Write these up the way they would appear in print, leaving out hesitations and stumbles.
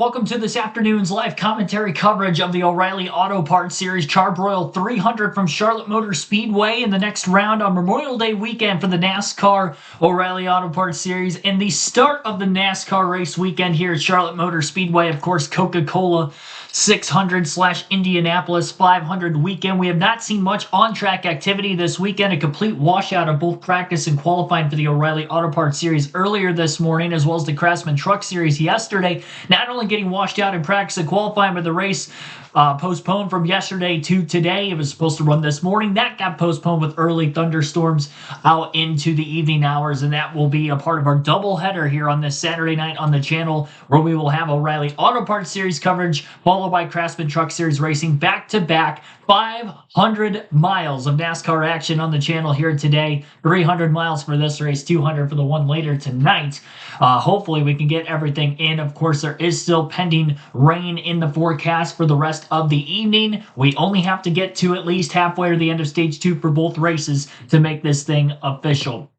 Welcome to this afternoon's live commentary coverage of the O'Reilly Auto Parts Series Charbroil 300 from Charlotte Motor Speedway in the next round on Memorial Day weekend for the NASCAR O'Reilly Auto Parts Series and the start of the NASCAR race weekend here at Charlotte Motor Speedway. Of course, Coca-Cola 600/Indianapolis 500 weekend. We have not seen much on-track activity this weekend. A complete washout of both practice and qualifying for the O'Reilly Auto Parts Series earlier this morning, as well as the Craftsman Truck Series yesterday. Not only getting washed out in practice and qualifying, but the race postponed from yesterday to today. It was supposed to run this morning. That got postponed with early thunderstorms out into the evening hours, and that will be a part of our doubleheader here on this Saturday night on the channel, where we will have O'Reilly Auto Parts Series coverage, followed by Craftsman Truck Series racing, back-to-back 500 miles of NASCAR action on the channel here today. 300 miles for this race, 200 for the one later tonight. Hopefully we can get everything in. Of course, there is still pending rain in the forecast for the rest of the evening. We only have to get to at least halfway to the end of stage 2 for both races to make this thing official.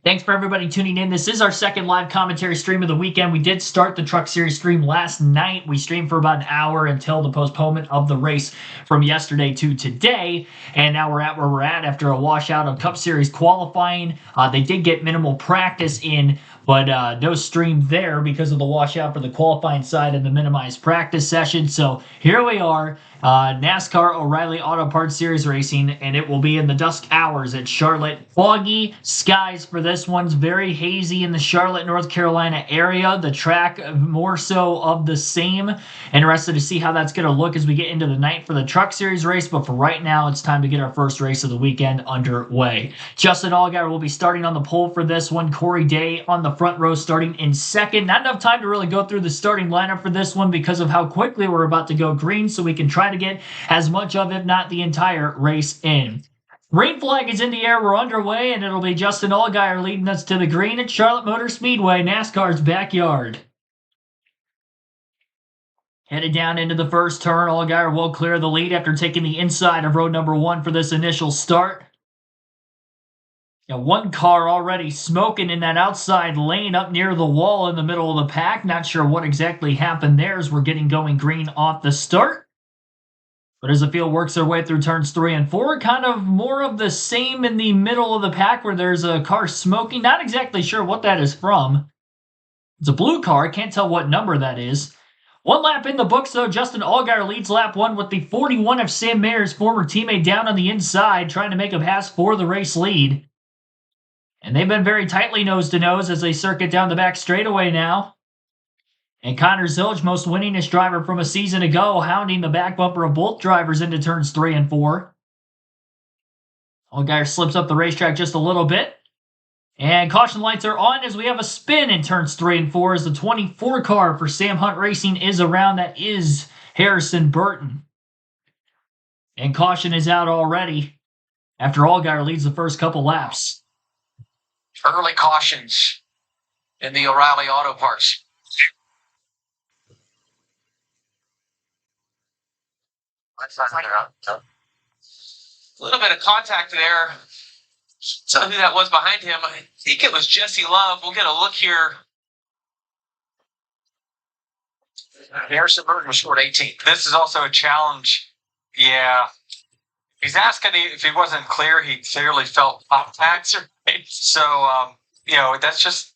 Thanks for everybody tuning in. This is our second live commentary stream of the weekend. We did start the Truck Series stream last night. We streamed for about an hour until the postponement of the race from yesterday to today. And now we're at where we're at after a washout of Cup Series qualifying. They did get minimal practice in, but no stream there because of the washout for the qualifying side and the minimized practice session. So here we are, NASCAR O'Reilly Auto Parts Series racing, and it will be in the dusk hours at Charlotte. Foggy skies for this one's very hazy in the Charlotte, North Carolina area. The track more so of the same. Interested to see how that's going to look as we get into the night for the Truck Series race, but for right now, it's time to get our first race of the weekend underway. Justin Allgaier will be starting on the pole for this one. Corey Day on the front row starting in second. Not enough time to really go through the starting lineup for this one because of how quickly we're about to go green, so we can try to get as much of, if not the entire race in. Green flag is in the air. We're underway, and it'll be Justin Allgaier leading us to the green at Charlotte Motor Speedway, NASCAR's backyard. Headed down into the first turn, Allgaier will clear the lead after taking the inside of road number 1 for this initial start. Got one car already smoking in that outside lane up near the wall in the middle of the pack. Not sure what exactly happened there as we're getting going green off the start. But as the field works their way through turns 3 and 4, kind of more of the same in the middle of the pack where there's a car smoking. Not exactly sure what that is from. It's a blue car. Can't tell what number that is. One lap in the books, though. Justin Allgaier leads lap 1 with the 41 of Sam Mayer's former teammate down on the inside, trying to make a pass for the race lead. And they've been very tightly nose-to-nose as they circuit down the back straightaway now. And Connor Zilch, most winningest driver from a season ago, hounding the back bumper of both drivers into turns 3 and 4. Allgaier slips up the racetrack just a little bit. And caution lights are on as we have a spin in turns 3 and 4 as the 24 car for Sam Hunt Racing is around. That is Harrison Burton. And caution is out already after Allgaier leads the first couple laps. Early cautions in the O'Reilly Auto Parts. A little bit of contact there. So who that was behind him, I think it was Jesse Love. We'll get a look here. Harrison Burton was scored 18. This is also a challenge. Yeah. He's asking if he wasn't clear. He clearly felt contact. So, that's just,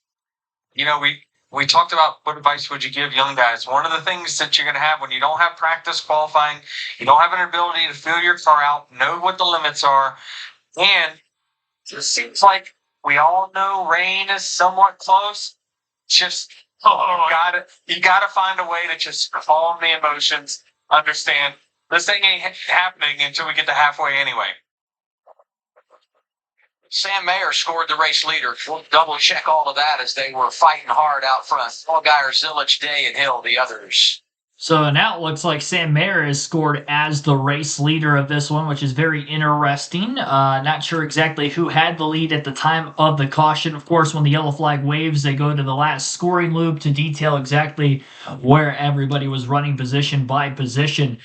we talked about what advice would you give young guys. One of the things that you're going to have when you don't have practice qualifying, you don't have an ability to feel your car out, know what the limits are, and it seems like we all know rain is somewhat close. Just you gotta find a way to just calm the emotions. Understand this thing ain't happening until we get to halfway anyway. Sam Mayer scored the race leader. We'll double check all of that as they were fighting hard out front. Allgaier, Zillich, Day, and Hill, the others. So now it looks like Sam Mayer is scored as the race leader of this one, which is very interesting. Not sure exactly who had the lead at the time of the caution. Of course, when the yellow flag waves, they go to the last scoring loop to detail exactly where everybody was running position by position.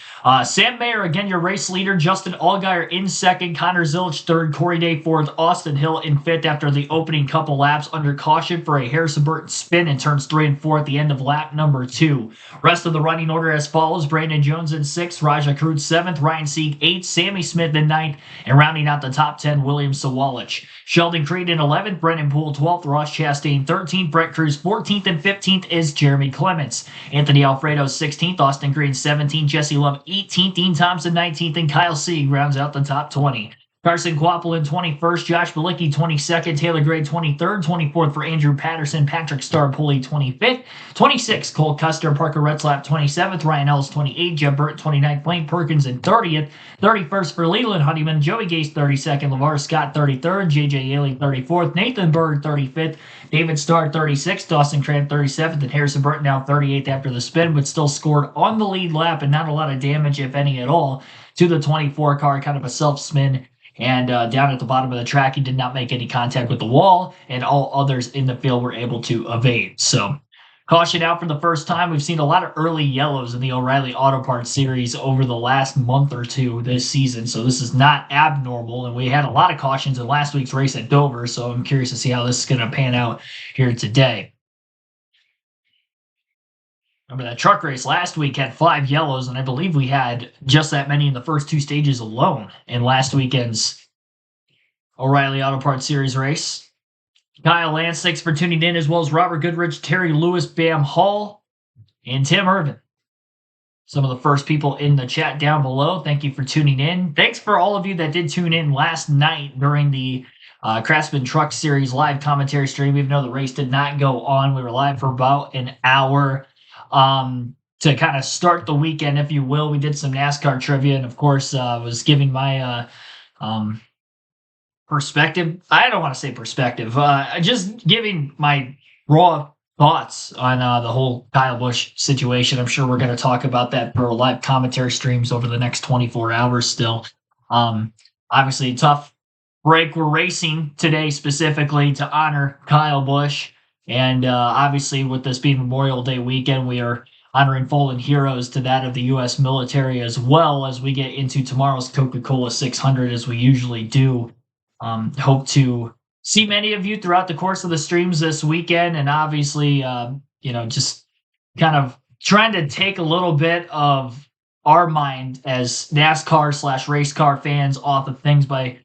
Sam Mayer, again, your race leader. Justin Allgaier in second. Connor Zilic third. Corey Day fourth. Austin Hill in fifth after the opening couple laps under caution for a Harrison Burton spin in turns 3 and 4 at the end of lap number 2. Rest of the running order as follows: Brandon Jones in 6th, Rajah Crude 7th, Ryan Sieg 8th, Sammy Smith in 9th, and rounding out the top 10, William Sawalich. Sheldon Creed in 11th, Brendan Poole 12th, Ross Chastain 13th, Brett Cruz 14th, and 15th is Jeremy Clements. Anthony Alfredo 16th, Austin Green 17th, Jesse Love 18th, Dean Thompson 19th, and Kyle Sieg rounds out the top 20. Carson Quapple in 21st, Josh Bilicki 22nd, Taylor Gray 23rd, 24th for Andrew Patterson, Patrick Star-Pulley 25th, 26th, Cole Custer, Parker Retzlaff 27th, Ryan Ellis 28th, Jeff Burt 29th, Blaine Perkins in 30th, 31st for Leland Honeyman, Joey Gase 32nd, LeVar Scott 33rd, JJ Yaley 34th, Nathan Bird 35th, David Starr 36th, Dawson Cran 37th, and Harrison Burton now 38th after the spin, but still scored on the lead lap and not a lot of damage, if any at all, to the 24 car, kind of a self-spin. And down at the bottom of the track, he did not make any contact with the wall, and all others in the field were able to evade. So, caution out for the first time. We've seen a lot of early yellows in the O'Reilly Auto Parts series over the last month or two this season, so this is not abnormal. And we had a lot of cautions in last week's race at Dover, so I'm curious to see how this is going to pan out here today. Remember that truck race last week had 5 yellows, and I believe we had just that many in the first 2 stages alone in last weekend's O'Reilly Auto Parts Series race. Kyle Lance, thanks for tuning in, as well as Robert Goodrich, Terry Lewis, Bam Hall, and Tim Irvin. Some of the first people in the chat down below. Thank you for tuning in. Thanks for all of you that did tune in last night during the Craftsman Truck Series live commentary stream. Even though the race did not go on, we were live for about an hour. To kind of start the weekend, if you will. We did some NASCAR trivia, and of course, was giving my perspective. I don't want to say perspective, just giving my raw thoughts on the whole Kyle Busch situation. I'm sure we're going to talk about that for live commentary streams over the next 24 hours still. Obviously, a tough break. We're racing today specifically to honor Kyle Busch. And obviously, with this being Memorial Day weekend, we are honoring fallen heroes to that of the U.S. military, as well as we get into tomorrow's Coca-Cola 600, as we usually do. Hope to see many of you throughout the course of the streams this weekend, and obviously, just kind of trying to take a little bit of our mind as NASCAR/race car fans off of things by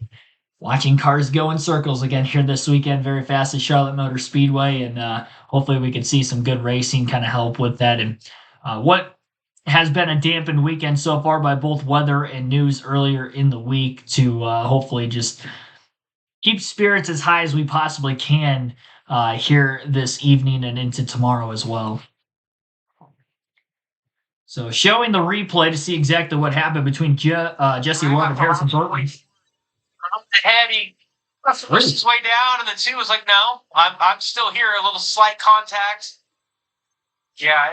watching cars go in circles again here this weekend, very fast at Charlotte Motor Speedway, and hopefully we can see some good racing kind of help with that. And what has been a dampened weekend so far by both weather and news earlier in the week to hopefully just keep spirits as high as we possibly can here this evening and into tomorrow as well. So showing the replay to see exactly what happened between Jesse Love and Harrison Burton. Ahead, he pushed his way down, and then two was like, "No, I'm still here." A little slight contact. Yeah,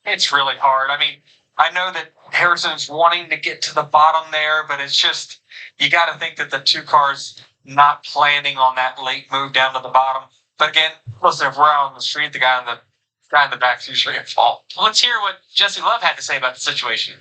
it's really hard. I mean, I know that Harrison's wanting to get to the bottom there, but it's just you got to think that the 2 cars not planning on that late move down to the bottom. But again, listen, if we're out on the street, the guy in the back's usually at fault. Let's hear what Jesse Love had to say about the situation.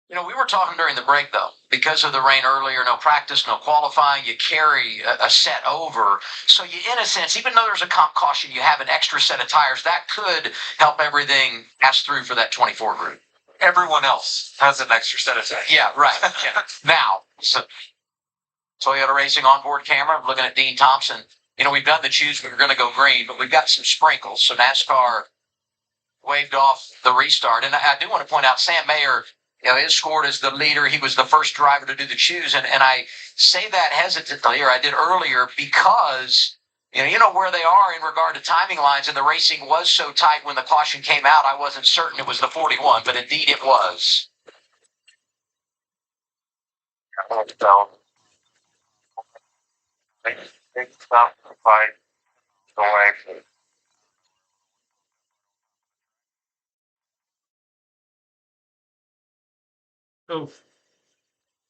We were talking during the break, though, because of the rain earlier, no practice, no qualifying, you carry a set over. So you, in a sense, even though there's a comp caution, you have an extra set of tires. That could help everything pass through for that 24 group. Everyone else has an extra set of tires. Yeah, right. Yeah. Now, so Toyota Racing onboard camera, I'm looking at Dean Thompson. We've done the choose, but we're going to go green, but we've got some sprinkles. So NASCAR waved off the restart. And I do want to point out Sam Mayer, is scored as the leader. He was the first driver to do the choose. And I say that hesitantly, or I did earlier, because, You know where they are in regard to timing lines, and the racing was so tight when the caution came out, I wasn't certain it was the 41, but indeed it was. Oof.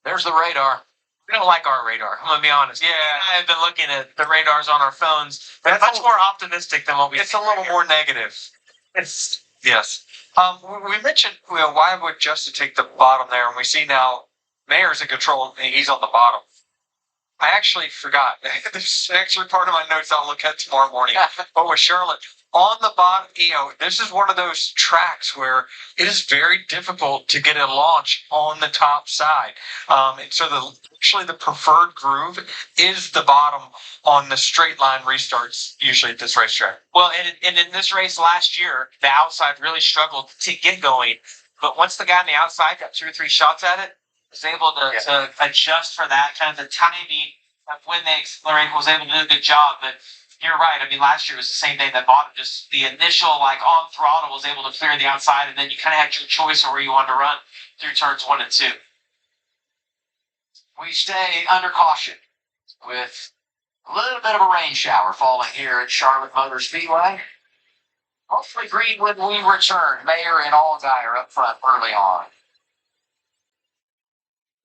There's the radar. We don't like our radar. I'm gonna be honest. Yeah, I've been looking at the radars on our phones. They're much more optimistic than what we. It's a little more negative. It's yes. We mentioned why would Justin take the bottom there, and we see now Mayer's in control and he's on the bottom. I actually forgot. This is actually part of my notes I'll look at tomorrow morning. But with Charlotte on the bottom, this is one of those tracks where it is very difficult to get a launch on the top side. And so actually the preferred groove is the bottom on the straight line restarts usually at this racetrack. Well, and in this race last year, the outside really struggled to get going. But once the guy on the outside got 2 or 3 shots at it, was able to adjust for that, kind of the timing of when they accelerate, was able to do a good job. But you're right. I mean, last year was the same thing. That bottom, just the initial on throttle, was able to clear the outside, and then you kind of had your choice of where you wanted to run through turns 1 and 2. We stay under caution with a little bit of a rain shower falling here at Charlotte Motor Speedway. Hopefully green when we return. Mayer and Allgaier up front early on.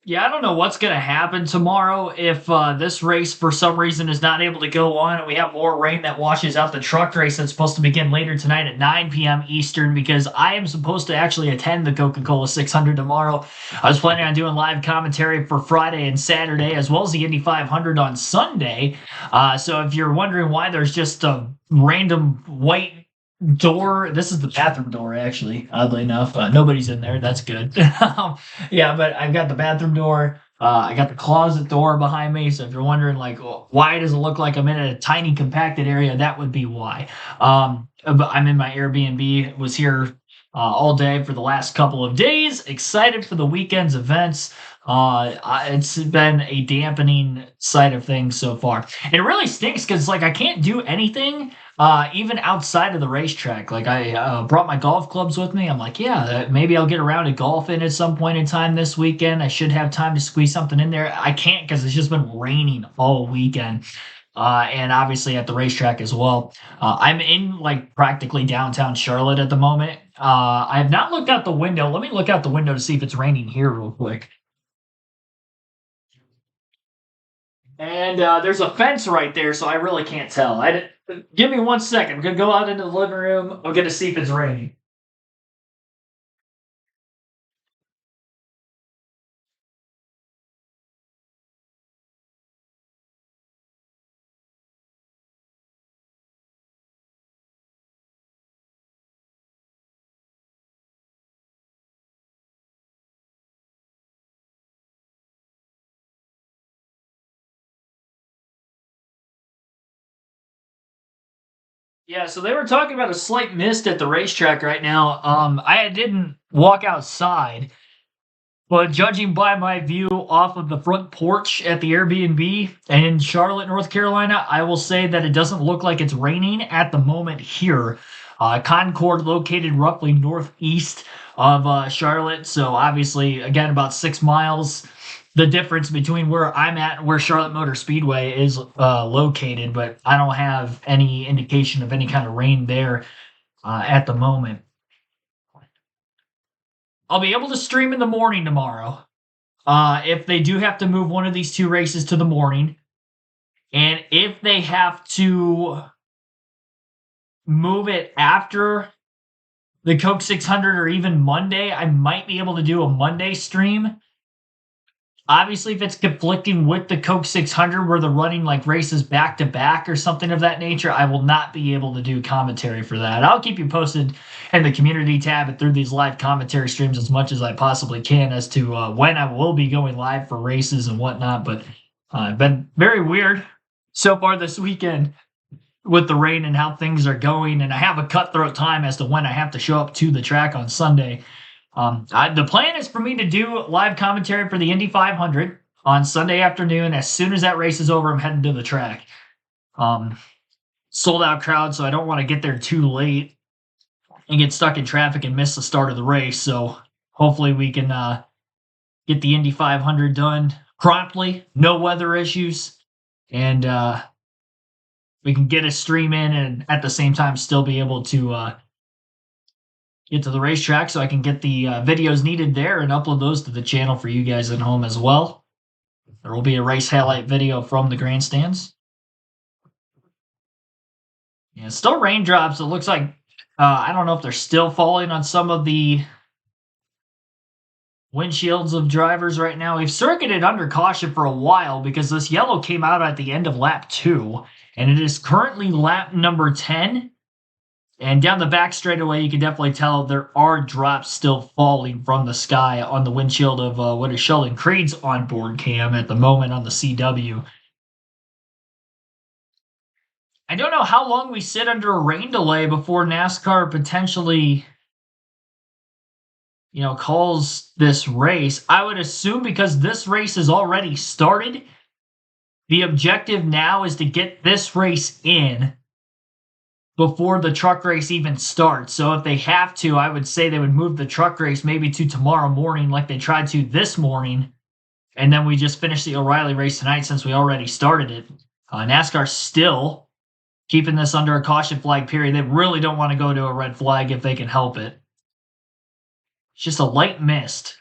Yeah, I don't know what's going to happen tomorrow if this race, for some reason, is not able to go on and we have more rain that washes out the truck race that's supposed to begin later tonight at 9 p.m. Eastern, because I am supposed to actually attend the Coca-Cola 600 tomorrow. I was planning on doing live commentary for Friday and Saturday, as well as the Indy 500 on Sunday. So if you're wondering why there's just a random white door, this is the bathroom door, actually, oddly enough. Nobody's in there. That's good. Yeah, but I've got the bathroom door. I got the closet door behind me. So if you're wondering, why does it look like I'm in a tiny compacted area, that would be why. But I'm in my Airbnb. Was here all day for the last couple of days. Excited for the weekend's events. It's been a dampening side of things so far. It really stinks because I can't do anything even outside of the racetrack. I brought my golf clubs with me. I'm maybe I'll get around to golfing at some point in time this weekend. I should have time to squeeze something in there. I can't because it's just been raining all weekend. And obviously at the racetrack as well. I'm in practically downtown Charlotte at the moment. I have not looked out the window. Let me look out the window to see if it's raining here real quick. And there's a fence right there, so I really can't tell. Give me 1 second. I'm going to go out into the living room. I'm going to see if it's raining. Yeah, so they were talking about a slight mist at the racetrack right now. I didn't walk outside, but judging by my view off of the front porch at the Airbnb in Charlotte, North Carolina, I will say that it doesn't look like it's raining at the moment here. Concord, located roughly northeast of Charlotte, so obviously, again, about 6 miles. The difference between where I'm at and where Charlotte Motor Speedway is located, but I don't have any indication of any kind of rain there at the moment. I'll be able to stream in the morning tomorrow if they do have to move one of these 2 races to the morning. And if they have to move it after the Coke 600 or even Monday, I might be able to do a Monday stream. Obviously, if it's conflicting with the Coke 600 where they're running races back to back or something of that nature, I will not be able to do commentary for that. I'll keep you posted in the community tab and through these live commentary streams as much as I possibly can as to when I will be going live for races and whatnot. But it's been very weird so far this weekend with the rain and how things are going. And I have a cutthroat time as to when I have to show up to the track on Sunday. The plan is for me to do live commentary for the Indy 500 on Sunday afternoon. As soon as that race is over, I'm heading to the track. sold out crowd, so I don't want to get there too late and get stuck in traffic and miss the start of the race. So hopefully we can get the Indy 500 done promptly, no weather issues, and we can get a stream in and at the same time still be able to get to the racetrack so I can get the videos needed there and upload those to the channel for you guys at home as well. There will be a race highlight video from the grandstands. Yeah, still raindrops. It looks like, I don't know if they're still falling on some of the windshields of drivers right now. We've circuited under caution for a while because this yellow came out at the end of lap 2, and it is currently lap number 10. And down the back straightaway, you can definitely tell there are drops still falling from the sky on the windshield of what is Sheldon Creed's onboard cam at the moment on the CW. I don't know how long we sit under a rain delay before NASCAR potentially, calls this race. I would assume because this race has already started, the objective now is to get this race in before the truck race even starts. So if they have to, I would say they would move the truck race maybe to tomorrow morning like they tried to this morning, and then we just finish the O'Reilly race tonight since we already started it. NASCAR still keeping this under a caution flag period. They really don't want to go to a red flag if they can help it. It's just a light mist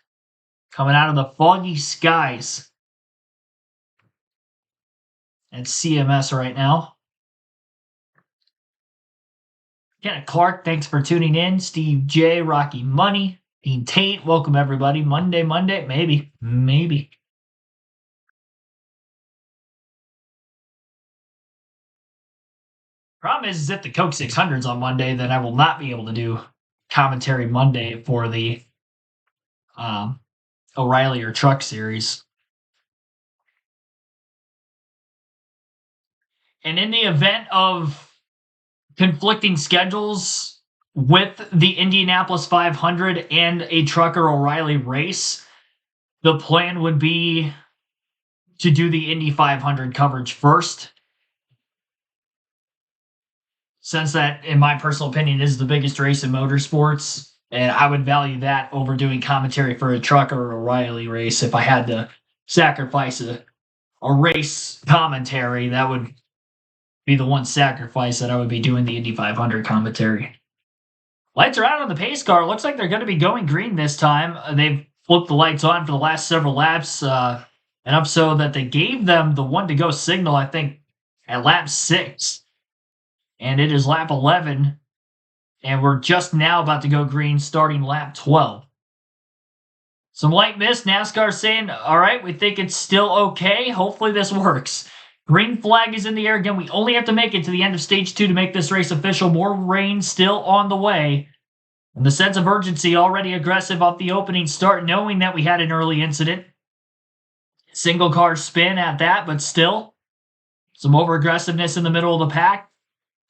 coming out of the foggy skies at CMS right now. Kenneth Clark, thanks for tuning in. Steve J, Rocky Money, Dean Tate, welcome everybody. Monday, maybe. Problem is if the Coke 600's on Monday, then I will not be able to do commentary Monday for the O'Reilly or Truck Series. And in the event of conflicting schedules with the Indianapolis 500 and a Trucker O'Reilly race, the plan would be to do the Indy 500 coverage first, since that, in my personal opinion, is the biggest race in motorsports, and I would value that over doing commentary for a Trucker O'Reilly race. If I had to sacrifice a race commentary, that would be the one sacrifice that I would be doing the Indy 500 commentary. Lights are out on the pace car. Looks like they're going to be going green this time. They've flipped the lights on for the last several laps, enough so that they gave them the one to go signal, I think, at lap 6. And it is lap 11, and we're just now about to go green starting lap 12. Some light mist. NASCAR saying, all right, we think it's still okay. Hopefully this works. Green flag is in the air again. We only have to make it to the end of stage 2 to make this race official. More rain still on the way. And the sense of urgency already aggressive off the opening start, knowing that we had an early incident. Single car spin at that, but still some over-aggressiveness in the middle of the pack.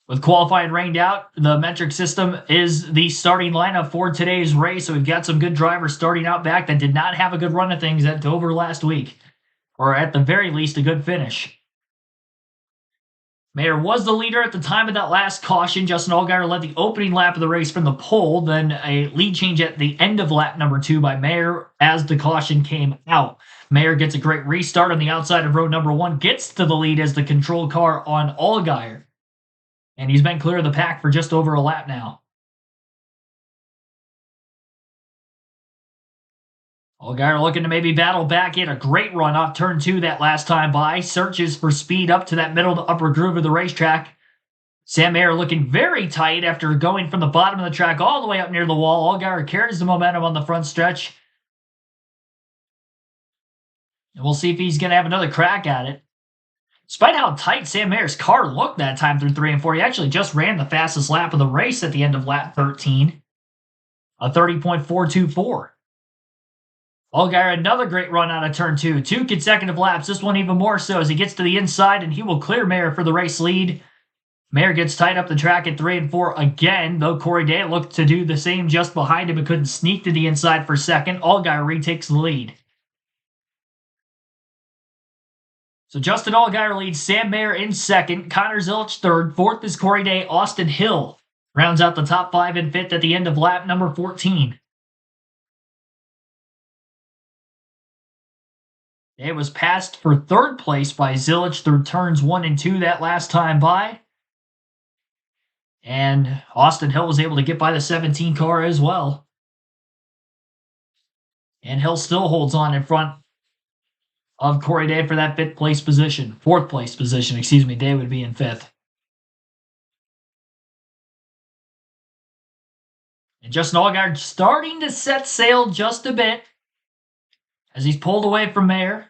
With qualifying rained out, the metric system is the starting lineup for today's race. So we've got some good drivers starting out back that did not have a good run of things at Dover last week. Or at the very least, a good finish. Mayer was the leader at the time of that last caution. Justin Allgaier led the opening lap of the race from the pole. Then a lead change at the end of lap number 2 by Mayer as the caution came out. Mayer gets a great restart on the outside of row number 1. Gets to the lead as the control car on Allgaier. And he's been clear of the pack for just over a lap now. Allgaier looking to maybe battle back. He had a great run off turn 2 that last time by. Searches for speed up to that middle to upper groove of the racetrack. Sam Mayer looking very tight after going from the bottom of the track all the way up near the wall. Allgaier carries the momentum on the front stretch. And we'll see if he's going to have another crack at it. Despite how tight Sam Mayer's car looked that time through 3 and 4, he actually just ran the fastest lap of the race at the end of lap 13. A 30.424. Allgaier, another great run out of turn 2. 2 consecutive laps, this one even more so as he gets to the inside and he will clear Mayer for the race lead. Mayer gets tied up the track at 3 and 4 again, though Corey Day looked to do the same just behind him and couldn't sneak to the inside for second. Allgaier retakes the lead. So Justin Allgaier leads Sam Mayer in second, Connor Zilisch third, fourth is Corey Day, Austin Hill rounds out the top 5 and fifth at the end of lap number 14. Day was passed for third place by Zilisch through turns 1 and 2 that last time by. And Austin Hill was able to get by the 17 car as well. And Hill still holds on in front of Corey Day for that fourth place position. Day would be in fifth. And Justin Allgaier starting to set sail just a bit as he's pulled away from Mayer.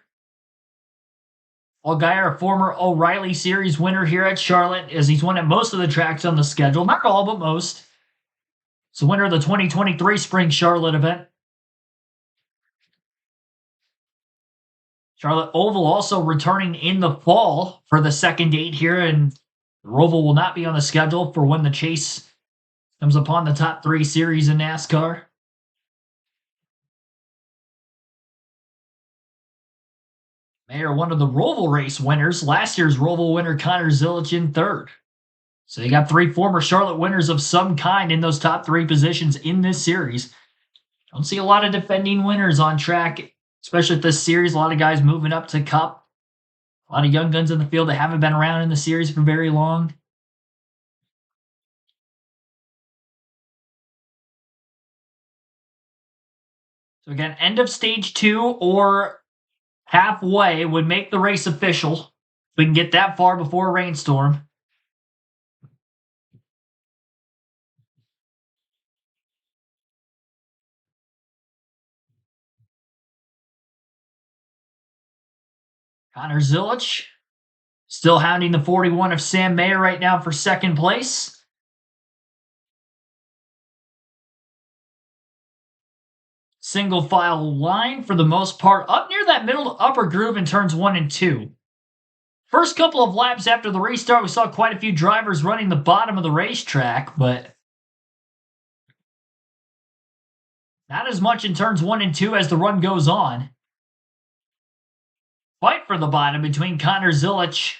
Allgaier, a former O'Reilly Series winner here at Charlotte, as he's won at most of the tracks on the schedule. Not all, but most. He's the winner of the 2023 Spring Charlotte event. Charlotte Oval also returning in the fall for the second date here, and the Roval will not be on the schedule for when the chase comes upon the top 3 series in NASCAR. Mayer, one of the Roval race winners. Last year's Roval winner, Connor Zilisch, in third. So you got 3 former Charlotte winners of some kind in those top 3 positions in this series. Don't see a lot of defending winners on track, especially at this series. A lot of guys moving up to Cup. A lot of young guns in the field that haven't been around in the series for very long. So again, end of stage 2 or halfway would make the race official. If we can get that far before a rainstorm. Connor Zilisch still hounding the 41 of Sam Mayer right now for second place. Single file line for the most part, up near that middle to upper groove in turns 1 and 2. First couple of laps after the restart, we saw quite a few drivers running the bottom of the racetrack, but not as much in turns 1 and 2 as the run goes on. Fight for the bottom between Connor Zilisch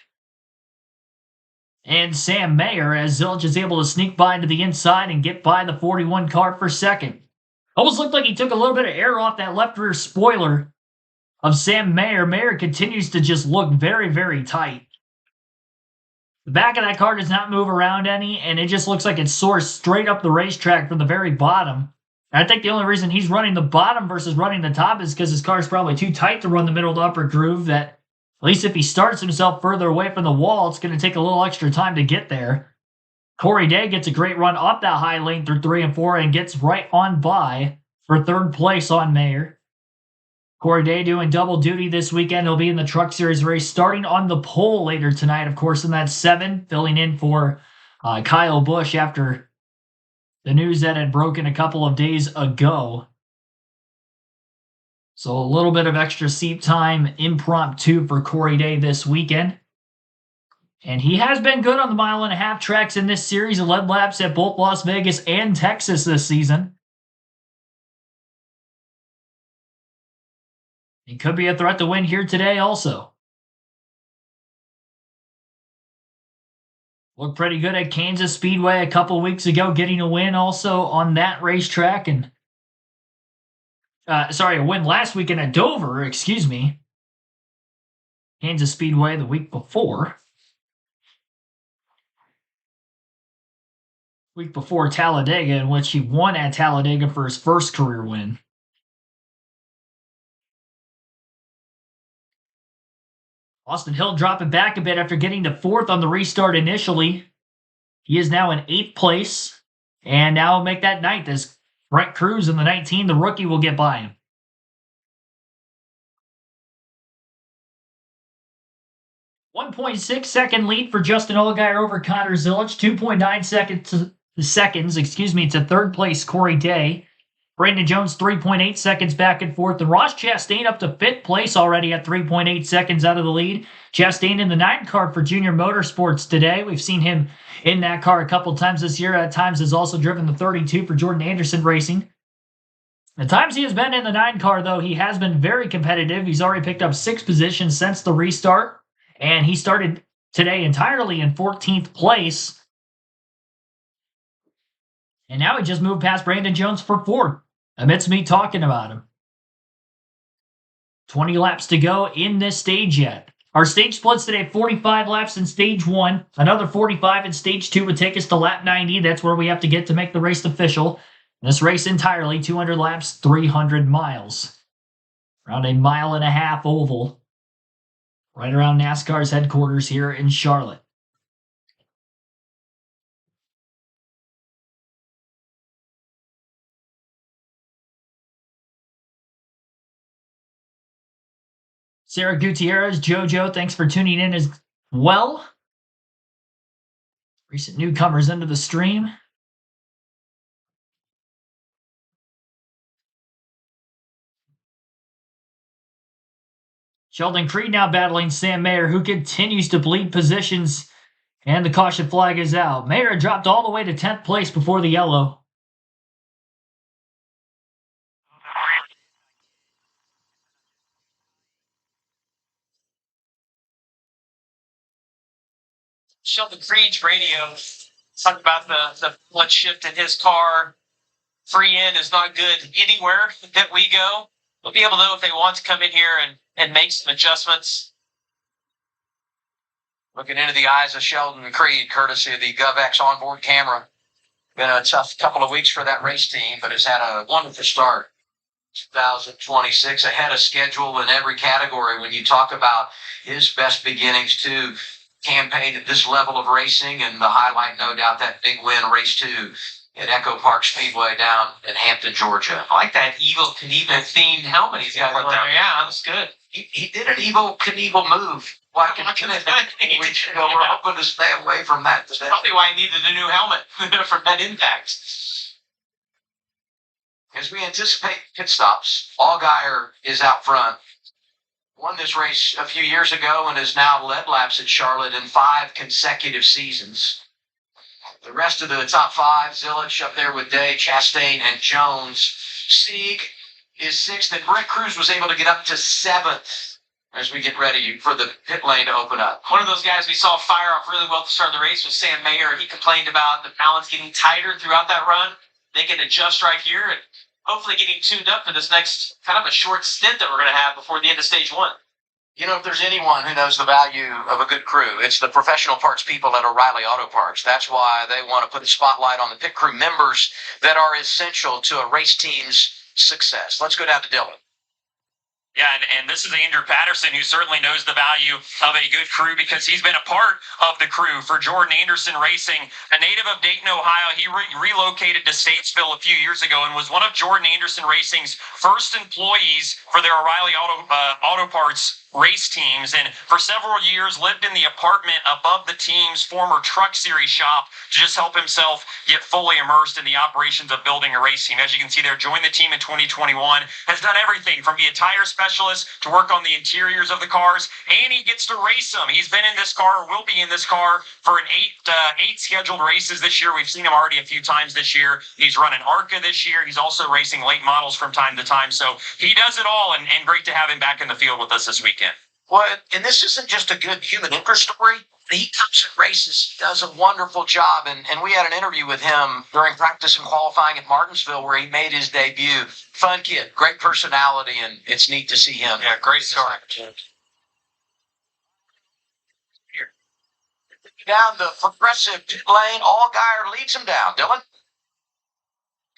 and Sam Mayer, as Zilisch is able to sneak by into the inside and get by the 41 car for second. Almost looked like he took a little bit of air off that left rear spoiler of Sam Mayer. Mayer continues to just look very, very tight. The back of that car does not move around any, and it just looks like it soars straight up the racetrack from the very bottom. And I think the only reason he's running the bottom versus running the top is because his car is probably too tight to run the middle to upper groove, that at least if he starts himself further away from the wall, it's going to take a little extra time to get there. Corey Day gets a great run off that high lane through 3 and 4 and gets right on by for third place on Mayer. Corey Day doing double duty this weekend. He'll be in the Truck Series race starting on the pole later tonight, of course, in that 7, filling in for Kyle Busch after the news that had broken a couple of days ago. So a little bit of extra seat time impromptu for Corey Day this weekend. And he has been good on the 1.5 mile tracks in this series. He led laps at both Las Vegas and Texas this season. He could be a threat to win here today also. Looked pretty good at Kansas Speedway a couple weeks ago, getting a win also on that racetrack. And a win last weekend at Dover, Kansas Speedway the week before. Week before Talladega, in which he won at Talladega for his first career win. Austin Hill dropping back a bit after getting to 4th on the restart initially. He is now in 8th place, and now will make that 9th as Brent Cruz in the 19, the rookie, will get by him. .6 second lead for Justin Allgaier over Connor Zilisch. 2.9 seconds to third place Corey Day. Brandon Jones 3.8 seconds back and forth. And Ross Chastain up to 5th place already at 3.8 seconds out of the lead. Chastain in the 9 car for Junior Motorsports today. We've seen him in that car a couple times this year. At times has also driven the 32 for Jordan Anderson Racing. The times he has been in the 9 car, though, he has been very competitive. He's already picked up 6 positions since the restart. And he started today entirely in 14th place. And now he just moved past Brandon Jones for 4th, amidst me talking about him. 20 laps to go in this stage yet. Our stage splits today, 45 laps in stage 1. Another 45 in stage 2 would take us to lap 90. That's where we have to get to make the race official. This race entirely, 200 laps, 300 miles. Around a mile and a half oval. Right around NASCAR's headquarters here in Charlotte. Sarah Gutierrez, JoJo, thanks for tuning in as well. Recent newcomers into the stream. Sheldon Creed now battling Sam Mayer, who continues to bleed positions, and the caution flag is out. Mayer dropped all the way to 10th place before the yellow. Sheldon Creed's radio talking about the blood shift in his car. Free in is not good anywhere that we go. We'll be able to know if they want to come in here and make some adjustments. Looking into the eyes of Sheldon Creed, courtesy of the GovX onboard camera. Been a tough couple of weeks for that race team, but has had a wonderful start. 2026 ahead of schedule in every category. When you talk about his best beginnings to campaign at this level of racing, and the highlight, no doubt, that big win, race 2 at Echo Park Speedway down in Hampton, Georgia. I like that Evil Knievel themed helmet he's got right there. Yeah, that's good. He did an Evil Knievel move. We're hoping to stay away from that. That's probably why he needed a new helmet from that impact. As we anticipate pit stops, Allgaier is out front. Won this race a few years ago and has now led laps at Charlotte in 5 consecutive seasons. The rest of the top 5, Zilich up there with Day, Chastain, and Jones. Sieg is 6th, and Brett Cruz was able to get up to 7th as we get ready for the pit lane to open up. One of those guys we saw fire off really well to start the race was Sam Mayer. He complained about the balance getting tighter throughout that run. They can adjust right here and hopefully getting tuned up for this next kind of a short stint that we're going to have before the end of stage 1. You know, if there's anyone who knows the value of a good crew, it's the professional parts people at O'Reilly Auto Parts. That's why they want to put the spotlight on the pit crew members that are essential to a race team's success. Let's go down to Dylan. Yeah, and this is Andrew Patterson, who certainly knows the value of a good crew because he's been a part of the crew for Jordan Anderson Racing. A native of Dayton, Ohio, he relocated to Statesville a few years ago and was one of Jordan Anderson Racing's first employees for their O'Reilly Auto Parts race teams, and for several years lived in the apartment above the team's former truck series shop to just help himself get fully immersed in the operations of building a race team. As you can see there, joined the team in 2021, has done everything from be a tire specialist to work on the interiors of the cars, and he gets to race them. He's been in this car, or will be in this car, for an eight scheduled races this year. We've seen him already a few times this year. He's running ARCA this year. He's also racing late models from time to time, so he does it all, and great to have him back in the field with us this weekend. Well, and this isn't just a good human interest story. He comes at races, does a wonderful job, and we had an interview with him during practice and qualifying at Martinsville where he made his debut. Fun kid, great personality, and it's neat to see him. Yeah, great start. Down the progressive pit lane, Allgaier leads him down. Dylan?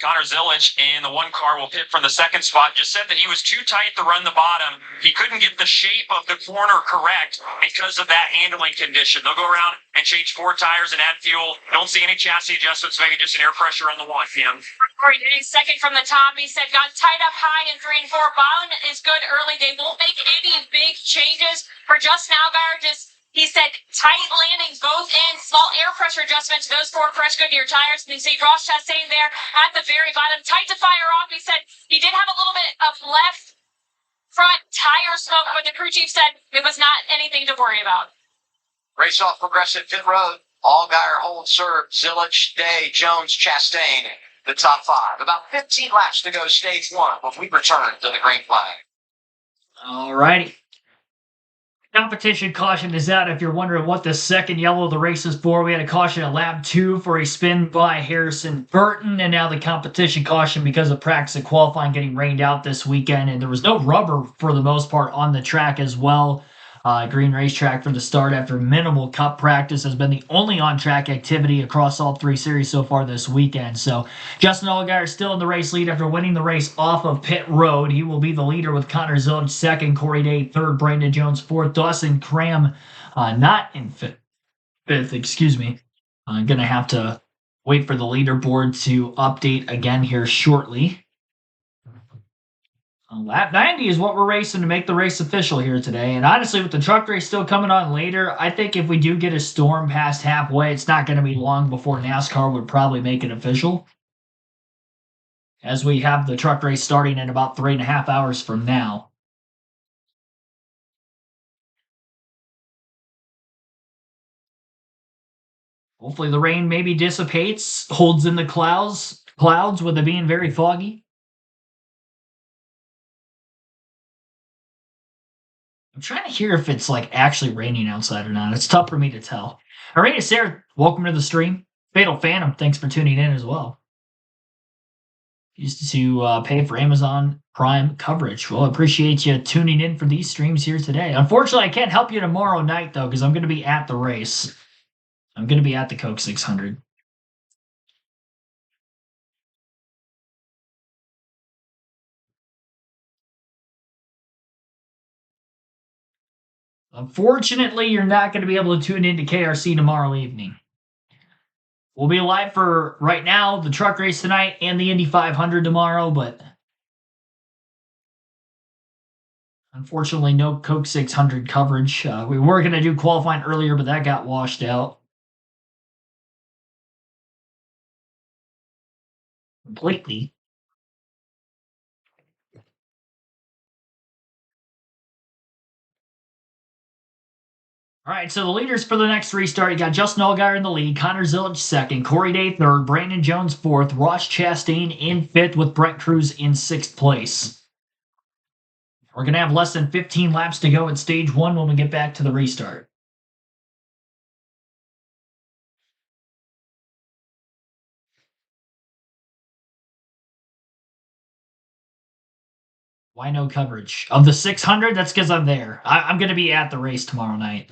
Connor Zilich in the one car will pit from the second spot. Just said that he was too tight to run the bottom. He couldn't get the shape of the corner correct because of that handling condition. They'll go around and change 4 tires and add fuel. Don't see any chassis adjustments, maybe just an air pressure on the one. Corey did his second from the top. He said got tied up high in 3 and 4. Bottom is good early. They won't make any big changes for Justin Allgaier. He said tight landings, both ends, small air pressure adjustments, those 4 fresh Goodyear tires. And you see Ross Chastain there at the very bottom, tight to fire off. He said he did have a little bit of left front tire smoke, but the crew chief said it was not anything to worry about. Race off progressive pit road. Allgaier holds serve. Zilich, Day, Jones, Chastain, the top 5. About 15 laps to go, stage 1, when we return to the green flag. All righty. Competition caution is out. If you're wondering what the second yellow of the race is for, we had a caution at lap 2 for a spin by Harrison Burton, and now the competition caution because of practice and qualifying getting rained out this weekend, and there was no rubber for the most part on the track as well. Green racetrack for the start after minimal cup practice has been the only on-track activity across all 3 series so far this weekend. So Justin Allgaier still in the race lead after winning the race off of pit road. He will be the leader with Connor Zilic second, Corey Day third, Brandon Jones fourth, Dawson Cram not in fifth. Excuse me. I'm going to have to wait for the leaderboard to update again here shortly. Lap 90 is what we're racing to make the race official here today. And honestly, with the truck race still coming on later, I think if we do get a storm past halfway, it's not going to be long before NASCAR would probably make it official. As we have the truck race starting in about 3.5 hours from now. Hopefully the rain maybe dissipates, holds in the clouds with it being very foggy. I'm trying to hear if it's like actually raining outside or not. It's tough for me to tell. Alrighty, Sarah, welcome to the stream. Fatal Phantom, thanks for tuning in as well. Used to pay for Amazon Prime coverage. Well, I appreciate you tuning in for these streams here today. Unfortunately, I can't help you tomorrow night, though, because I'm going to be at the race. I'm going to be at the Coke 600. Unfortunately, you're not going to be able to tune into KRC tomorrow evening. We'll be live for, right now, the truck race tonight and the Indy 500 tomorrow, but unfortunately, no Coke 600 coverage. We were going to do qualifying earlier, but that got washed out completely. All right, so the leaders for the next restart, you got Justin Allgaier in the lead, Connor Zilic second, Corey Day third, Brandon Jones fourth, Ross Chastain in fifth with Brent Cruz in sixth place. We're going to have less than 15 laps to go at stage 1 when we get back to the restart. Why no coverage? Of the 600, that's because I'm there. I'm going to be at the race tomorrow night.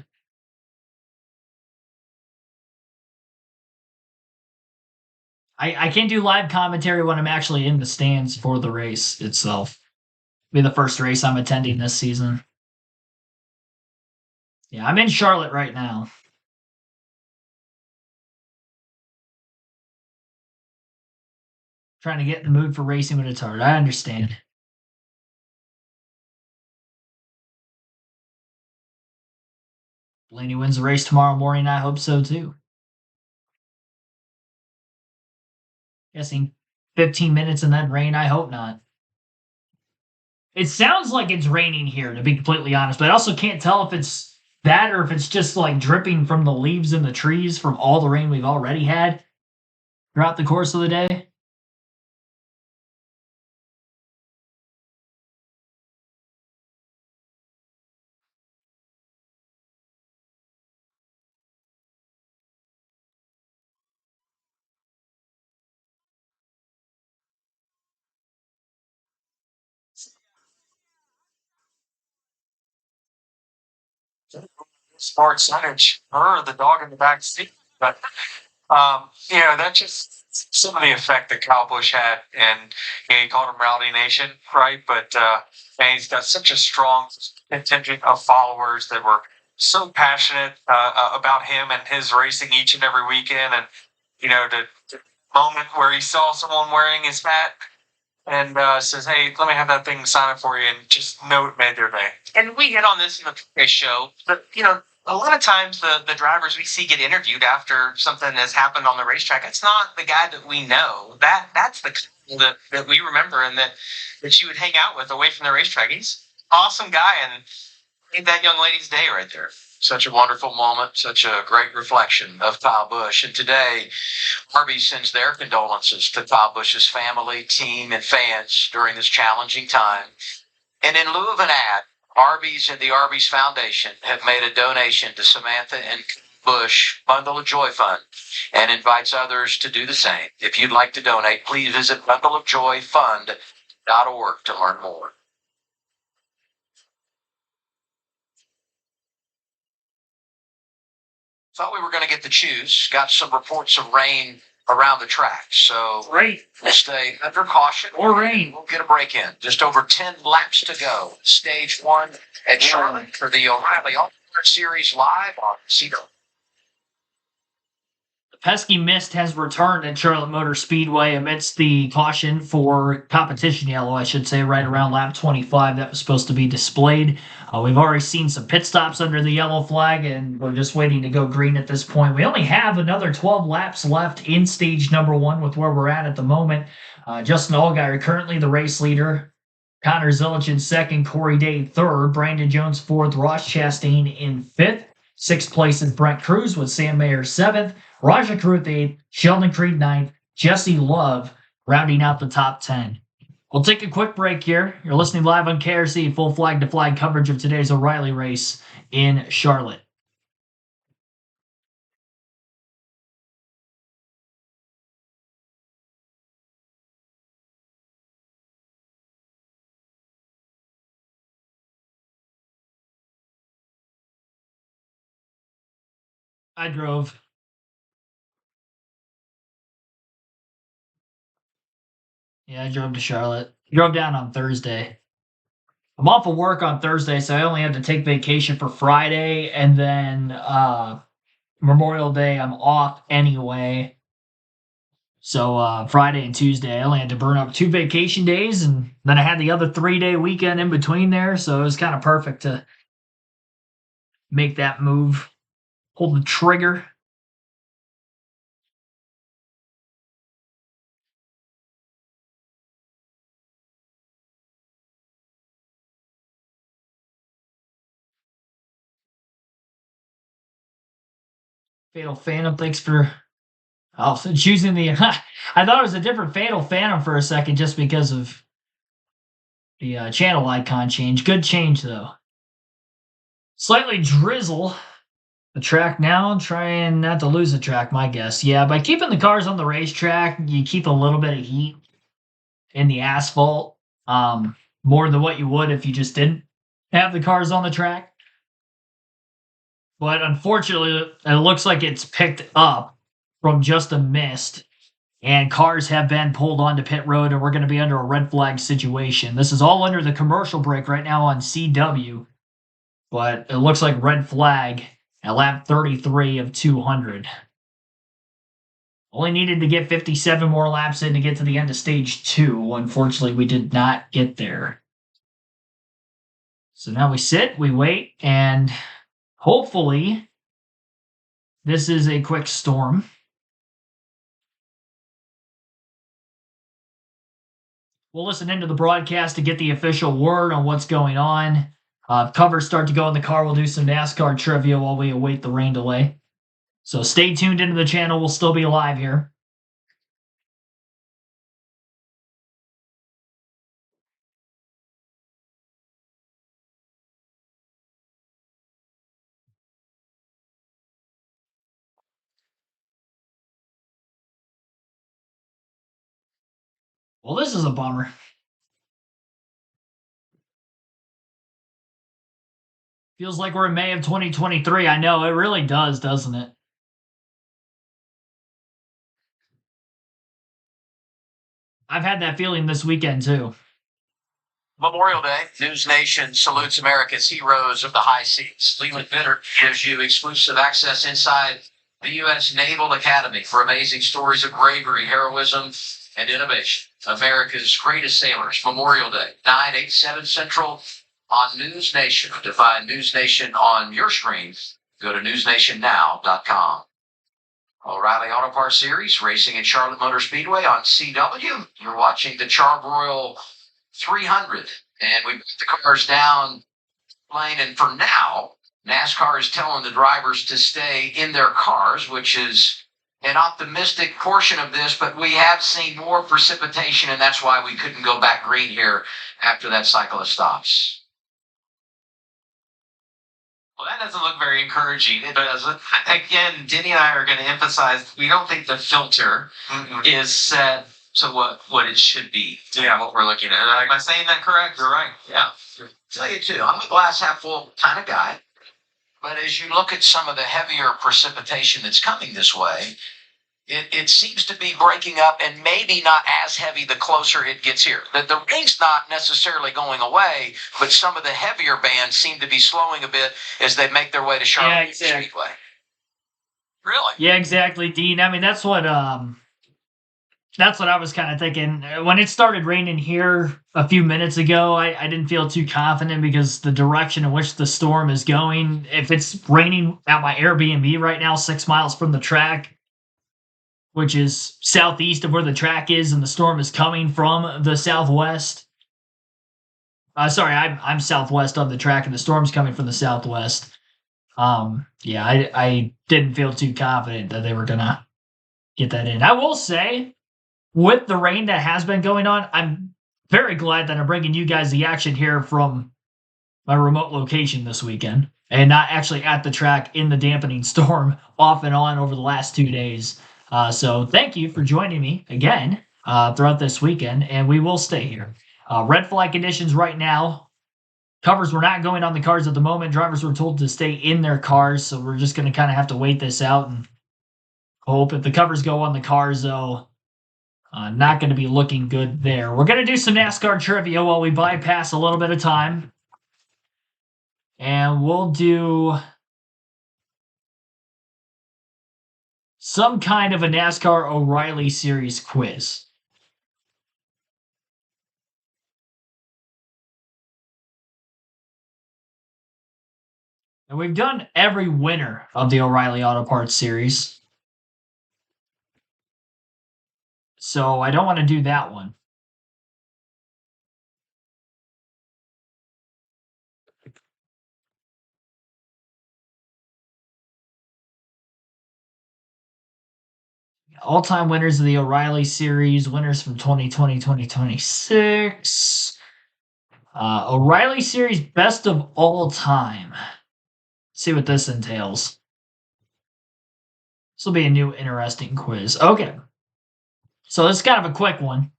I can't do live commentary when I'm actually in the stands for the race itself. It'll be the first race I'm attending this season. Yeah, I'm in Charlotte right now. Trying to get in the mood for racing when it's hard. I understand. Blaney wins the race tomorrow morning. I hope so too. Guessing 15 minutes in that rain. I hope not. It sounds like it's raining here, to be completely honest, but I also can't tell if it's that or if it's just like dripping from the leaves in the trees from all the rain we've already had throughout the course of the day. Smart signage, or the dog in the back seat. But that's just some of the effect that Kyle Busch had, and he called him Rowdy Nation, right? But man, he's got such a strong contingent of followers that were so passionate about him and his racing each and every weekend, and the moment where he saw someone wearing his hat and says, "Hey, let me have that thing sign it for you," and just know it made their day. And we hit on this in the previous show, but a lot of times the drivers we see get interviewed after something has happened on the racetrack. It's not the guy that we know. That's the guy that we remember and that you would hang out with away from the racetrack. He's an awesome guy and made that young lady's day right there. Such a wonderful moment, such a great reflection of Kyle Busch. And today, Arby's sends their condolences to Kyle Busch's family, team, and fans during this challenging time. And in lieu of an ad, Arby's and the Arby's Foundation have made a donation to Samantha and Bush Bundle of Joy Fund and invites others to do the same. If you'd like to donate, please visit bundleofjoyfund.org to learn more. Thought we were going to get the choose. Got some reports of rain around the track. So Great. we'll stay under caution. Or rain. We'll get a break in. Just over 10 laps to go. Stage 1 at Charlotte for the O'Reilly Auto Parts Series live on Cedar. The pesky mist has returned at Charlotte Motor Speedway amidst the caution for competition yellow, I should say, right around lap 25 that was supposed to be displayed. We've already seen some pit stops under the yellow flag, and we're just waiting to go green at this point. We only have another 12 laps left in stage number 1 with where we're at the moment. Justin Allgaier currently the race leader. Connor Zilich in second, Corey Day third, Brandon Jones fourth, Ross Chastain in fifth. Sixth place is Brent Cruz with Sam Mayer seventh, Raja Kruth eighth, Sheldon Creed ninth, Jesse Love rounding out the top 10. We'll take a quick break here. You're listening live on KRC, full flag-to-flag coverage of today's O'Reilly race in Charlotte. I drove. Yeah, I drove to Charlotte. Drove down on Thursday. I'm off of work on Thursday, so I only had to take vacation for Friday, and then Memorial Day I'm off anyway. So Friday and Tuesday, I only had to burn up 2 vacation days, and then I had the other 3-day weekend in between there, so it was kind of perfect to make that move, pull the trigger. Fatal Phantom, thanks for choosing the... I thought it was a different Fatal Phantom for a second just because of the channel icon change. Good change, though. Slightly drizzle the track now, trying not to lose the track, my guess. Yeah, by keeping the cars on the racetrack, you keep a little bit of heat in the asphalt, more than what you would if you just didn't have the cars on the track. But unfortunately, it looks like it's picked up from just a mist, and cars have been pulled onto pit road, and we're going to be under a red flag situation. This is all under the commercial break right now on CW, but it looks like red flag at lap 33 of 200. Only needed to get 57 more laps in to get to the end of stage 2. Unfortunately, we did not get there. So now we sit, we wait, and hopefully this is a quick storm. We'll listen into the broadcast to get the official word on what's going on. Covers start to go in the car. We'll do some NASCAR trivia while we await the rain delay. So stay tuned into the channel. We'll still be live here. Well, this is a bummer. Feels like we're in May of 2023. I know, it really does, doesn't it? I've had that feeling this weekend, too. Memorial Day, News Nation salutes America's heroes of the high seas. Leland Bitter gives you exclusive access inside the U.S. Naval Academy for amazing stories of bravery, heroism, and innovation. America's greatest sailors, Memorial Day, 9/8/7 Central on News Nation. To find News Nation on your screen, go to newsnationnow.com. O'Reilly Auto Parts Series, racing at Charlotte Motor Speedway on CW. You're watching the Charbroil 300, and we've got the cars down lane, and for now, NASCAR is telling the drivers to stay in their cars, which is an optimistic portion of this, but we have seen more precipitation, and that's why we couldn't go back green here after that cycle of stops. Well, that doesn't look very encouraging. It does. Again, Denny and I are going to emphasize we don't think the filter is set to what it should be. Yeah. What we're looking at. Am I saying that correct? You're right. Yeah. Tell you too, I'm a glass half full kind of guy. But as you look at some of the heavier precipitation that's coming this way, it seems to be breaking up and maybe not as heavy the closer it gets here. The rain's not necessarily going away, but some of the heavier bands seem to be slowing a bit as they make their way to Charlotte Speedway. Really? Yeah, exactly, Dean. I mean, that's what I was kind of thinking. When it started raining here a few minutes ago, I didn't feel too confident because the direction in which the storm is going. If it's raining at my Airbnb right now, 6 miles from the track, which is southeast of where the track is, and the storm is coming from the southwest. Sorry, I'm southwest of the track, and the storm's coming from the southwest. Yeah, I didn't feel too confident that they were gonna get that in. I will say, with the rain that has been going on, I'm very glad that I'm bringing you guys the action here from my remote location this weekend, and not actually at the track in the dampening storm off and on over the last 2 days. So thank you for joining me again throughout this weekend, and we will stay here. Red flag conditions right now. Covers were not going on the cars at the moment. Drivers were told to stay in their cars, so we're just going to kind of have to wait this out and hope. If the covers go on the cars, though, not going to be looking good there. We're going to do some NASCAR trivia while we bypass a little bit of time. And we'll do some kind of a NASCAR O'Reilly Series quiz. And we've done every winner of the O'Reilly Auto Parts Series. So I don't want to do that one. All-time winners of the O'Reilly Series, winners from 2020, 2026. O'Reilly Series best of all time. See what this entails. This will be a new interesting quiz. Okay. So this is kind of a quick one.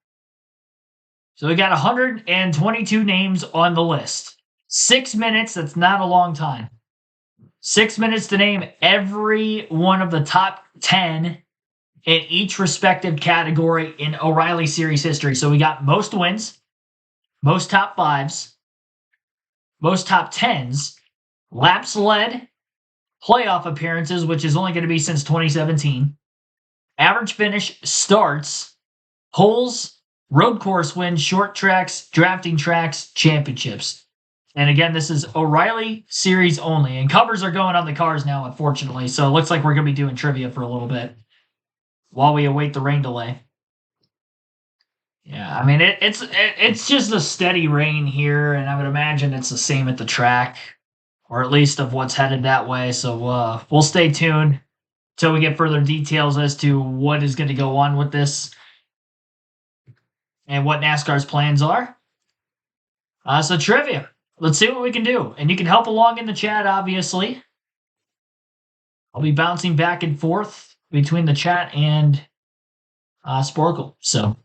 So we got 122 names on the list. 6 minutes, that's not a long time. 6 minutes to name every one of the top 10 in each respective category in O'Reilly Series history. So we got most wins, most top 5s, most top 10s, laps led, playoff appearances, which is only going to be since 2017, average finish, starts, holes, road course wins, short tracks, drafting tracks, championships. And again, this is O'Reilly Series only. And covers are going on the cars now, unfortunately. So it looks like we're going to be doing trivia for a little bit while we await the rain delay. Yeah, I mean, it's just a steady rain here, and I would imagine it's the same at the track, or at least of what's headed that way. So we'll stay tuned until we get further details as to what is going to go on with this and what NASCAR's plans are. So trivia. Let's see what we can do. And you can help along in the chat, obviously. I'll be bouncing back and forth between the chat and Sporkle. So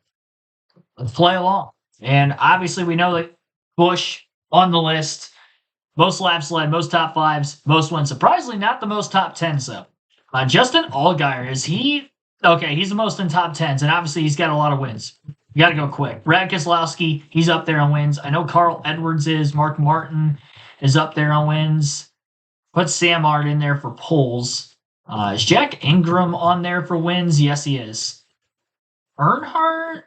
let's play along. And obviously we know that Busch on the list, most laps led, most top 5s, most wins. Surprisingly, not the most top 10s, though. Justin Allgaier, is he? Okay, he's the most in top 10s, and obviously he's got a lot of wins. You got to go quick. Brad Keselowski, he's up there on wins. I know Carl Edwards is. Mark Martin is up there on wins. Put Sam Art in there for poles. Is Jack Ingram on there for wins? Yes, he is. Earnhardt?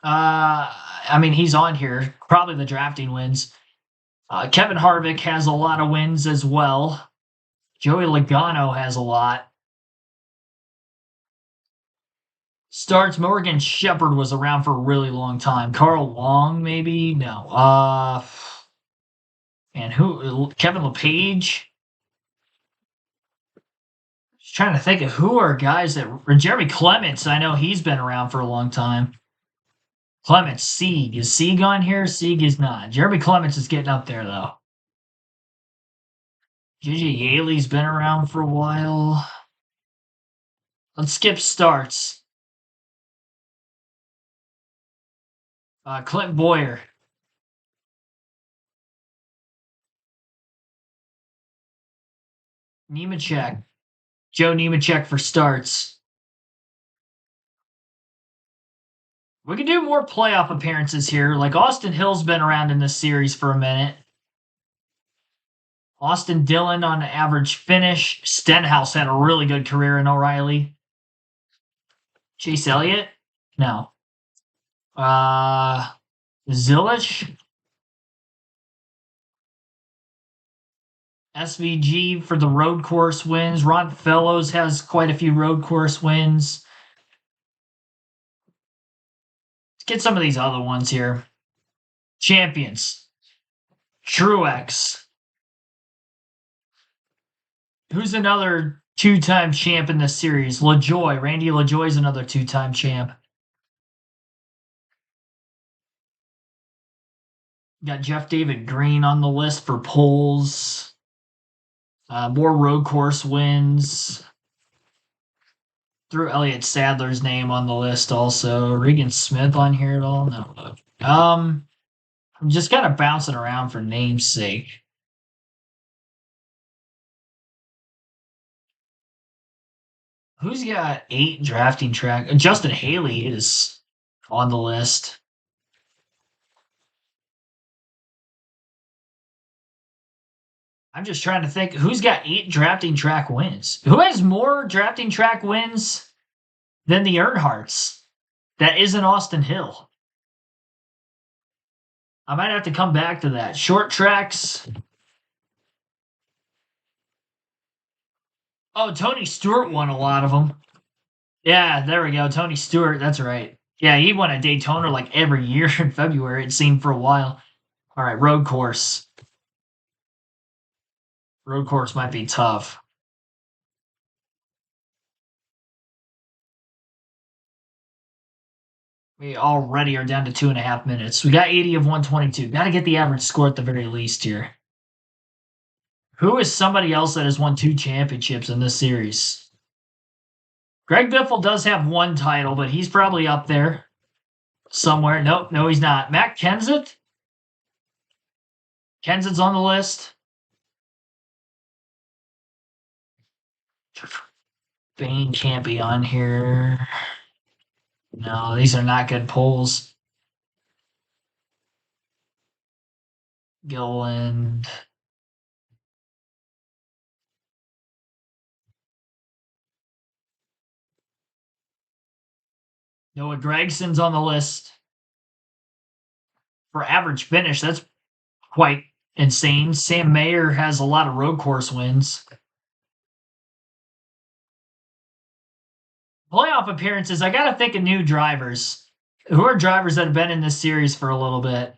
I mean, he's on here. Probably the drafting wins. Kevin Harvick has a lot of wins as well. Joey Logano has a lot. Starts, Morgan Shepherd was around for a really long time. Carl Long, maybe? No. And who? Kevin LePage? Just trying to think of who are guys that... Jeremy Clements, I know he's been around for a long time. Clements, Sieg. Is Sieg on here? Sieg is not. Jeremy Clements is getting up there, though. JJ Yaley's been around for a while. Let's skip starts. Clint Boyer. Nemechek. Joe Nemechek for starts. We can do more playoff appearances here. Like Austin Hill's been around in this series for a minute. Austin Dillon on the average finish. Stenhouse had a really good career in O'Reilly. Chase Elliott? No. Zilish? SVG for the road course wins. Ron Fellows has quite a few road course wins. Let's get some of these other ones here. Champions. Truex. Who's another two-time champ in this series? LaJoie. Randy LaJoie's another two-time champ. Got Jeff David Green on the list for poles. More road course wins. Threw Elliott Sadler's name on the list also. Regan Smith on here at all? No. I'm just kind of bouncing around for name's sake. Who's got 8 drafting track? Justin Haley is on the list. I'm just trying to think who's got 8 drafting track wins. Who has more drafting track wins than the Earnhardts? That isn't Austin Hill. I might have to come back to that. Short tracks. Oh, Tony Stewart won a lot of them. Yeah, there we go. Tony Stewart, that's right. Yeah, he won a Daytona like every year in February, it seemed, for a while. All right, road course. Road course might be tough. We already are down to 2.5 minutes. We got 80 of 122. Got to get the average score at the very least here. Who is somebody else that has won 2 championships in this series? Greg Biffle does have 1 title, but he's probably up there somewhere. Nope, no, he's not. Matt Kenseth? Kenseth's on the list. Bain can't be on here. No, these are not good polls. Gilliland. Noah Gregson's on the list. For average finish, that's quite insane. Sam Mayer has a lot of road course wins. Playoff appearances, I got to think of new drivers. Who are drivers that have been in this series for a little bit?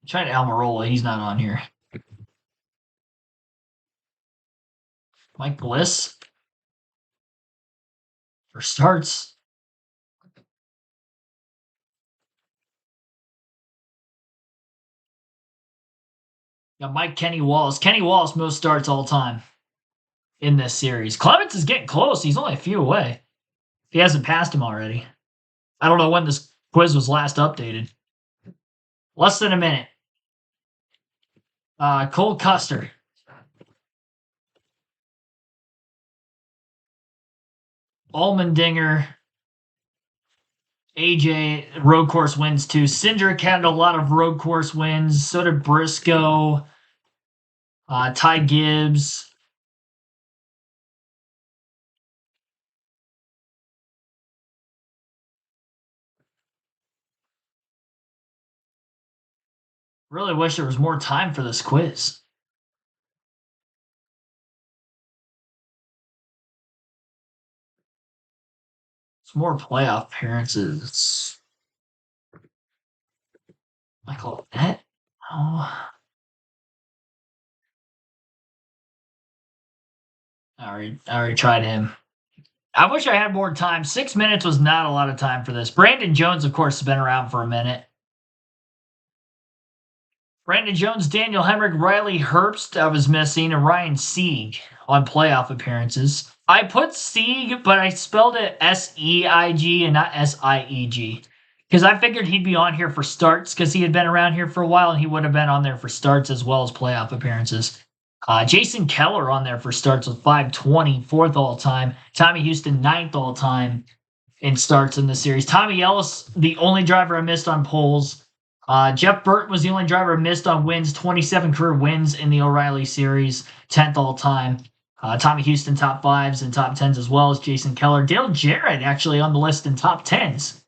Try to Almirola. He's not on here. Mike Bliss for starts. Got Mike Kenny Wallace. Kenny Wallace, most starts all time in this series. Clements is getting close. He's only a few away. He hasn't passed him already. I don't know when this quiz was last updated. Less than a minute. Cole Custer. Allmendinger. AJ, road course wins too. Cindric had a lot of road course wins. So did Briscoe. Ty Gibbs. Really wish there was more time for this quiz. It's more playoff appearances. Michael Annett? Oh. I already tried him. I wish I had more time. 6 minutes was not a lot of time for this. Brandon Jones, of course, has been around for a minute. Brandon Jones, Daniel Hemrick, Riley Herbst, I was missing, and Ryan Sieg on playoff appearances. I put Sieg, but I spelled it S-E-I-G and not S-I-E-G. Because I figured he'd be on here for starts because he had been around here for a while and he would have been on there for starts as well as playoff appearances. Jason Keller on there for starts with 520, fourth all-time. Tommy Houston, ninth all-time in starts in the series. Tommy Ellis, the only driver I missed on polls. Jeff Burton was the only driver I missed on wins, 27 career wins in the O'Reilly Series, 10th all-time. Tommy Houston, top fives and top tens as well as Jason Keller. Dale Jarrett actually on the list in top tens.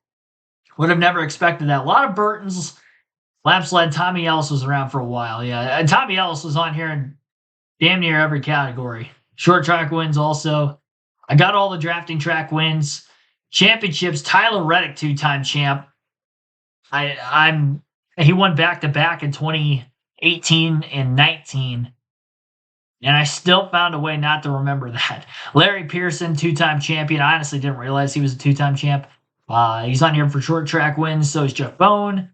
Would have never expected that. A lot of Burtons. Lap sled, Tommy Ellis was around for a while. Yeah, and Tommy Ellis was on here in damn near every category. Short track wins also. I got all the drafting track wins. Championships, Tyler Reddick, two-time champ. He won back-to-back in 2018 and 19. And I still found a way not to remember that. Larry Pearson, two-time champion. I honestly didn't realize he was a two-time champ. He's on here for short track wins. So is Jeff Bone.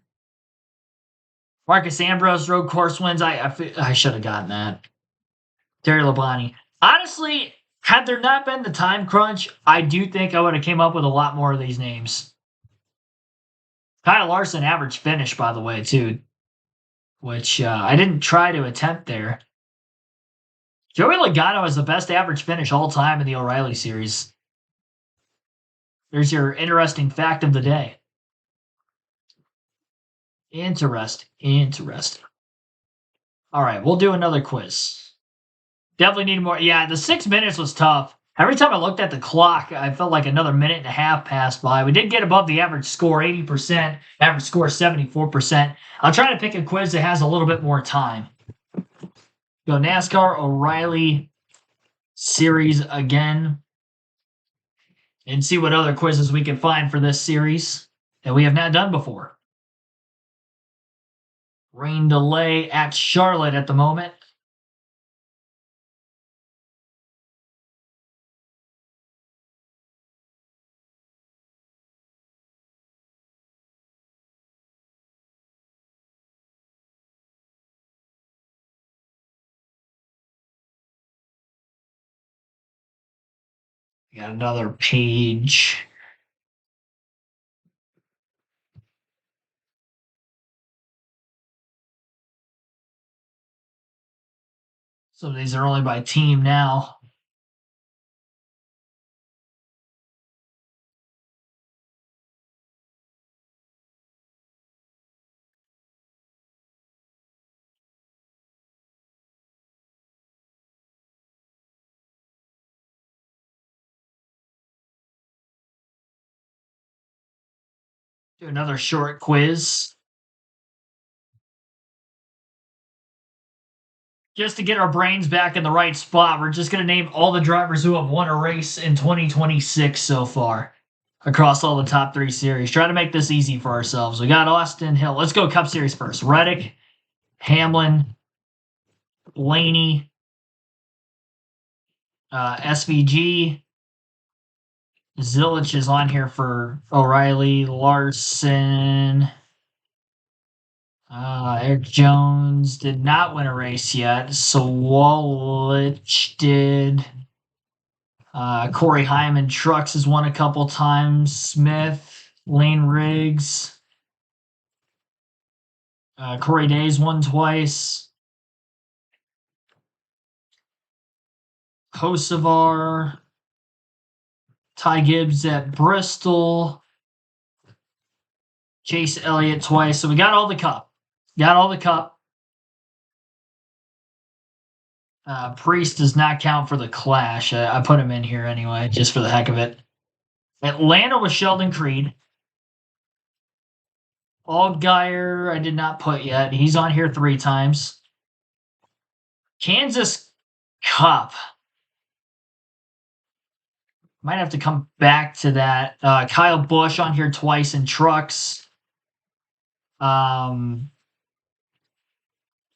Marcus Ambrose, road course wins. I should have gotten that. Terry Labonte. Honestly, had there not been the time crunch, I do think I would have came up with a lot more of these names. Kyle Larson, average finish, by the way, too. Which I didn't try to attempt there. Joey Logano has the best average finish all time in the O'Reilly Series. There's your interesting fact of the day. Interesting. All right, we'll do another quiz. Definitely need more. Yeah, the 6 minutes was tough. Every time I looked at the clock, I felt like another minute and a half passed by. We did get above the average score, 80%. Average score, 74%. I'll try to pick a quiz that has a little bit more time. Go NASCAR O'Reilly Series again. And see what other quizzes we can find for this series that we have not done before. Rain delay at Charlotte at the moment. Got another page. Some of these are only by team now. Do another short quiz. Just to get our brains back in the right spot, we're just going to name all the drivers who have won a race in 2026 so far across all the top three series. Try to make this easy for ourselves. We got Austin Hill. Let's go Cup Series first. Reddick, Hamlin, Blaney, SVG. Zilich is on here for O'Reilly, Larson. Eric Jones did not win a race yet. Sawalich did. Corey Hyman Trucks has won a couple times. Smith, Lane Riggs. Corey Days won twice. Kosovar. Ty Gibbs at Bristol. Chase Elliott twice. So we got all the Cup. Priest does not count for the Clash. I put him in here anyway, just for the heck of it. Atlanta was Sheldon Creed. Allgaier, I did not put yet. He's on here 3 times. Kansas Cup. Might have to come back to that. Kyle Busch on here twice in trucks.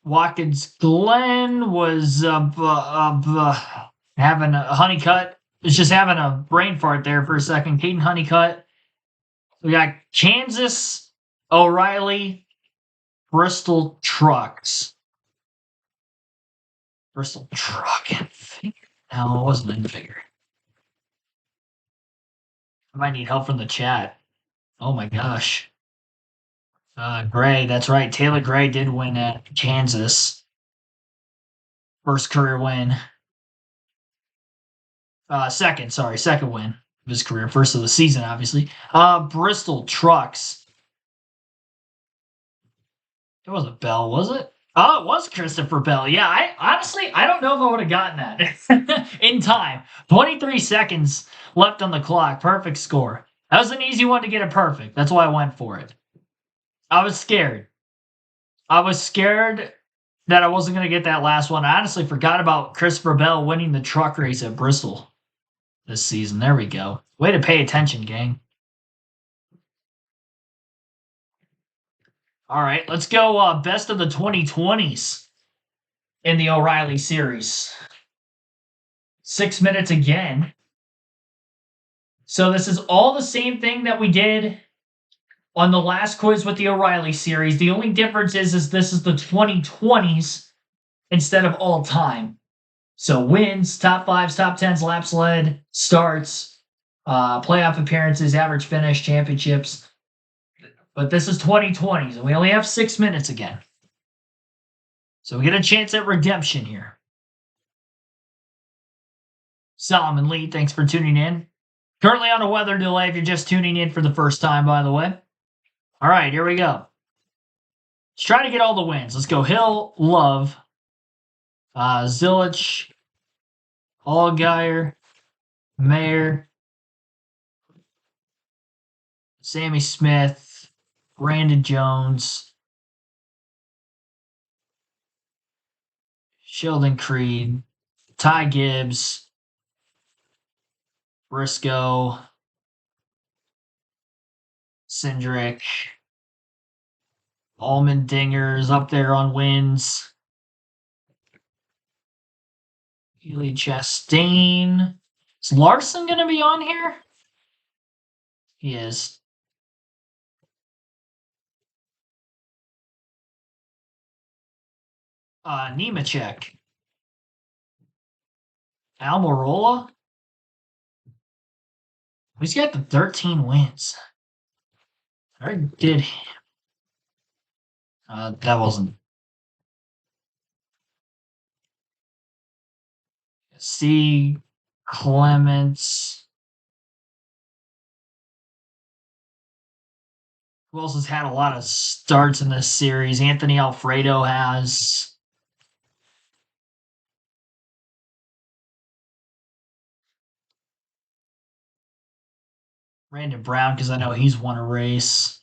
Watkins Glen was having a Honeycutt. Was just having a brain fart there for a second. Caden Honeycutt. We got Kansas, O'Reilly, Bristol Trucks. Bristol Truck. No, it wasn't in figure. I might need help from the chat. Oh my gosh. Gray, that's right. Taylor Gray did win at Kansas. First career win. Second win of his career. First of the season, obviously. Bristol Trucks. It wasn't Bell, was it? Oh, it was Christopher Bell. Yeah, I don't know if I would have gotten that in time. 23 seconds left on the clock. Perfect score. That was an easy one to get it perfect. That's why I went for it. I was scared. I was scared that I wasn't going to get that last one. I honestly forgot about Christopher Bell winning the truck race at Bristol this season. There we go. Way to pay attention, gang. All right, let's go best of the 2020s in the O'Reilly series. 6 minutes again. So this is all the same thing that we did on the last quiz with the O'Reilly series. The only difference is this is the 2020s instead of all time. So wins, top fives, top tens, laps led, starts, playoff appearances, average finish, championships. But this is 2020s, and we only have 6 minutes again. So we get a chance at redemption here. Solomon Lee, thanks for tuning in. Currently on a weather delay if you're just tuning in for the first time, by the way. All right, here we go. Let's try to get all the wins. Let's go Hill, Love, Zilich, Allgaier, Mayer, Sammy Smith, Brandon Jones, Sheldon Creed, Ty Gibbs, Briscoe, Cindric, Allmendinger's up there on wins. Ely Chastain. Is Larson going to be on here? He is. Nemechek. Almirola? He's got the 13 wins. I did. That wasn't. C. Clements. Who else has had a lot of starts in this series? Anthony Alfredo has. Brandon Brown, because I know he's won a race.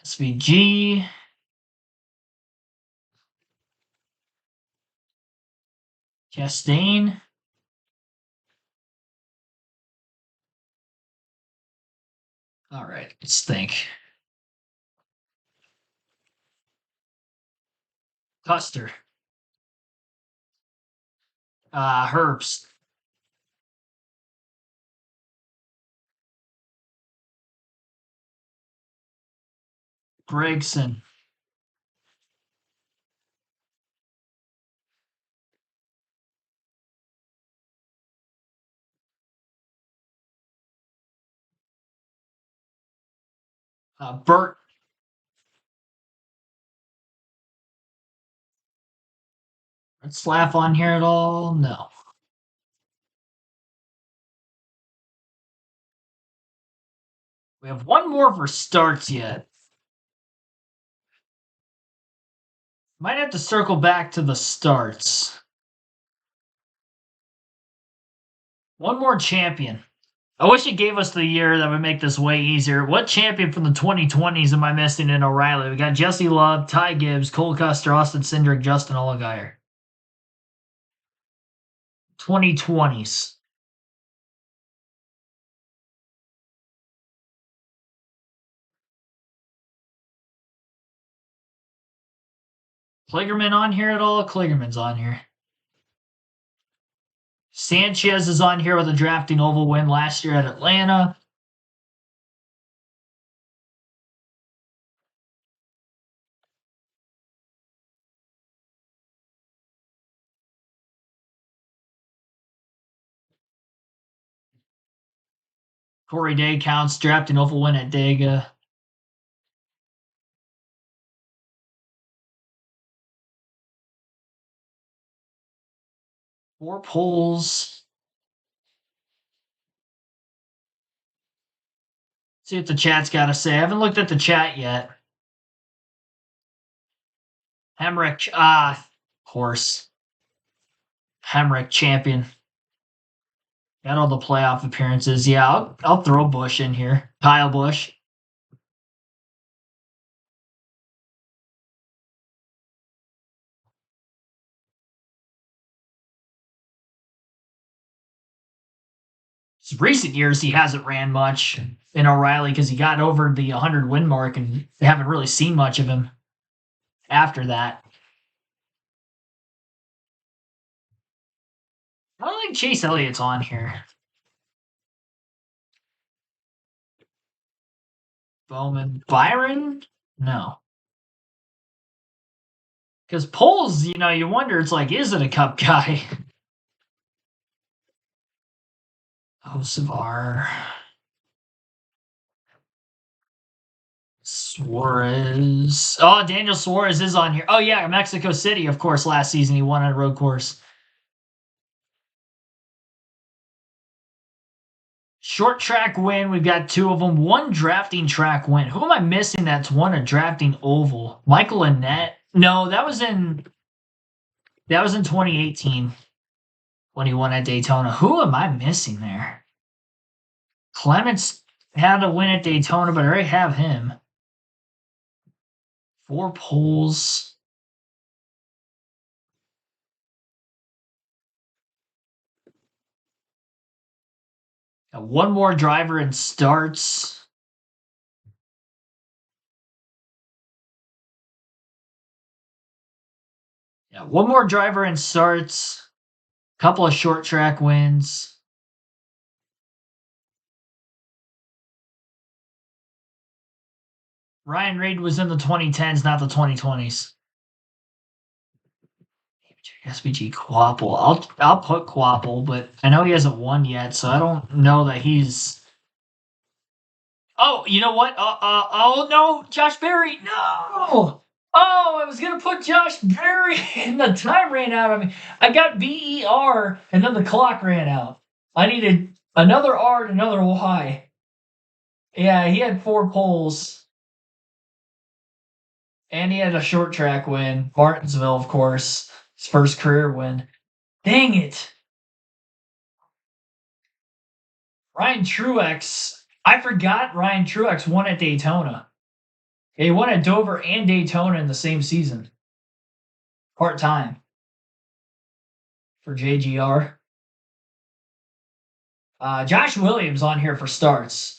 SVG. Chastain. All right, let's think. Custer. Herbst. Gregson. Burt. Let's laugh on here at all? No. We have one more for starts yet. Might have to circle back to the starts. One more champion. I wish it gave us the year that would make this way easier. What champion from the 2020s am I missing in O'Reilly? We got Jesse Love, Ty Gibbs, Cole Custer, Austin Cindric, Justin Allgaier. 2020s. Kligerman on here at all? Kligerman's on here. Sanchez is on here with a drafting oval win last year at Atlanta. Corey Day counts, drafting oval win at Dega. Four poles. See what the chat's got to say. I haven't looked at the chat yet. Hemrick, of course. Hemrick champion. Got all the playoff appearances. Yeah, I'll throw Bush in here. Kyle Busch. Recent years, he hasn't ran much in O'Reilly because he got over the 100 win mark and they haven't really seen much of him after that. I don't think Chase Elliott's on here. Bowman. Byron? No. Because polls, you wonder, it's like, is it a Cup guy? Oh, Savar. Suarez. Oh, Daniel Suarez is on here. Oh, yeah, Mexico City, of course, last season he won on a road course. Short track win, we've got two of them. One drafting track win. Who am I missing that's won a drafting oval? Michael Annette? No, that was in 2018 when he won at Daytona. Who am I missing there? Clements had a win at Daytona, but I already have him. 4 poles. Got one more driver in starts. Yeah, one more driver in starts. Couple of short track wins. Ryan Reed was in the 2010s, not the 2020s. SBG Quapple. I'll put Quapple, but I know he hasn't won yet, so I don't know that he's. Oh, you know what? Oh no, Josh Berry, no. Oh, I was gonna put Josh Berry, and the time ran out on me. I got BER, and then the clock ran out. I needed another R and another Y. Yeah, he had 4 poles. And he had a short track win. Martinsville, of course. His first career win. Dang it. Ryan Truex. I forgot Ryan Truex won at Daytona. He won at Dover and Daytona in the same season. Part-time. For JGR. Josh Williams on here for starts.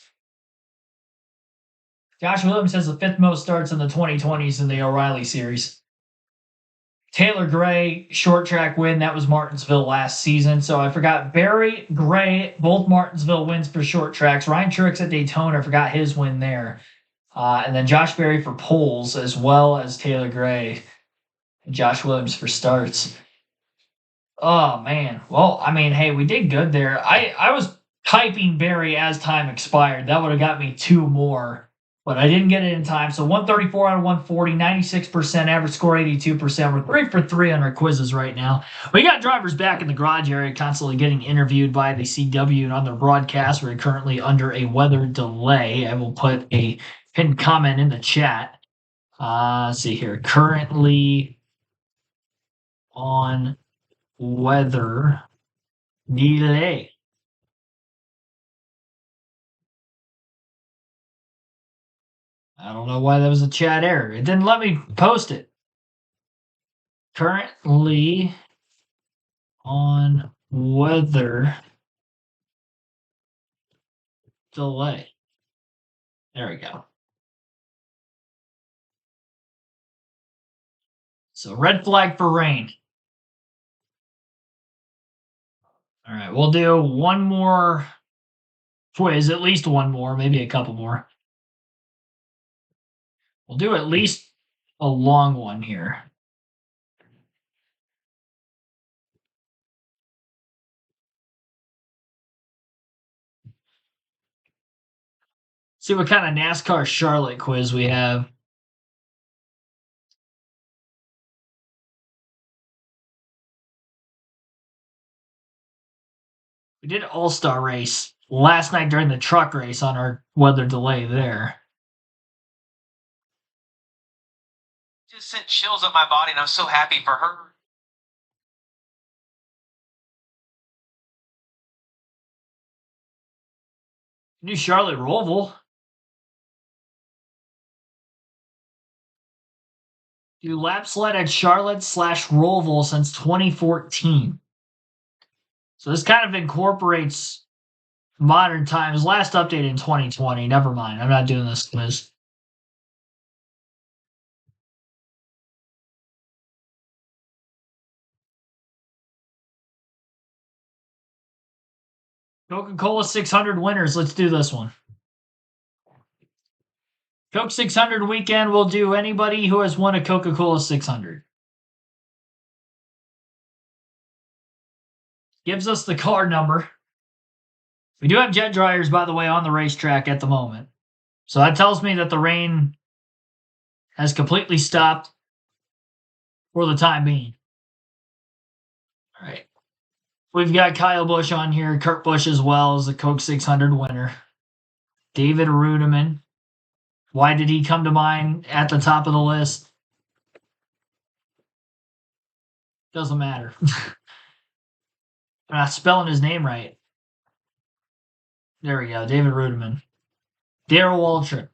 Josh Williams has the 5th most starts in the 2020s in the O'Reilly series. Taylor Gray, short track win. That was Martinsville last season. So I forgot Barry, Gray, both Martinsville wins for short tracks. Ryan Truex at Daytona, I forgot his win there. And then Josh Berry for poles, as well as Taylor Gray. And Josh Williams for starts. Oh, man. Well, I mean, hey, we did good there. I was typing Barry as time expired. That would have got me 2 more. But I didn't get it in time. So 134 out of 140, 96%, average score 82%. We're 3 for 3 on our quizzes right now. We got drivers back in the garage area constantly getting interviewed by the CW and on their broadcast. We're currently under a weather delay. I will put a pinned comment in the chat. Let's see here. Currently on weather delay. I don't know why that was a chat error. It didn't let me post it. Currently on weather delay. There we go. So red flag for rain. All right, we'll do one more quiz, at least one more, maybe a couple more. We'll do at least a long one here. See what kind of NASCAR Charlotte quiz we have. We did All-Star race last night during the truck race on our weather delay there. Just sent chills up my body, and I'm so happy for her. New Charlotte Roval. Do lap sled at Charlotte/Roval since 2014. So this kind of incorporates modern times. Last update in 2020. Never mind. I'm not doing this quiz. Coca-Cola 600 winners. Let's do this one. Coke 600 weekend will do anybody who has won a Coca-Cola 600. Gives us the car number. We do have jet dryers, by the way, on the racetrack at the moment. So that tells me that the rain has completely stopped for the time being. All right. We've got Kyle Busch on here, Kurt Busch as well as the Coke 600 winner. David Rudiman. Why did he come to mind at the top of the list? Doesn't matter. I'm not spelling his name right. There we go. David Rudiman. Darrell Waltrip.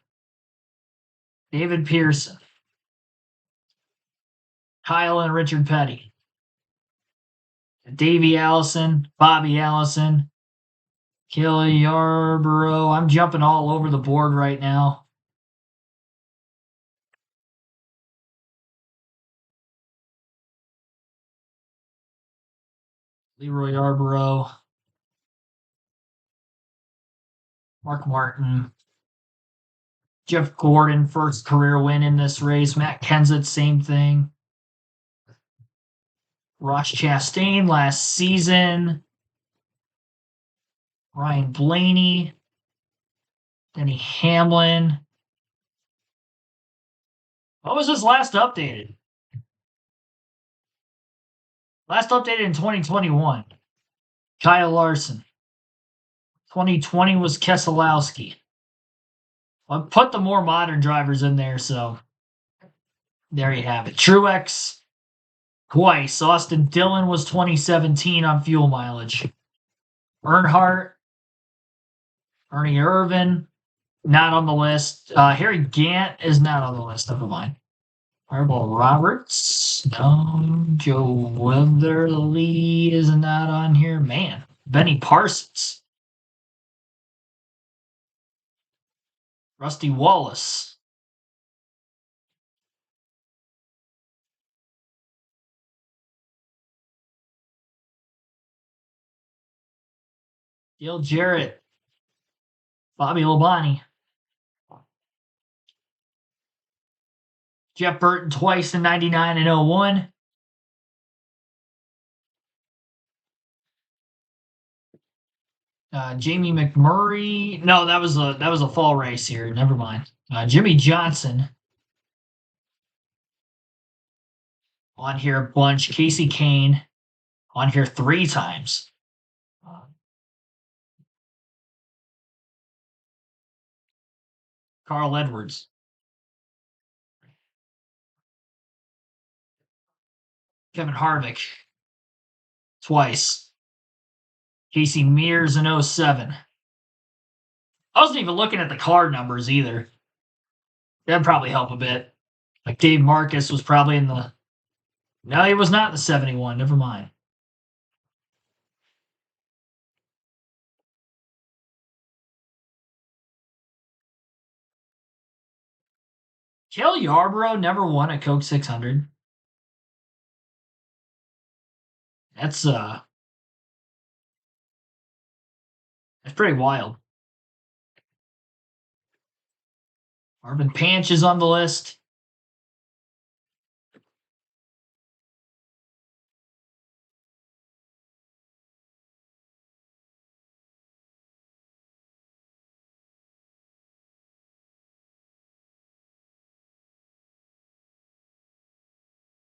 David Pearson. Kyle and Richard Petty. Davey Allison. Bobby Allison. Kelly Yarborough. I'm jumping all over the board right now. Leroy Yarborough. Mark Martin. Jeff Gordon, first career win in this race. Matt Kenseth, same thing. Ross Chastain last season. Ryan Blaney. Denny Hamlin. What was this last updated? Last updated in 2021. Kyle Larson. 2020 was Keselowski. I put the more modern drivers in there, so there you have it. Truex twice. Austin Dillon was 2017 on fuel mileage. Earnhardt, Ernie Irvin, not on the list. Harry Gant is not on the list. Never mind. Fireball Roberts, no. Joe Weatherly is not on here. Man, Benny Parsons. Rusty Wallace. Dale Jarrett. Bobby Labonte. Jeff Burton twice in 99 and 01. Jamie McMurray. No, that was a fall race here. Never mind. Jimmy Johnson. On here a bunch. Casey Kane. On here 3 times. Carl Edwards. Kevin Harvick. Twice. Casey Mears in 07. I wasn't even looking at the card numbers either. That'd probably help a bit. Like Dave Marcus was probably in the... No, he was not in the 71. Never mind. Cale Yarborough never won a Coke 600. That's pretty wild. Marvin Panch is on the list.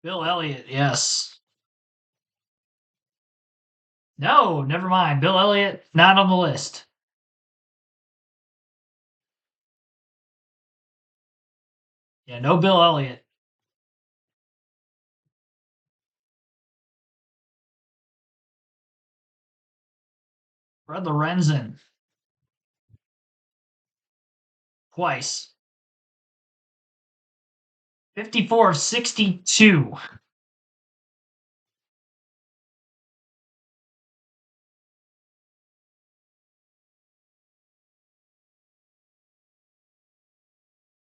Bill Elliott, yes. No, never mind. Bill Elliott, not on the list. Yeah, no Bill Elliott. Fred Lorenzen. Twice. 54 of 62.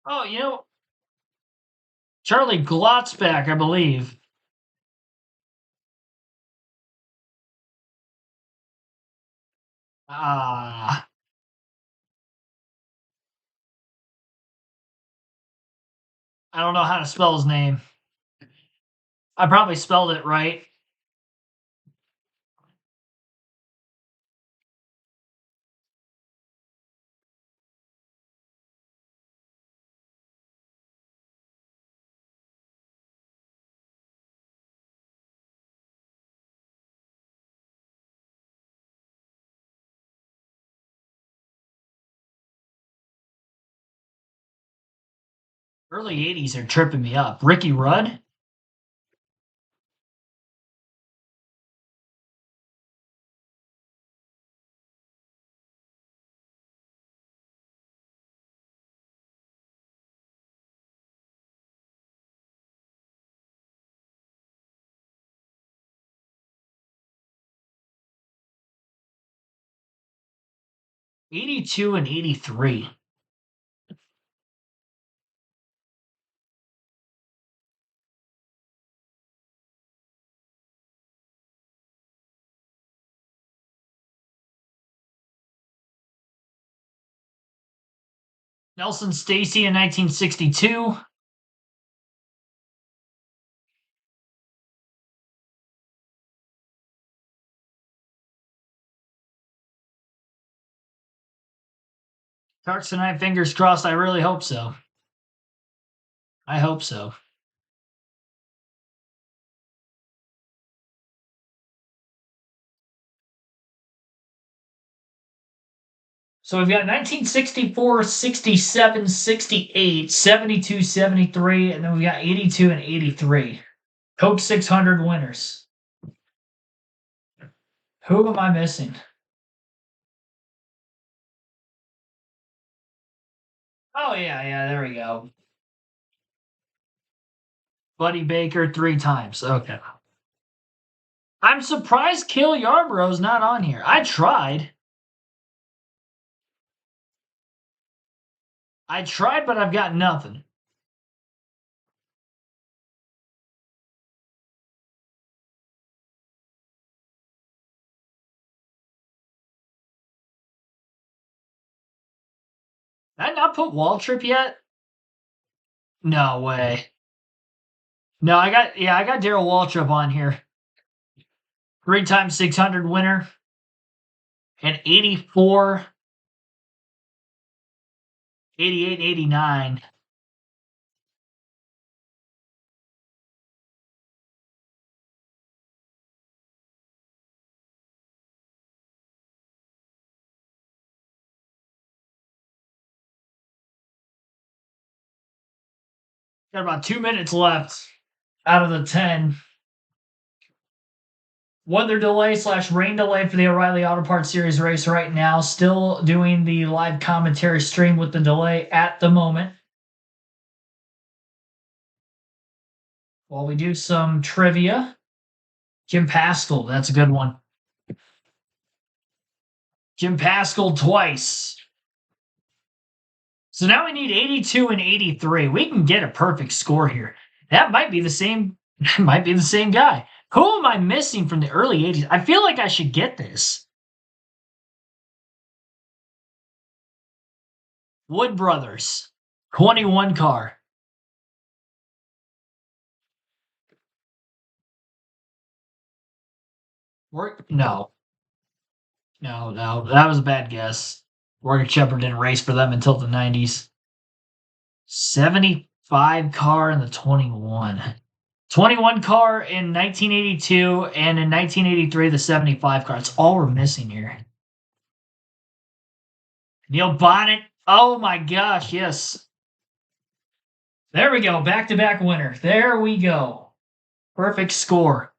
Oh, you know, Charlie Glotzback, I believe. I don't know how to spell his name. I probably spelled it right. Early 80s are tripping me up. Ricky Rudd? '82 and '83. Nelson Stacy in 1962. Starts tonight, fingers crossed. I really hope so. I hope so. So we've got 1964, 67, 68, 72, 73, and then we've got 82 and 83. Coke 600 winners. Who am I missing? Oh, yeah, there we go. Buddy Baker 3 times. Okay. I'm surprised Cale Yarborough's not on here. I tried. But I've got nothing. Did I not put Waltrip yet? No way. No, I got Darrell Waltrip on here. 3-time 600 winner. And 84, 88, 89. Got about 2 minutes left out of the 10. Weather delay / rain delay for the O'Reilly Auto Parts Series race right now. Still doing the live commentary stream with the delay at the moment. While we do some trivia. Jim Paschal, that's a good one. Jim Paschal twice. So now we need 82 and 83. We can get a perfect score here. That might be the same. Might be the same guy. Who am I missing from the early 80s? I feel like I should get this. Wood Brothers. 21 car. No. That was a bad guess. Morgan Shepherd didn't race for them until the 90s. 75 car in the 21. 21 car in 1982, and in 1983, the 75 car. That's all we're missing here. Neil Bonnet. Oh my gosh, yes. There we go. Back-to-back winner. There we go. Perfect score.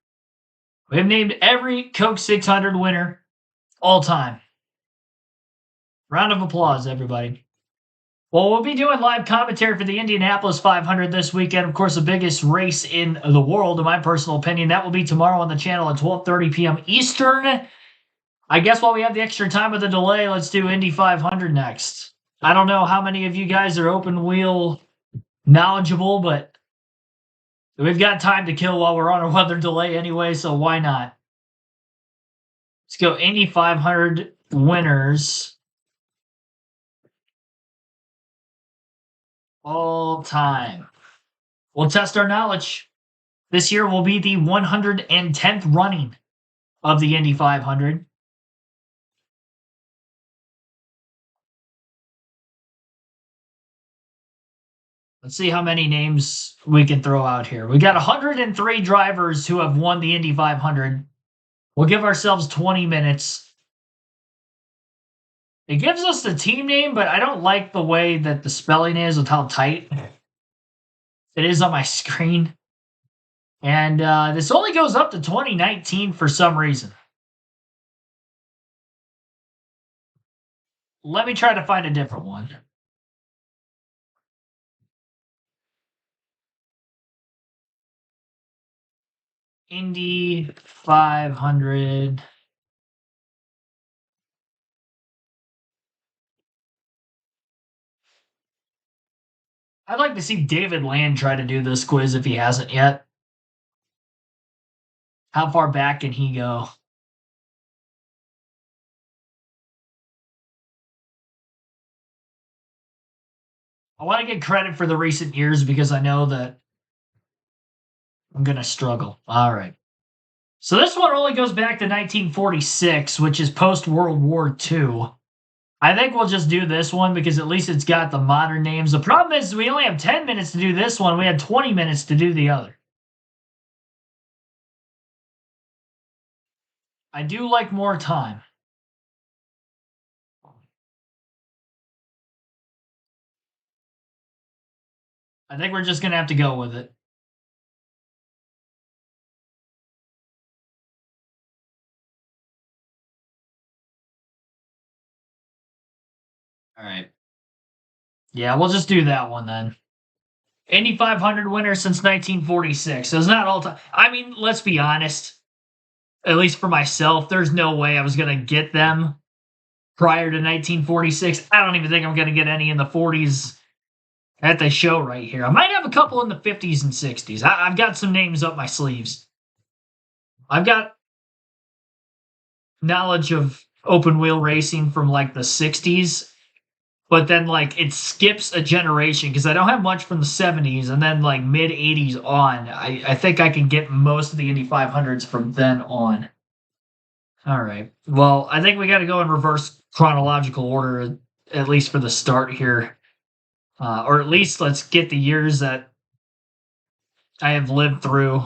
We have named every Coke 600 winner all time. Round of applause, everybody. Well, we'll be doing live commentary for the Indianapolis 500 this weekend. Of course, the biggest race in the world, in my personal opinion. That will be tomorrow on the channel at 12:30 p.m. Eastern. I guess while we have the extra time with the delay, let's do Indy 500 next. I don't know how many of you guys are open wheel knowledgeable, but we've got time to kill while we're on a weather delay anyway, so why not? Let's go Indy 500 winners. All time. We'll test our knowledge. This year will be the 110th running of the Indy 500. Let's see how many names we can throw out here. We got 103 drivers who have won the Indy 500. We'll give ourselves 20 minutes. It gives us the team name, but I don't like the way that the spelling is with how tight it is on my screen. And this only goes up to 2019 for some reason. Let me try to find a different one. Indy 500. I'd like to see David Land try to do this quiz if he hasn't yet. How far back can he go? I want to get credit for the recent years because I know that I'm going to struggle. All right. So this one only goes back to 1946, which is post-World War II. I think we'll just do this one because at least it's got the modern names. The problem is we only have 10 minutes to do this one. We had 20 minutes to do the other. I do like more time. I think we're just going to have to go with it. All right. Yeah, we'll just do that one then. Indy 500 winner since 1946. So it's not all time. I mean, let's be honest. At least for myself, there's no way I was going to get them prior to 1946. I don't even think I'm going to get any in the 40s at the show right here. I might have a couple in the 50s and 60s. I've got some names up my sleeves. I've got knowledge of open wheel racing from like the 60s, but then like it skips a generation because I don't have much from the 70s, and then like mid 80s on. I think I can get most of the Indy 500s from then on. All right. Well, I think we got to go in reverse chronological order, at least for the start here. Or at least let's get the years that I have lived through.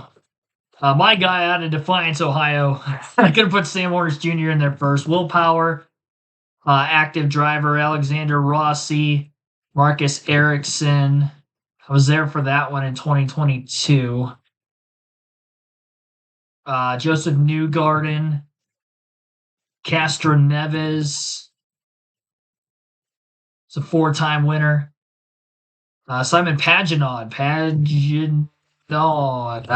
My guy out of Defiance, Ohio. I could have put Sam Orders Jr. in there first. Will Power, active driver, Alexander Rossi, Marcus Ericsson. I was there for that one in 2022. Joseph Newgarden, Castro Neves. It's a 4-time winner. Simon Pagenaud. I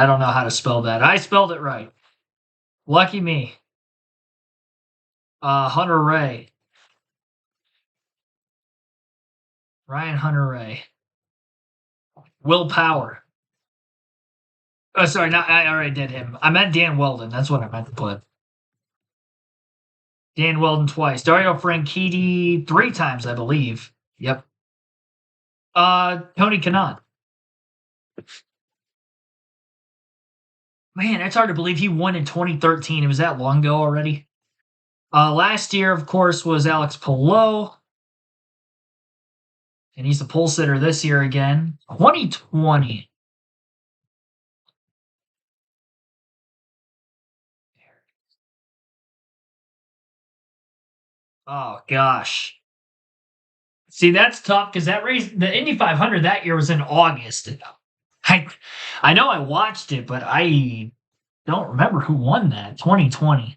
don't know how to spell that. I spelled it right. Lucky me. Hunter Ray. Ryan Hunter Ray. Will Power. Oh, sorry, I already did him. I meant Dan Weldon. That's what I meant to put. Dan Weldon twice. Dario Franchitti 3 times, I believe. Yep. Tony Kanaan. Man, it's hard to believe he won in 2013. It was that long ago already. Last year, of course, was Alex Palou. And he's the pole sitter this year again. 2020. Oh, gosh. See, that's tough because that race, the Indy 500 that year was in August. I, I know I watched it, but I don't remember who won that. 2020.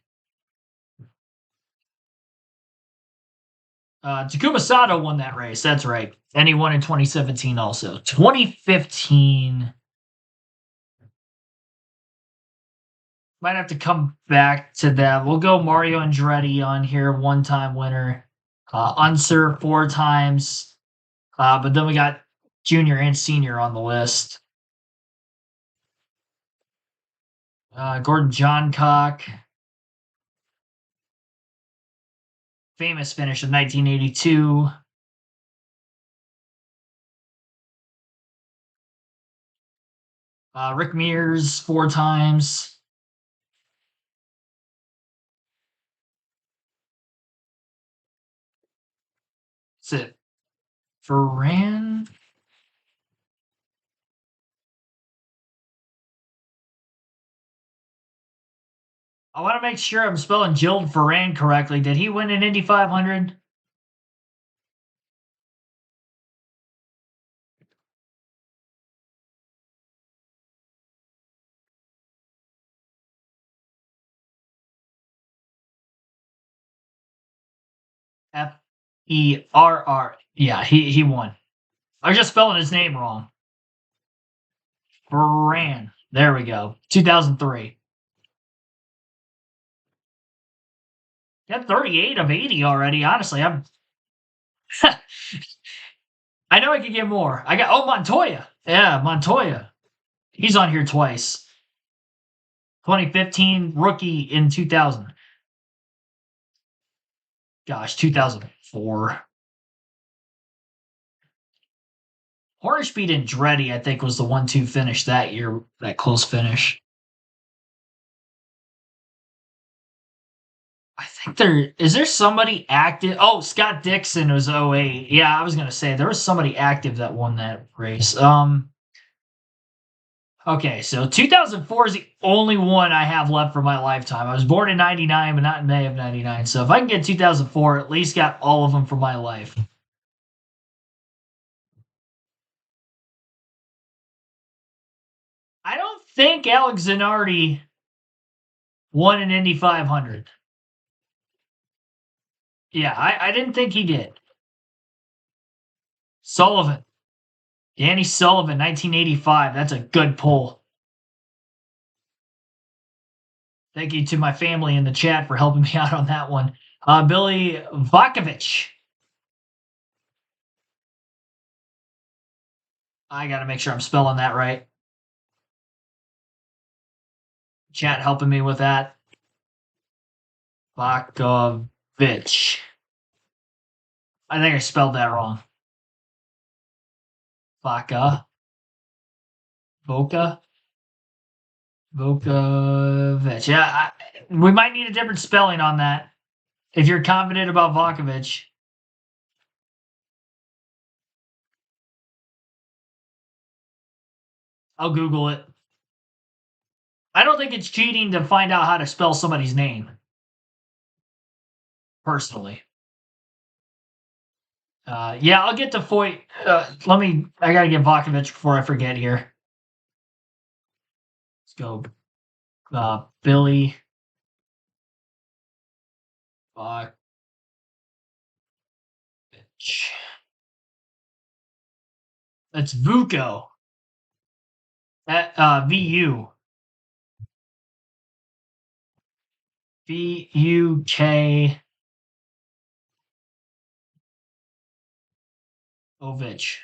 Takuma Sato won that race. That's right. And he won in 2017 also. 2015. Might have to come back to that. We'll go Mario Andretti on here, one-time winner. Unser 4 times. But then we got junior and senior on the list. Gordon Johncock. Famous finish of 1982. Rick Mears 4 times. That's it. Ferran. I want to make sure I'm spelling Gilles Ferran correctly. Did he win an Indy 500? Ferrr. Yeah, he won. I was just spelling his name wrong. Ferran. There we go. 2003. Got 38 of 80 already. Honestly, I'm. I know I could get more. I got Montoya. Yeah, Montoya. He's on here twice. 2015 rookie in 2000. Gosh, 2004. Hornspeed and Dreddy, I think, was the 1-2 finish that year. That close finish. I think is there somebody active? Oh, Scott Dixon was 08. Yeah, I was gonna say there was somebody active that won that race. Okay, so 2004 is the only one I have left for my lifetime. I was born in 99, but not in May of 99. So if I can get 2004, at least got all of them for my life. I don't think Alex Zanardi won an Indy 500. Yeah, I didn't think he did. Sullivan. Danny Sullivan, 1985. That's a good pull. Thank you to my family in the chat for helping me out on that one. Billy Vakovich. I got to make sure I'm spelling that right. Chat helping me with that. Vakovich. I think I spelled that wrong. Vokovich. Yeah, we might need a different spelling on that. If you're confident about Vakovich. I'll Google it. I don't think it's cheating to find out how to spell somebody's name. Personally. Yeah, I'll get to Foyt. I got to get Vakovich before I forget here. Let's go. Billy Vakovich. That's Vuko. VU. VUK. Ovich.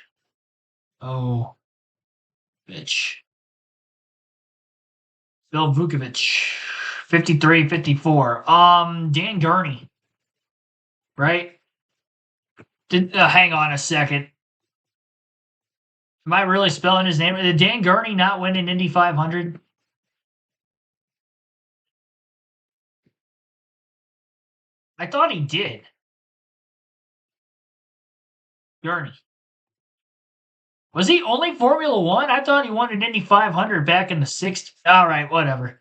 Bill Vukovich. 53, 54. Dan Gurney. Right? Hang on a second. Am I really spelling his name? Did Dan Gurney not win an Indy 500? I thought he did. Gurney. Was he only Formula One? I thought he won an Indy 500 back in the 60s. All right, whatever.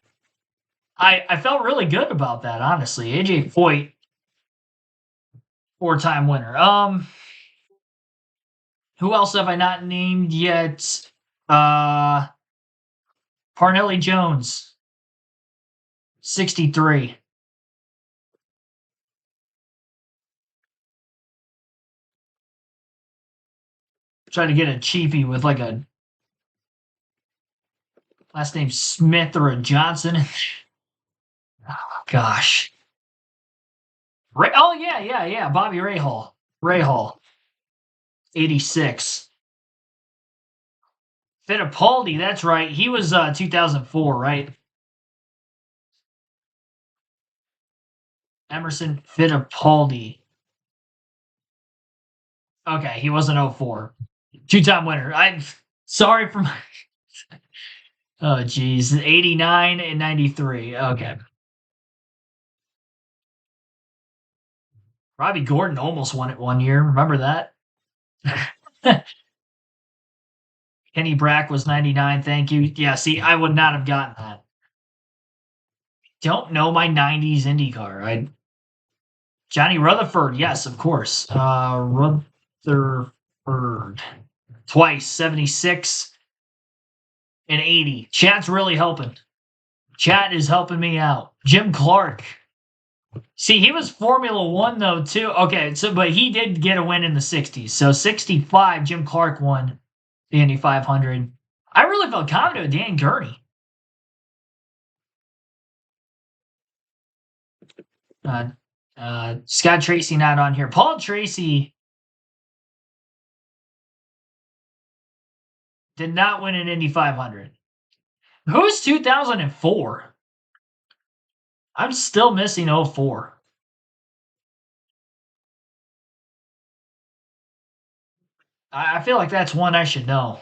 I felt really good about that, honestly. AJ Foyt. 4-time winner. Who else have I not named yet? Parnelli Jones, 63. Try to get a cheapie with like a last name Smith or a Johnson. Oh, gosh. Yeah. Bobby Rahal. 86. Fittipaldi, that's right. He was 2004, right? Emerson Fittipaldi. Okay, he wasn't 04. 2-time winner. I'm sorry for my. Oh, geez. 89 and 93. Okay. Robbie Gordon almost won it one year. Remember that? Kenny Brack was 99. Thank you. Yeah, see, I would not have gotten that. Don't know my 90s IndyCar. Johnny Rutherford, yes, of course. Rutherford. Twice, 76 and 80. Chat's really helping. Chat is helping me out. Jim Clark. See, he was Formula One, though, too. Okay, but he did get a win in the 60s. So 65, Jim Clark won the Indy 500. I really felt confident with Dan Gurney. Scott Tracy not on here. Paul Tracy did not win an Indy 500. Who's 2004? I'm still missing 04. I feel like that's one I should know.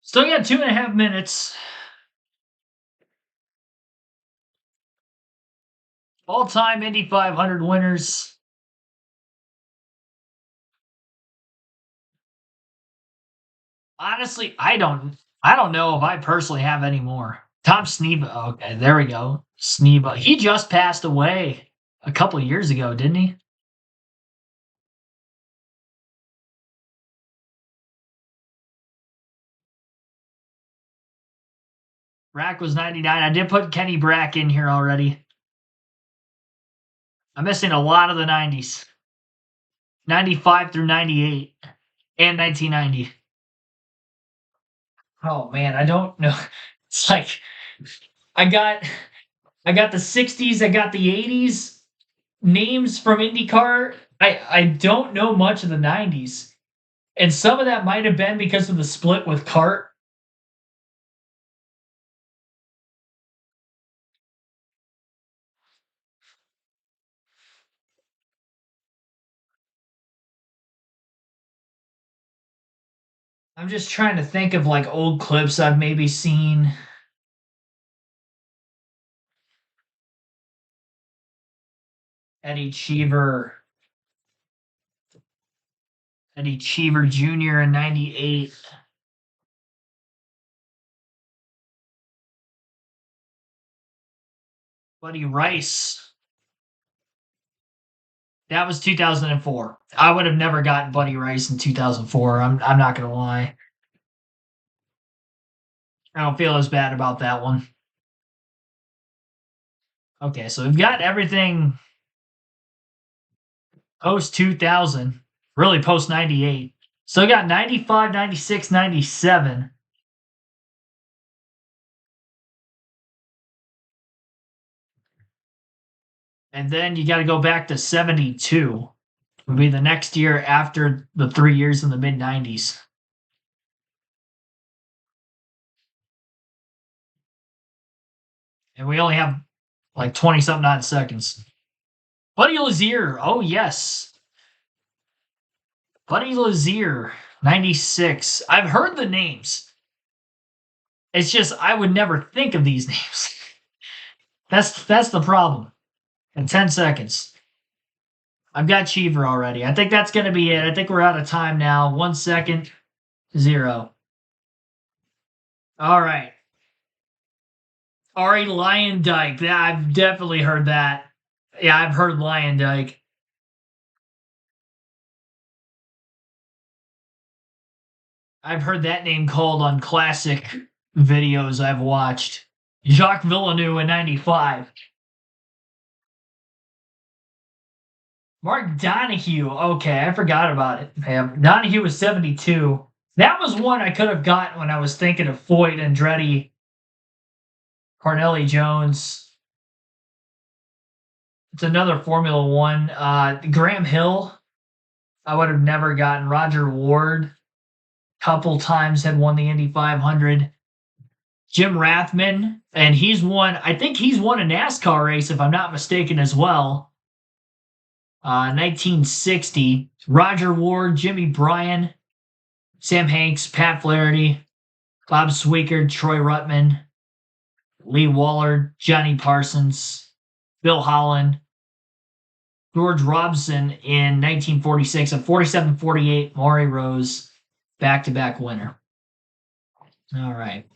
Still got 2.5 minutes. All-time Indy 500 winners. Honestly, I don't know if I personally have any more. Tom Sneva. Okay, there we go. Sneva. He just passed away a couple of years ago, didn't he? Brack was 99. I did put Kenny Brack in here already. I'm missing a lot of the 90s. 95 through 98 and 1990. Oh man, I don't know. It's like I got the 60s, I got the 80s names from IndyCar. I don't know much of the 90s. And some of that might have been because of the split with CART. I'm just trying to think of like old clips I've maybe seen. Eddie Cheever Jr. in 98. Buddy Rice. That was 2004. I would have never gotten Buddy Rice in 2004. I'm not going to lie. I don't feel as bad about that one. Okay, so we've got everything post 2000, really post 98. So we got 95, 96, 97. And then you got to go back to 72. Would be the next year after the 3 years in the mid 90s. And we only have like 20 something odd seconds. Buddy Lazier. Oh, yes. Buddy Lazier, 96. I've heard the names. It's just I would never think of these names. That's the problem. In 10 seconds. I've got Cheever already. I think that's going to be it. I think we're out of time now. 1 second. 0. All right. Ari Lyondike. I've definitely heard that. Yeah, I've heard Lion Dyke. I've heard that name called on classic videos I've watched. Jacques Villeneuve in 95. Mark Donahue. Okay, I forgot about it. Donahue was 72. That was one I could have gotten when I was thinking of Foyt, Andretti, Carnelli Jones. It's another Formula One. Graham Hill, I would have never gotten. Roger Ward, couple times had won the Indy 500. Jim Rathman, and I think he's won a NASCAR race, if I'm not mistaken, as well. 1960. Roger Ward, Jimmy Bryan, Sam Hanks, Pat Flaherty, Bob Sweikert, Troy Ruttman, Lee Wallard, Johnny Parsons, Bill Holland, George Robson in 1946, a 47-48 Maury Rose back-to-back winner. All right.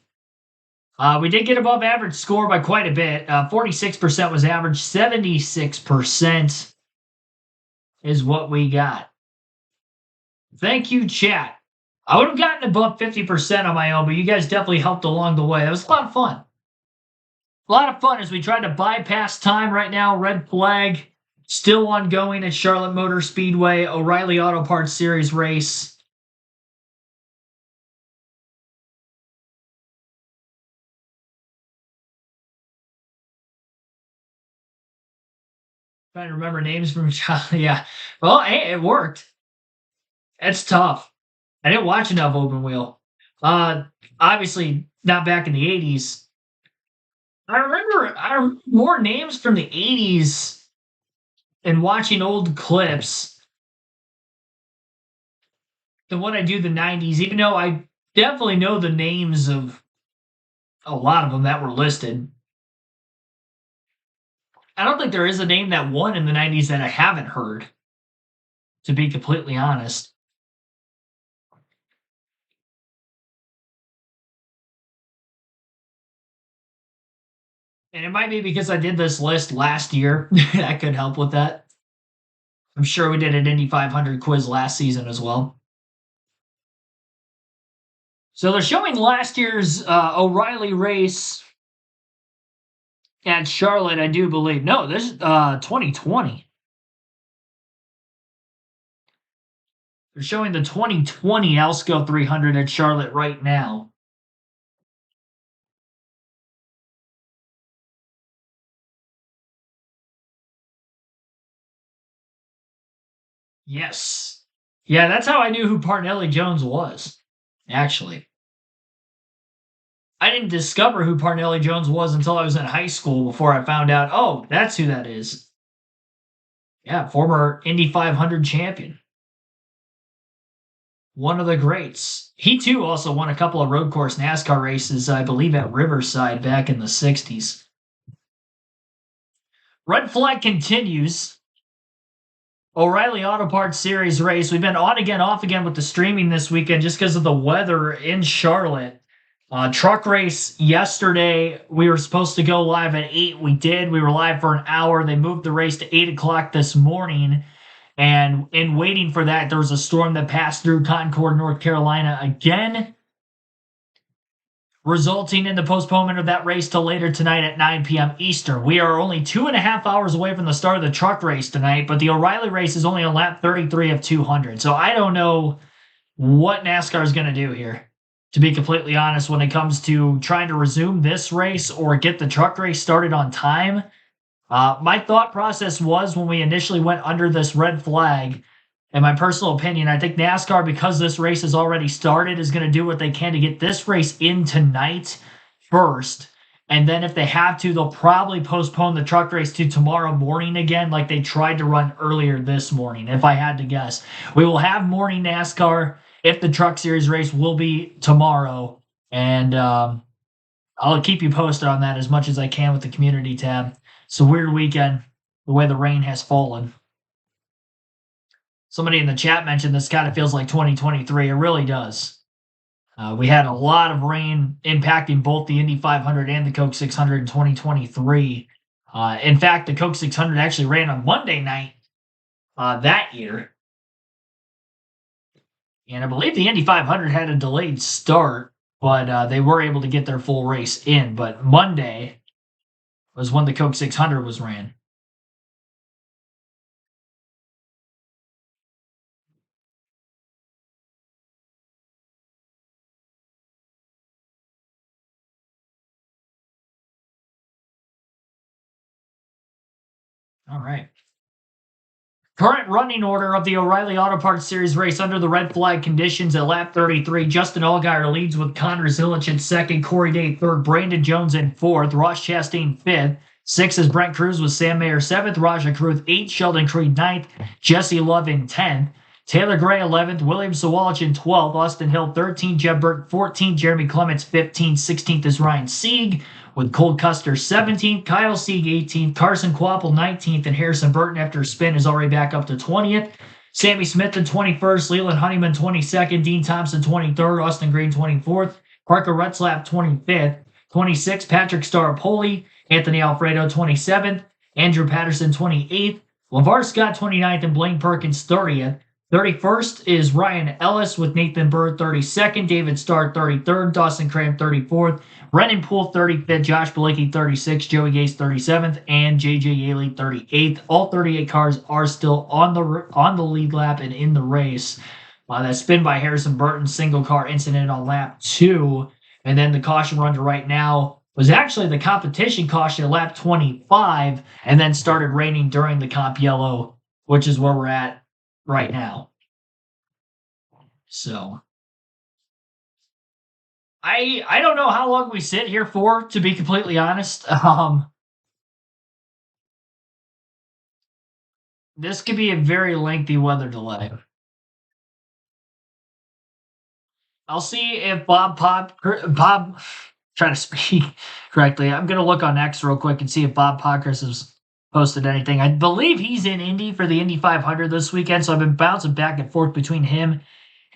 We did get above average score by quite a bit. 46% was average. 76% is what we got. Thank you, chat. I would have gotten above 50% on my own, but you guys definitely helped along the way. It was a lot of fun. A lot of fun as we tried to bypass time right now. Red flag still ongoing at Charlotte Motor Speedway. O'Reilly Auto Parts Series race. Trying to remember names from yeah. Well, hey, it worked. It's tough. I didn't watch enough open wheel. Obviously not back in the 80s. I remember more names from the 80s and watching old clips than what I do the 90s, even though I definitely know the names of a lot of them that were listed. I don't think there is a name that won in the 90s that I haven't heard, to be completely honest. And it might be because I did this list last year. That could help with that. I'm sure we did an Indy 500 quiz last season as well. So they're showing last year's O'Reilly race at Charlotte, I do believe. No, this is 2020. They're showing the 2020 Alsco 300 at Charlotte right now. Yes. Yeah, that's how I knew who Parnelli Jones was, actually. I didn't discover who Parnelli Jones was until I was in high school before I found out, oh, that's who that is. Yeah, former Indy 500 champion. One of the greats. He, too, also won a couple of road course NASCAR races, I believe, at Riverside back in the 60s. Red flag continues. O'Reilly Auto Parts Series race. We've been on again, off again with the streaming this weekend just because of the weather in Charlotte. Truck race yesterday. We were supposed to go live at 8. We did. We were live for an hour. They moved the race to 8 o'clock this morning. And in waiting for that, there was a storm that passed through Concord, North Carolina again, resulting in the postponement of that race till later tonight at 9 p.m. Eastern. We are only 2.5 hours away from the start of the truck race tonight, but the O'Reilly race is only on lap 33 of 200. So I don't know what NASCAR is going to do here, to be completely honest, when it comes to trying to resume this race or get the truck race started on time. My thought process was when we initially went under this red flag, in my personal opinion, I think NASCAR, because this race has already started, is going to do what they can to get this race in tonight first. And then if they have to, they'll probably postpone the truck race to tomorrow morning again, like they tried to run earlier this morning, if I had to guess. We will have morning NASCAR if the Truck Series race will be tomorrow. And I'll keep you posted on that as much as I can with the community tab. It's a weird weekend, the way the rain has fallen. Somebody in the chat mentioned this kind of feels like 2023. It really does. We had a lot of rain impacting both the Indy 500 and the Coke 600 in 2023. In fact, the Coke 600 actually ran on Monday night that year. And I believe the Indy 500 had a delayed start, but they were able to get their full race in. But Monday was when the Coke 600 was ran. All right. Current running order of the O'Reilly Auto Parts Series race under the red flag conditions at lap 33. Justin Allgaier leads with Connor Zilich in second, Corey Day third, Brandon Jones in fourth, Ross Chastain fifth. Sixth is Brent Cruz with Sam Mayer seventh, Raja Cruz eighth, Sheldon Creed ninth, Jesse Love in 10th, Taylor Gray 11th, William Sawalich in 12th, Austin Hill 13th, Jeb Burke 14th, Jeremy Clements 15th, 16th is Ryan Sieg with Cole Custer 17th, Kyle Sieg 18th, Carson Kvapil 19th, and Harrison Burton after a spin is already back up to 20th. Sammy Smith in 21st, Leland Honeyman 22nd, Dean Thompson 23rd, Austin Green 24th, Parker Retzlaff 25th, 26th, Patrick Staropoli, Anthony Alfredo 27th, Andrew Patterson 28th, LeVar Scott 29th, and Blaine Perkins 30th. 31st is Ryan Ellis with Nathan Bird 32nd, David Starr 33rd, Dawson Cram 34th, Brennan Poole 35th, Josh Bilicki 36th, Joey Gase 37th, and JJ Yaley 38th. All 38 cars are still on the lead lap and in the race. That spin by Harrison Burton, single car incident on lap 2. And then the caution run to right now was actually the competition caution at lap 25, and then started raining during the comp yellow, which is where we're at right now. So I don't know how long we sit here for, to be completely honest. This could be a very lengthy weather delay. I'll see if Bob, trying to speak correctly. I'm going to look on X real quick and see if Bob Pockris has posted anything. I believe he's in Indy for the Indy 500 this weekend, so I've been bouncing back and forth between him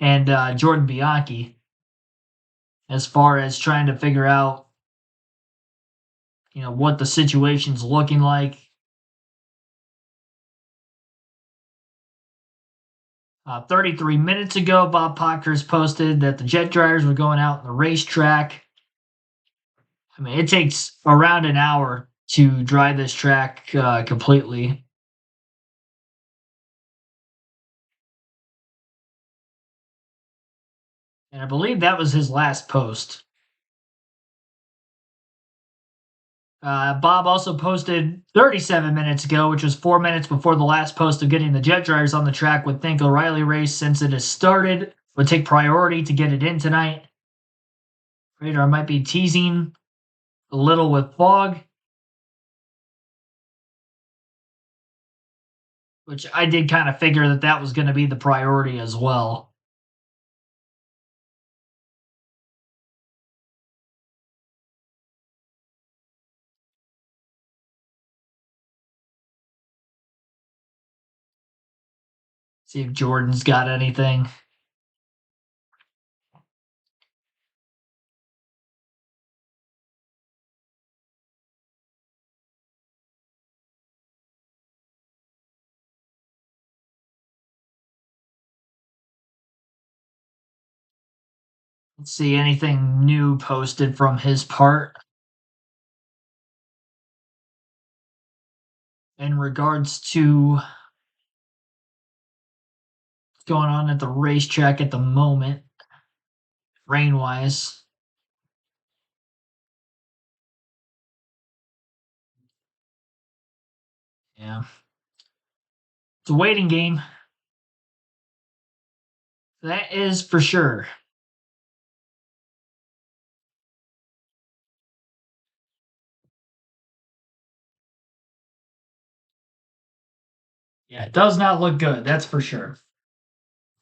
and Jordan Bianchi as far as trying to figure out, what the situation's looking like. 33 minutes ago, Bob Pockris posted that the jet dryers were going out on the racetrack. I mean, it takes around an hour to dry this track completely. And I believe that was his last post. Bob also posted 37 minutes ago, which was 4 minutes before the last post of getting the jet dryers on the track. Would think O'Reilly race, since it has started, would take priority to get it in tonight. Radar might be teasing a little with fog, which I did kind of figure that was going to be the priority as well. See if Jordan's got anything. Let's see anything new posted from his part in regards to what's going on at the racetrack at the moment, rain-wise. Yeah. It's a waiting game. That is for sure. Yeah, it does not look good, that's for sure.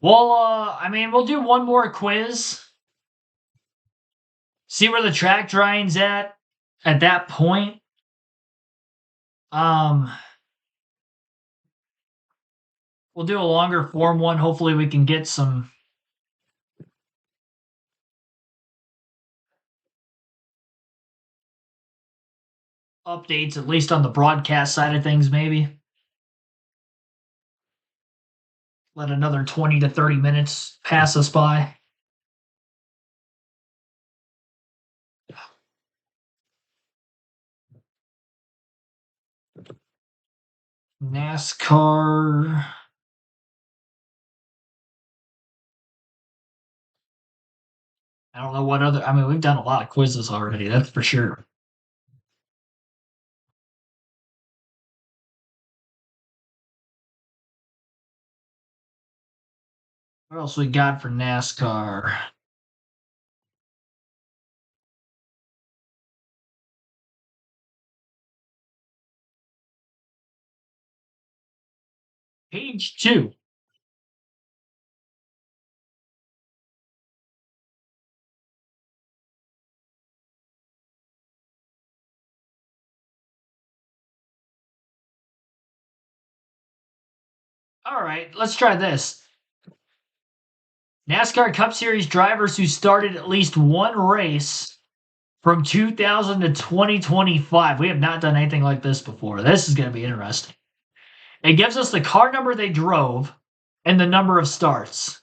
Well, we'll do one more quiz. See where the track drying's at that point. We'll do a longer form one. Hopefully we can get some updates, at least on the broadcast side of things, maybe. Let another 20 to 30 minutes pass us by. NASCAR. I don't know what other. I mean, we've done a lot of quizzes already, that's for sure. What else we got for NASCAR? Page 2. All right, let's try this. NASCAR Cup Series drivers who started at least one race from 2000 to 2025. We have not done anything like this before. This is going to be interesting. It gives us the car number they drove and the number of starts.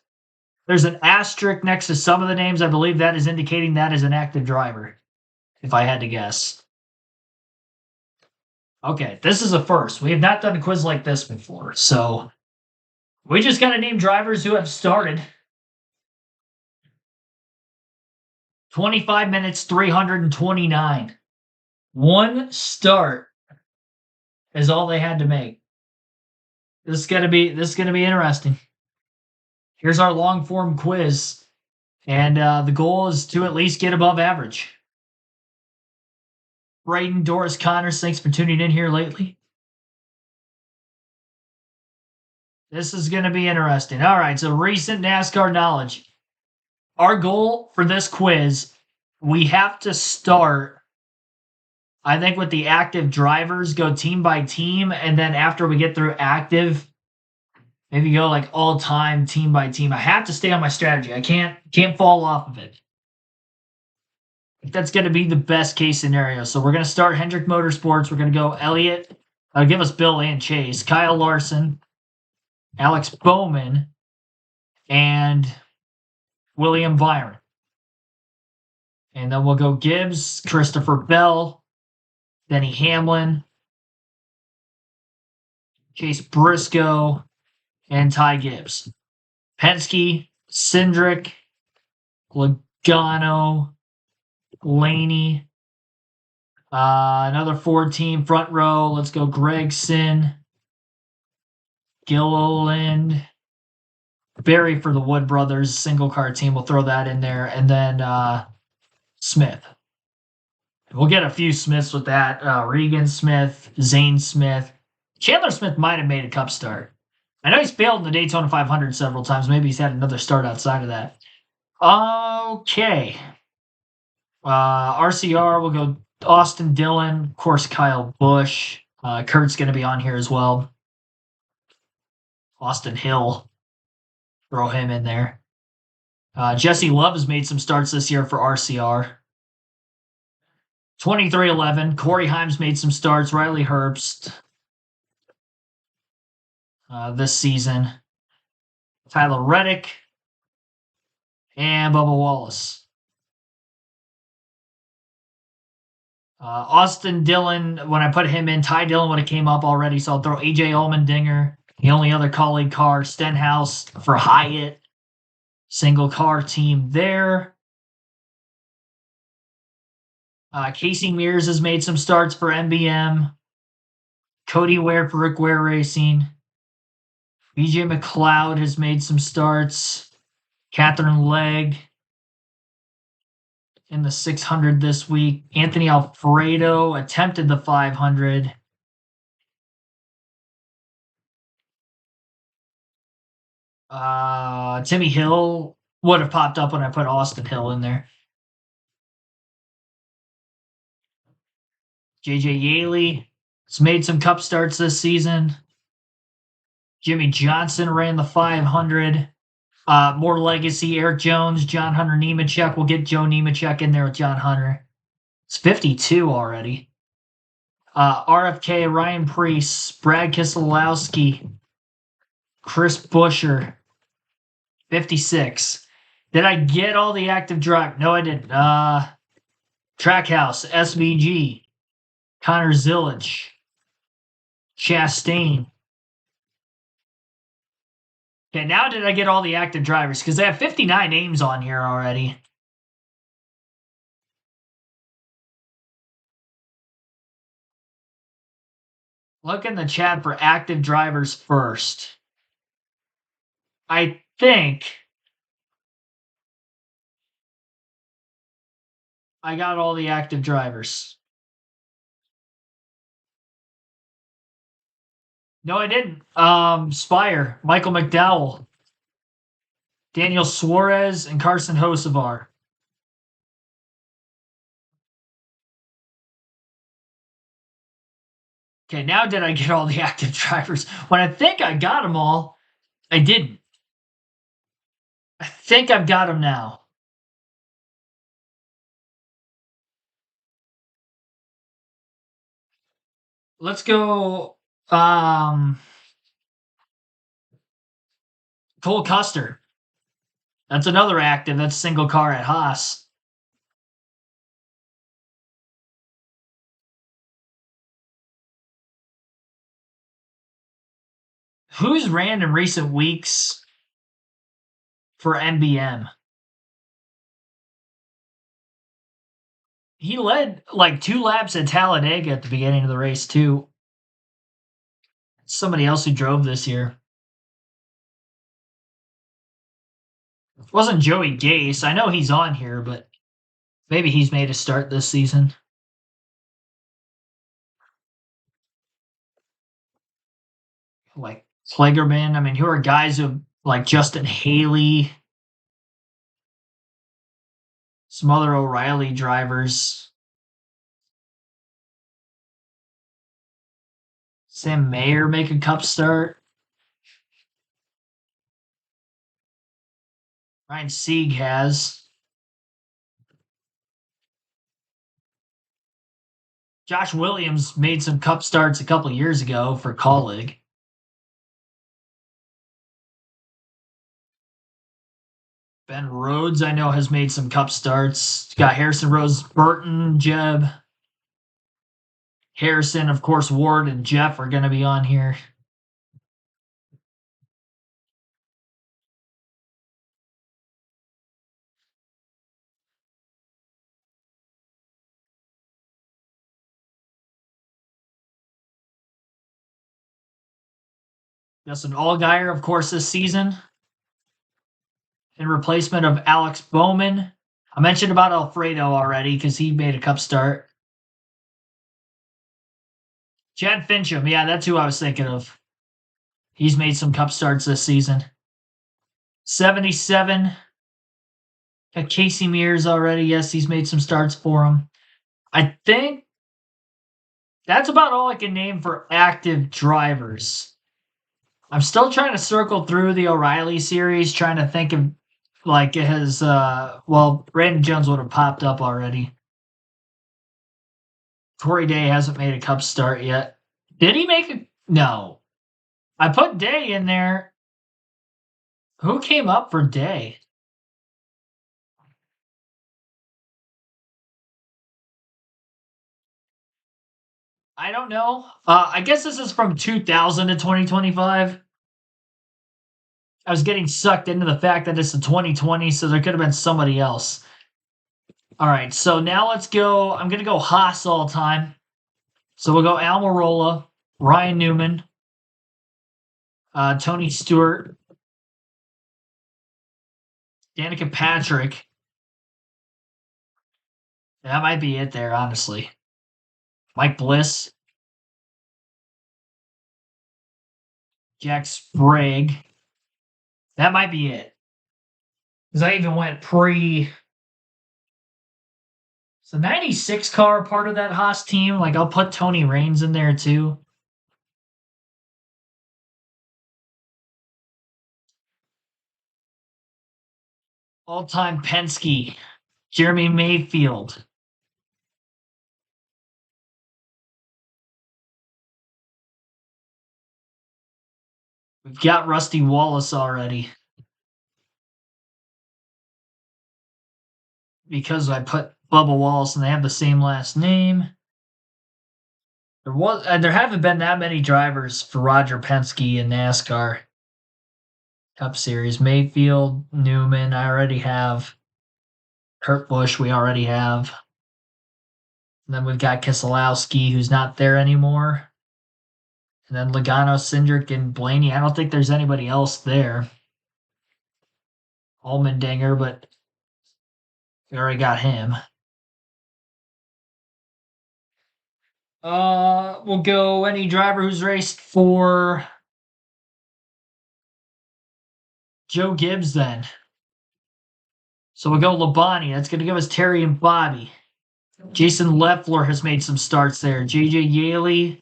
There's an asterisk next to some of the names. I believe that is indicating that is an active driver, if I had to guess. Okay, this is a first. We have not done a quiz like this before, so we just got to name drivers who have started. 25 minutes, 329. One start is all they had to make. This is gonna be interesting. Here's our long form quiz, and the goal is to at least get above average. Braden, Doris, Connors, thanks for tuning in here lately. This is going to be interesting. All right, so recent NASCAR knowledge. Our goal for this quiz, we have to start, I think, with the active drivers, go team by team, and then after we get through active, maybe go like all time, team by team. I have to stay on my strategy. I can't fall off of it. That's going to be the best case scenario. So we're going to start Hendrick Motorsports. We're going to go Elliott. Give us Bill and Chase. Kyle Larson, Alex Bowman, and William Byron. And then we'll go Gibbs, Christopher Bell, Denny Hamlin, Chase Briscoe, and Ty Gibbs. Penske, Cindric, Logano, Laney, another Ford team front row. Let's go Gregson, Gilliland, Barry for the Wood Brothers single car team. We'll throw that in there, and then Smith. We'll get a few Smiths with that. Regan Smith, Zane Smith, Chandler Smith might have made a Cup start. I know he's failed in the Daytona 500 several times. Maybe he's had another start outside of that. Okay. RCR, we'll go Austin Dillon, of course, Kyle Busch. Kurt's going to be on here as well. Austin Hill, throw him in there. Jesse Love has made some starts this year for RCR. 2311, Corey Himes made some starts. Riley Herbst this season. Tyler Reddick and Bubba Wallace. Austin Dillon, when I put him in, Ty Dillon would have came up already, so I'll throw AJ Allmendinger. The only other colleague car, Stenhouse for Hyatt. Single car team there. Casey Mears has made some starts for MBM. Cody Ware for Rick Ware Racing. BJ McLeod has made some starts. Catherine Legg in the 600 this week. Anthony Alfredo attempted the 500. Timmy Hill would have popped up when I put Austin Hill in there. JJ Yaley has made some Cup starts this season. Jimmy Johnson ran the 500. More legacy, Eric Jones, John Hunter Nemechek. We'll get Joe Nemechek in there with John Hunter. It's 52 already. RFK, Ryan Preece, Brad Keselowski, Chris Buescher, 56. Did I get all the active drive? No, I didn't. Trackhouse, SVG, Connor Zillich, Chastain. Okay, now did I get all the active drivers? Because they have 59 names on here already. Look in the chat for active drivers first. I think I got all the active drivers. No, I didn't. Spire, Michael McDowell, Daniel Suarez, and Carson Hocevar. Okay, now did I get all the active drivers? When I think I got them all, I didn't. I think I've got them now. Let's go Cole Custer. That's another active. That's single car at Haas. Who's ran in recent weeks for NBM? He led like 2 laps at Talladega at the beginning of the race, too. Somebody else who drove this year. It wasn't Joey Gase. I know he's on here, but maybe he's made a start this season. Like Klingerman. I mean, who are guys who like Justin Haley, some other O'Reilly drivers. Sam Mayer make a cup start. Ryan Sieg has. Josh Williams made some cup starts a couple years ago for Colleague. Ben Rhodes, I know, has made some cup starts. Got Harrison, Rose, Burton, Jeb. Harrison, of course, Ward and Jeff are going to be on here. Justin Allgaier, of course, this season. In replacement of Alex Bowman. I mentioned about Alfredo already because he made a cup start. Chad Fincham, yeah, that's who I was thinking of. He's made some cup starts this season. 77. Got Casey Mears already. Yes, he's made some starts for him. I think that's about all I can name for active drivers. I'm still trying to circle through the O'Reilly series, trying to think of like it has, Brandon Jones would have popped up already. Corey Day hasn't made a cup start yet. Did he make a? No. I put Day in there. Who came up for Day? I don't know. I guess this is from 2000 to 2025. I was getting sucked into the fact that it's the 2020, so there could have been somebody else. All right, so now let's go. I'm going to go Haas all time. So we'll go Almirola, Ryan Newman, Tony Stewart, Danica Patrick. That might be it there, honestly. Mike Bliss, Jack Sprague. That might be it. Because I even went pre. So 96 car part of that Haas team. Like I'll put Tony Raines in there too. All-time Penske, Jeremy Mayfield. We've got Rusty Wallace already. Because I put Bubba Wallace and they have the same last name. There haven't been that many drivers for Roger Penske in NASCAR Cup Series. Mayfield, Newman, I already have. Kurt Busch, we already have. And then we've got Keselowski, who's not there anymore. And then Logano, Cindric, and Blaney. I don't think there's anybody else there. Allmendinger, but we already got him. We'll go any driver who's raced for Joe Gibbs then. So we'll go Labonte. That's going to give us Terry and Bobby. Jason Leffler has made some starts there. J.J. Yaley,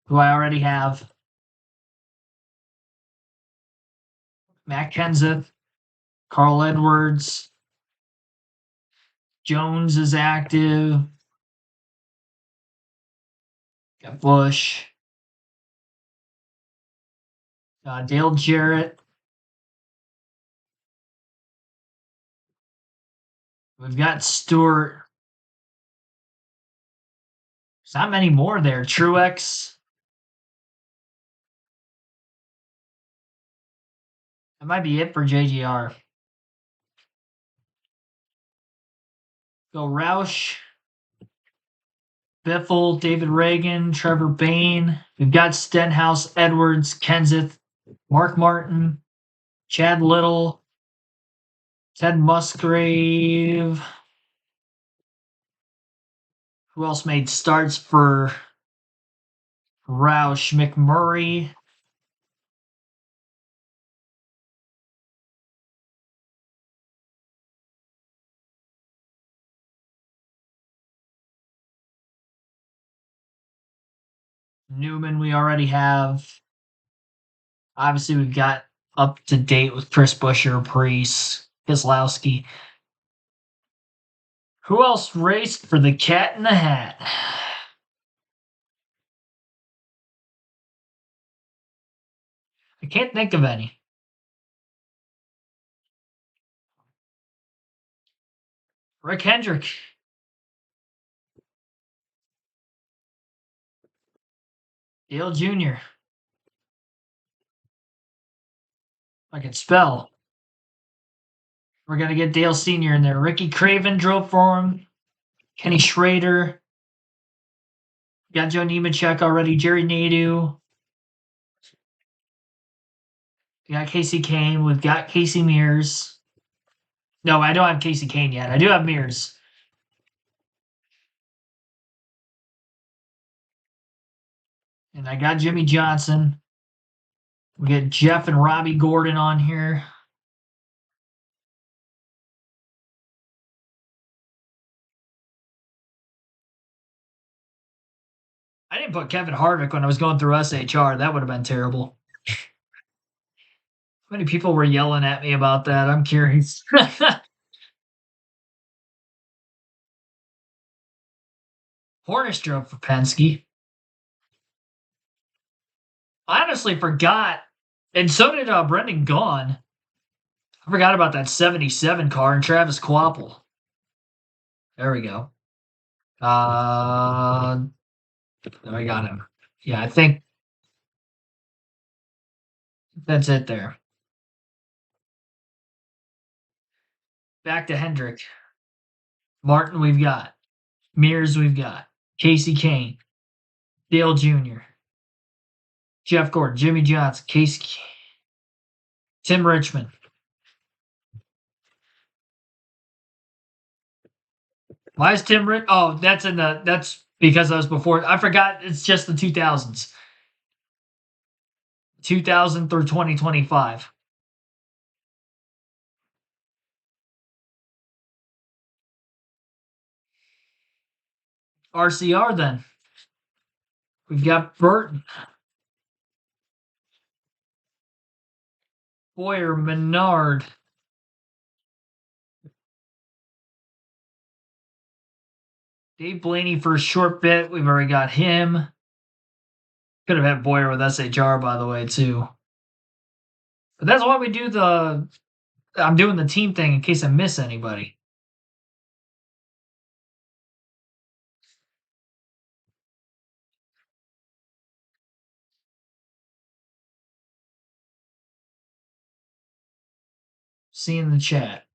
who I already have. Matt Kenseth. Carl Edwards. Jones is active. Got Bush. Dale Jarrett. We've got Stewart. There's not many more there. Truex. That might be it for JGR. Go Roush. Biffle, David Reagan, Trevor Bayne. We've got Stenhouse, Edwards, Kenseth, Mark Martin, Chad Little, Ted Musgrave. Who else made starts for Roush? McMurray. Newman, we already have. Obviously, we've got up to date with Chris Buescher, Priest, Keselowski. Who else raced for the Cat in the Hat? I can't think of any. Rick Hendrick. Dale Jr. I can spell. We're going to get Dale Sr. in there. Ricky Craven drove for him. Kenny Schrader. Got Joe Nemechek already. Jerry Nadeau. We got Casey Kane. We've got Casey Mears. No, I don't have Casey Kane yet. I do have Mears. And I got Jimmy Johnson. We get Jeff and Robbie Gordon on here. I didn't put Kevin Harvick when I was going through SHR. That would have been terrible. How many people were yelling at me about that? I'm curious. Hornish drove for Penske. I honestly forgot, and so did Brendan Gaughan. I forgot about that 77 car and Travis Kvapil. There we go. I got him. Yeah, I think that's it there. Back to Hendrick. Martin, we've got. Mears, we've got. Casey Kane. Dale Jr. Jeff Gordon. Jimmy Johnson. Casey Kane. Tim Richmond. Why is Tim Rich? Oh, that's because I was before. I forgot it's just the 2000s. 2000 through 2025. RCR then. We've got Burton. Boyer, Menard. Dave Blaney for a short bit. We've already got him. Could have had Boyer with SHR, by the way, too. But that's why we do the. I'm doing the team thing in case I miss anybody. See in the chat.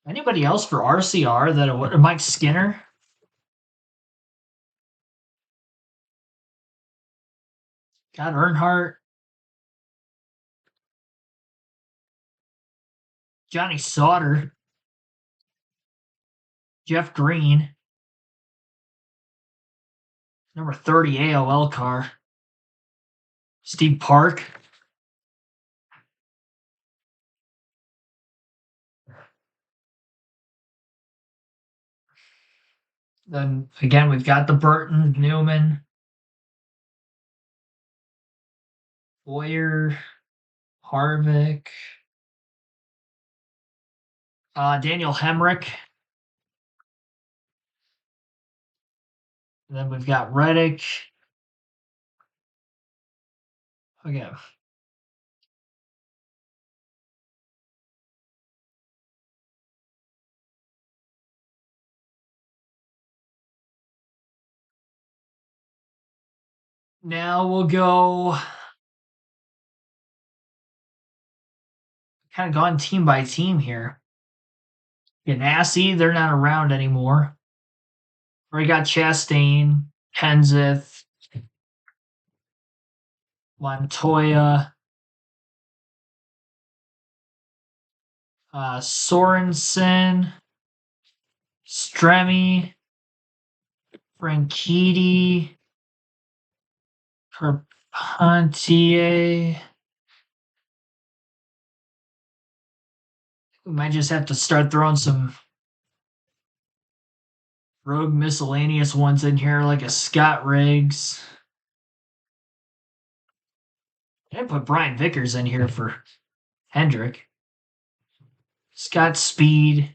Anybody else for RCR that Mike Skinner? Got Earnhardt. Johnny Sauter. Jeff Green. Number 30 AOL car. Steve Park. Then again, we've got the Burton, Newman, Boyer, Harvick, Daniel Hemrick. And then we've got Reddick. Okay. Now we'll go kind of gone team by team here. Ganassi, they're not around anymore. We got Chastain, Kenseth, Montoya, Sorensen, Stremme, Franchitti, Carpentier. We might just have to start throwing some rogue miscellaneous ones in here, like a Scott Riggs. I put Brian Vickers in here for Hendrick. Scott Speed,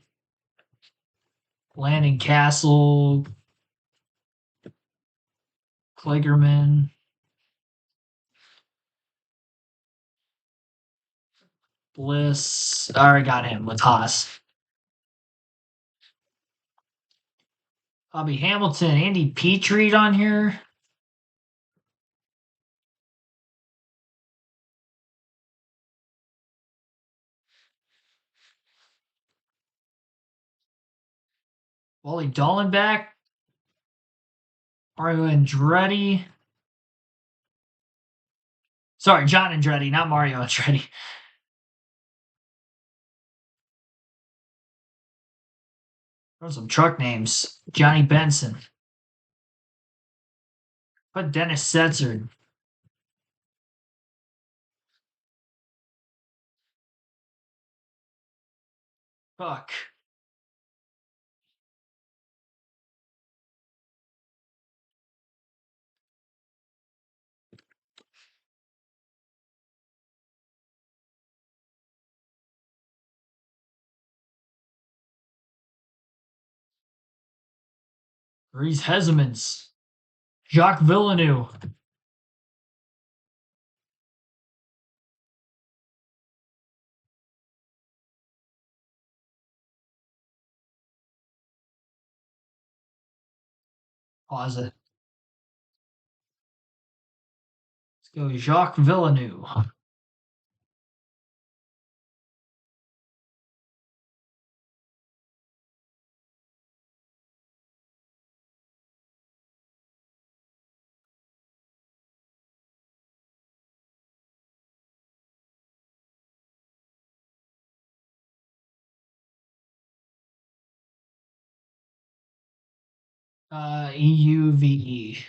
Landon Castle, Kligerman, Bliss. I already got him with Haas. Bobby Hamilton, Andy Petrie on here. Wally Dallenbach. Mario Andretti. Sorry, John Andretti, not Mario Andretti. Throw some truck names. Johnny Benson. Put Dennis Setzer. Fuck. Reese Hezemans. Jacques Villeneuve. Pause it. Let's go Jacques Villeneuve. EUVE.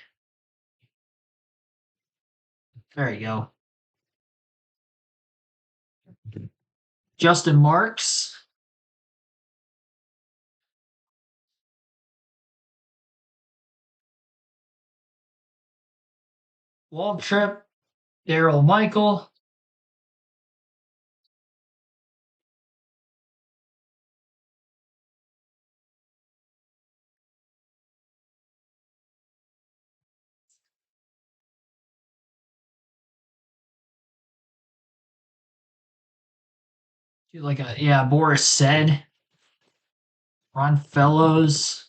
There you go. Justin Marks. Waltrip, Daryl Michael. Boris said. Ron Fellows.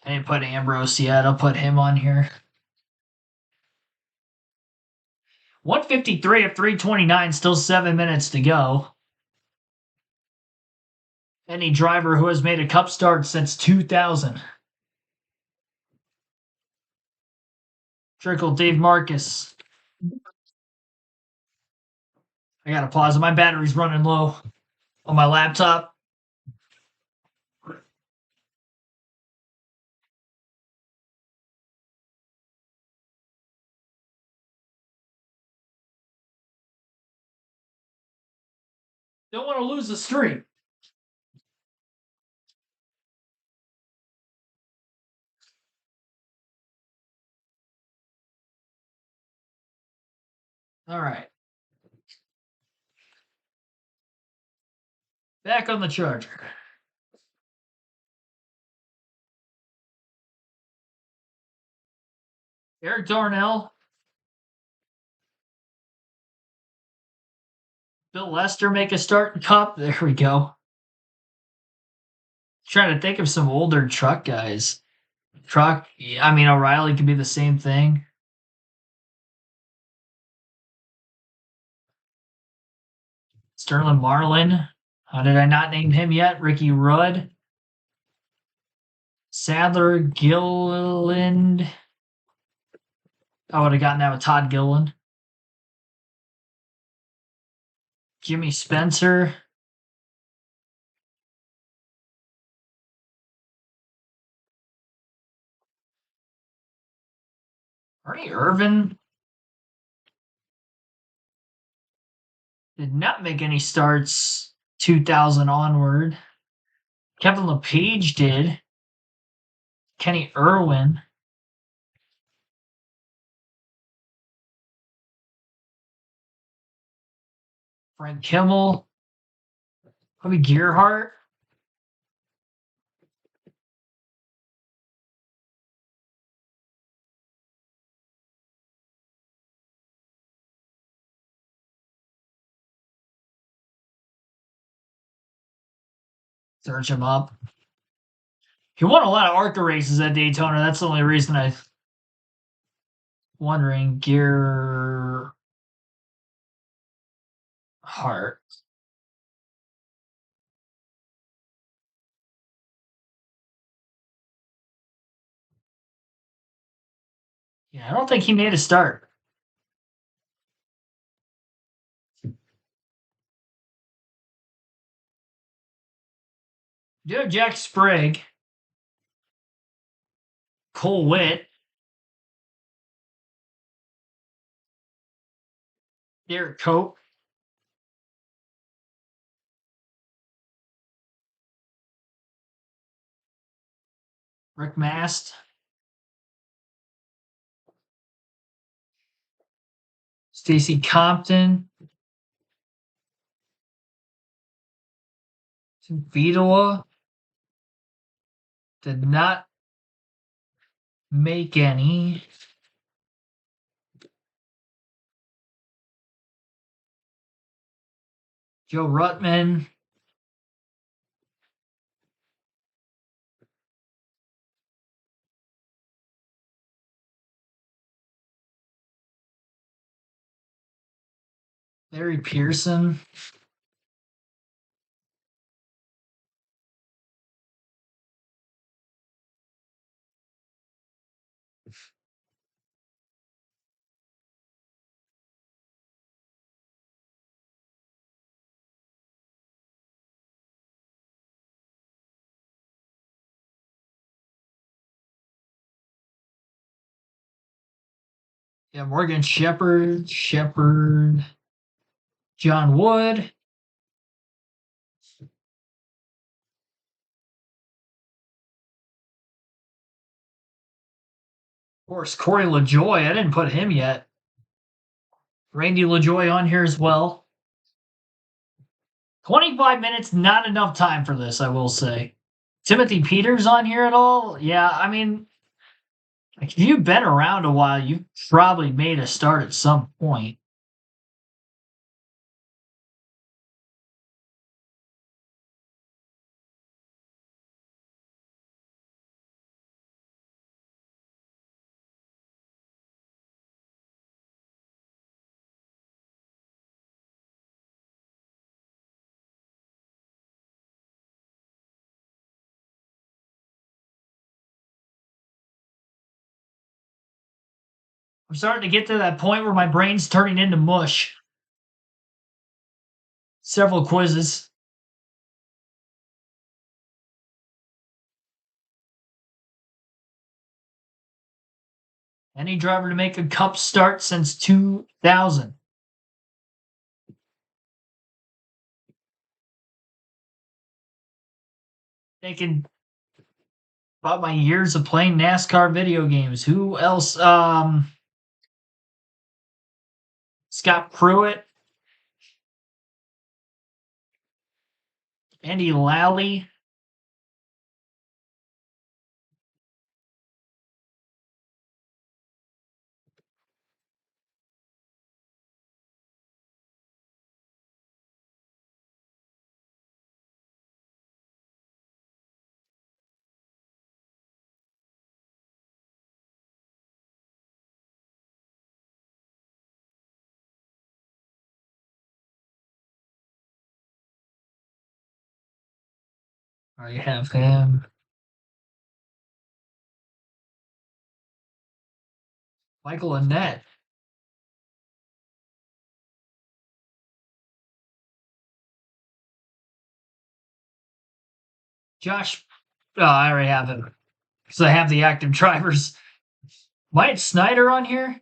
I didn't put Ambrose yet. I'll put him on here. 153 of 329, still 7 minutes to go. Any driver who has made a cup start since 2000. Trickle Dave Marcus. I gotta pause. My battery's running low on my laptop. Don't want to lose the streak. All right. Back on the charger. Eric Darnell. Bill Lester make a start in Cup. There we go. Trying to think of some older truck guys. O'Reilly could be the same thing. Sterling Marlin. How did I not name him yet? Ricky Rudd. Sadler Gilliland. I would have gotten that with Todd Gilliland. Jimmy Spencer. Ernie Irvin did not make any starts 2000 onward. Kevin LePage did. Kenny Irwin. Frank Kimmel. Probably Gearhart. Search him up. He won a lot of ARCA races at Daytona. That's the only reason I'm wondering. Gearhart. Yeah, I don't think he made a start. Do have Jack Sprague. Cole Witt. Derek Cope. Rick Mast. Stacy Compton. Vitola. Did not make any. Joe Ruttman. Larry Pearson. Yeah, Morgan Shepard. John Wood. course, Corey LaJoy. I didn't put him yet. Randy LaJoy on here as well. 25 minutes, not enough time for this, I will say. Timothy Peters on here at all? Yeah, I mean, if you've been around a while, you've probably made a start at some point. I'm starting to get to that point where my brain's turning into mush. Several quizzes. Any driver to make a Cup start since 2000. Thinking about my years of playing NASCAR video games. Who else? Scott Pruitt. Andy Lally. I have him. Michael Annett. Josh. Oh, I already have him. Because I have the active drivers. Wyatt Snyder on here?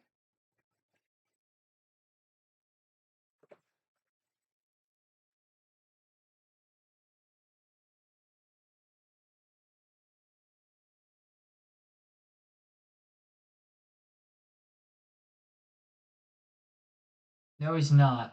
No, he's not.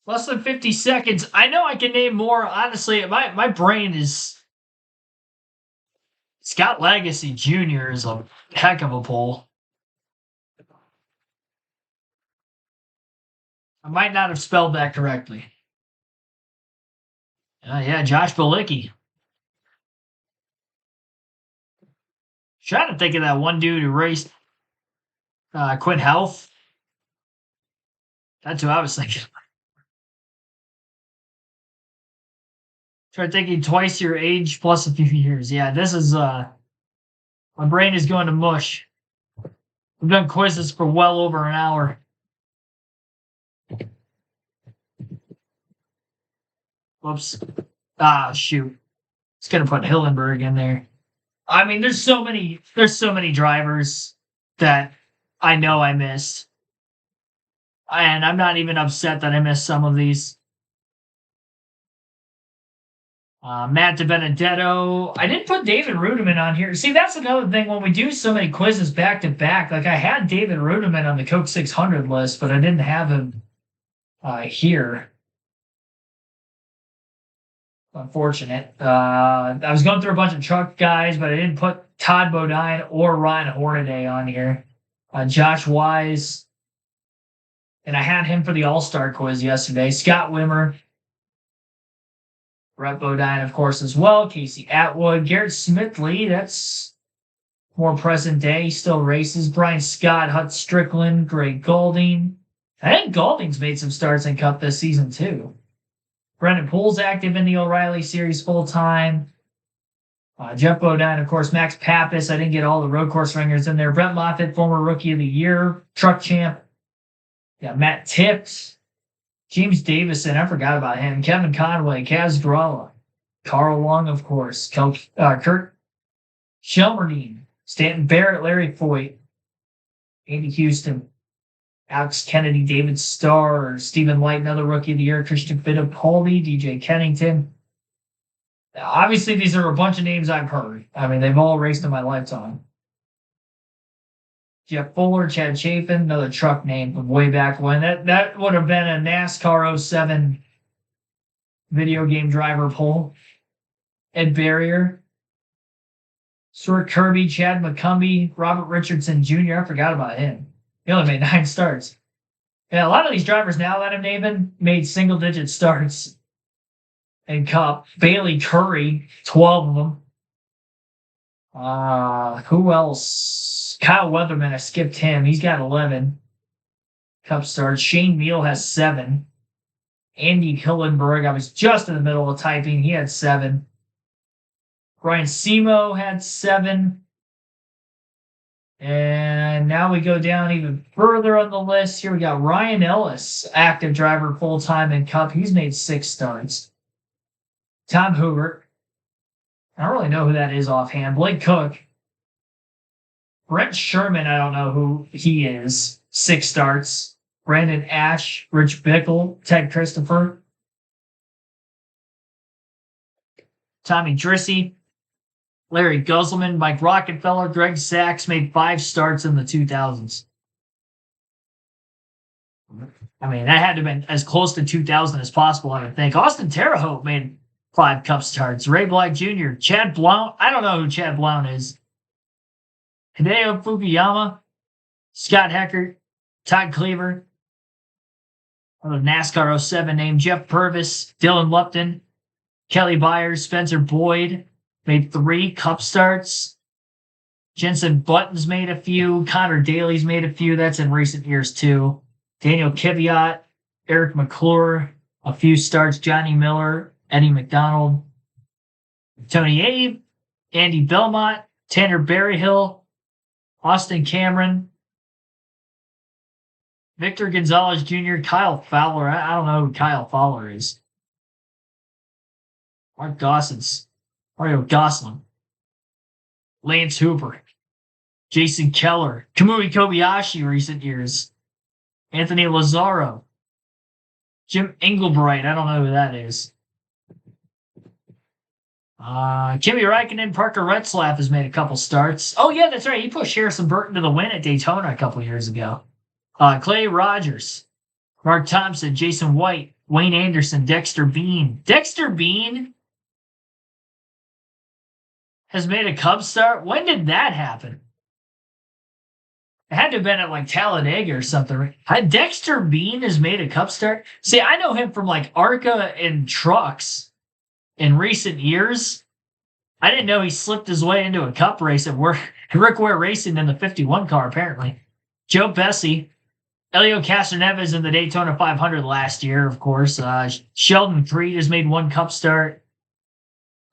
Less than 50 seconds. I know I can name more. Honestly, my brain is... Scott Legacy Jr. is a heck of a pull. I might not have spelled that correctly. Yeah, Josh Balicki. Trying to think of that one dude who raced Quinn Health. That's who I was thinking. Try thinking twice your age plus a few years. Yeah, this is my brain is going to mush. We've done quizzes for well over an hour. Whoops. Shoot. It's gonna put Hillenberg in there. I mean, there's so many drivers that I know I missed. And I'm not even upset that I missed some of these. Matt DiBenedetto. I didn't put David Rudiman on here. See, that's another thing when we do so many quizzes back to back. Like, I had David Rudiman on the Coke 600 list, but I didn't have him here. Unfortunate. I was going through a bunch of truck guys, but I didn't put Todd Bodine or Ryan Hornaday on here. Josh Wise. And I had him for the All-Star quiz yesterday. Scott Wimmer. Brett Bodine, of course, as well. Casey Atwood. Garrett Smithley. That's more present day. He still races. Brian Scott. Hut Strickland. Greg Goulding. I think Goulding's made some starts in Cup this season, too. Brendan Poole's active in the O'Reilly Series full-time. Jeff Bodine, of course. Max Pappas. I didn't get all the road course ringers in there. Brent Moffitt, former Rookie of the Year. Truck champ. Yeah, Matt Tips. James Davison. I forgot about him. Kevin Conway. Kaz Gralla. Carl Long, of course. Kurt Shelmerdine. Stanton Barrett. Larry Foyt. Andy Houston. Alex Kennedy, David Starr, Stephen Light, another Rookie of the Year, Christian Fittipaldi, DJ Kennington. Obviously, these are a bunch of names I've heard. I mean, they've all raced in my lifetime. Jeff Fuller, Chad Chafin, another truck name from way back when. That would have been a NASCAR 07 video game driver poll. Ed Barrier, Stuart Kirby, Chad McCumbee, Robert Richardson Jr. I forgot about him. He only made 9 starts. Yeah, a lot of these drivers now that I'm naming made single-digit starts in Cup. Bailey Curry, 12 of them. Who else? Kyle Weatherman, I skipped him. He's got 11 Cup starts. Shane Meal has 7. Andy Hillenberg, I was just in the middle of typing. He had 7. Ryan Simo had 7. And now we go down even further on the list. Here we got Ryan Ellis, active driver full-time in Cup. He's made 6 starts. Tom Hoover. I don't really know who that is offhand. Blake Cook. Brent Sherman, I don't know who he is. 6 starts. Brandon Ash, Rich Bickle, Ted Christopher. Tommy Drissy. Larry Guzzelman, Mike Rockefeller, Greg Sachs made 5 starts in the 2000s. I mean, that had to have been as close to 2000 as possible, I would think. Austin Terre Haute made 5 Cup starts. Ray Black Jr., Chad Blount. I don't know who Chad Blount is. Hideo Fukuyama, Scott Heckert, Todd Cleaver. NASCAR 07 named Jeff Purvis, Dylan Lupton, Kelly Byers, Spencer Boyd. Made 3 Cup starts. Jensen Button's made a few. Connor Daly's made a few. That's in recent years, too. Daniel Kvyat, Eric McClure, a few starts. Johnny Miller, Eddie McDonald, Tony Abe, Andy Belmont, Tanner Berryhill, Austin Cameron, Victor Gonzalez Jr., Kyle Fowler. I don't know who Kyle Fowler is. Mark Gossens. Mario Gosselin, Lance Hooper, Jason Keller, Kamui Kobayashi recent years, Anthony Lazaro, Jim Engelbright, I don't know who that is. Kimi Räikkönen, Parker Retzlaff has made a couple starts. Oh yeah, that's right, he pushed Harrison Burton to the win at Daytona a couple years ago. Clay Rogers, Mark Thompson, Jason White, Wayne Anderson, Dexter Bean. Dexter Bean has made a Cub start? When did that happen? It had to have been at like Talladega or something. Dexter Bean has made a Cup start? See, I know him from like ARCA and trucks in recent years. I didn't know he slipped his way into a Cup race at Rick Ware Racing in the 51 car, apparently. Joe Bessie, Elio Castroneves in the Daytona 500 last year, of course. Sheldon Creed has made 1 Cup start.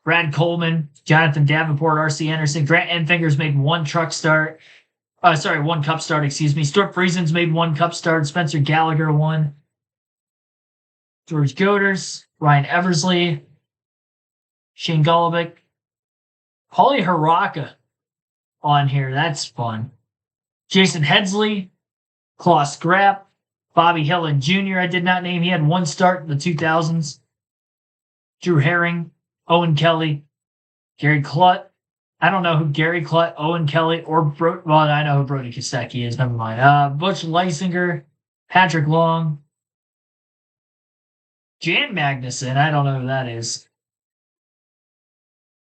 Brad Coleman, Jonathan Davenport, R.C. Anderson, Grant Enfinger's made 1 Cup start, excuse me. Stuart Friesen's made 1 Cup start. Spencer Gallagher 1. George Goders, Ryan Eversley, Shane Golobic, Paulie Haraka on here. That's fun. Jason Hedsley, Klaus Grapp, Bobby Helen Jr. I did not name. He had 1 start in the 2000s. Drew Herring, Owen Kelly, Gary Klutt. I don't know who Gary Klutt, Owen Kelly, or well, I know who Brody Kostecki is. Never mind. Butch Leisinger, Patrick Long, Jan Magnuson. I don't know who that is.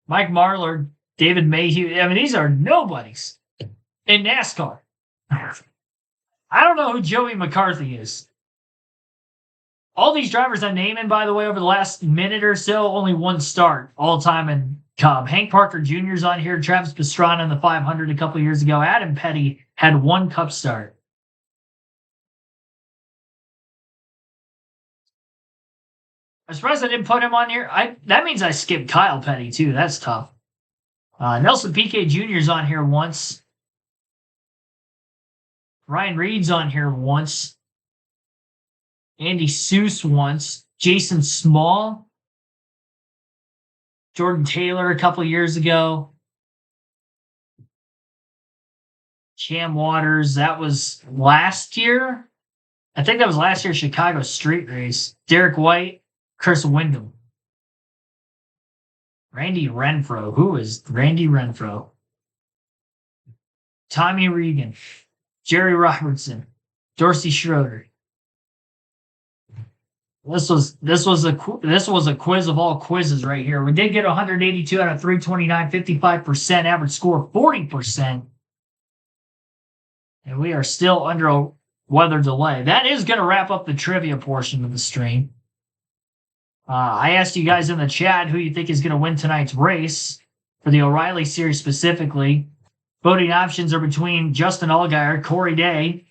Mike Marlar, David Mayhew. I mean, these are nobodies in NASCAR. I don't know who Joey McCarthy is. All these drivers I'm naming, by the way, over the last minute or so, only 1 start all time in Cup. Hank Parker Jr.'s on here. Travis Pastrana in the 500 a couple years ago. Adam Petty had 1 Cup start. I'm surprised I didn't put him on here. That means I skipped Kyle Petty, too. That's tough. Nelson Piquet Jr.'s on here once. Ryan Reed's on here once. Andy Seuss once. Jason Small. Jordan Taylor a couple years ago. Cam Waters, that was last year. I think that was last year's Chicago street race. Derek White, Chris Windham. Randy Renfro. Who is Randy Renfro? Tommy Regan, Jerry Robertson, Dorsey Schroeder. This was a quiz of all quizzes right here. We did get 182 out of 329, 55%, average score 40%. And we are still under a weather delay. That is going to wrap up the trivia portion of the stream. I asked you guys in the chat who you think is going to win tonight's race for the O'Reilly Series specifically. Voting options are between Justin Allgaier, Corey Day,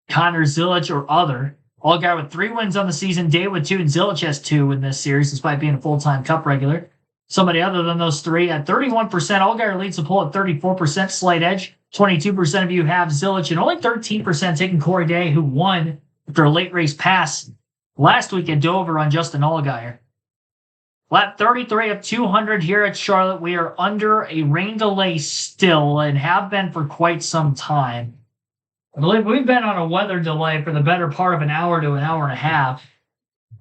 Connor Zilic, or other. Allgaier with 3 wins on the season, Day with 2, and Zilic has 2 in this series, despite being a full-time Cup regular. Somebody other than those 3 at 31%. Allgaier leads the poll at 34%, slight edge. 22% of you have Zilic, and only 13% taking Corey Day, who won after a late race pass last week at Dover on Justin Allgaier. Lap 33 of 200 here at Charlotte. We are under a rain delay still and have been for quite some time. I believe we've been on a weather delay for the better part of an hour to an hour and a half.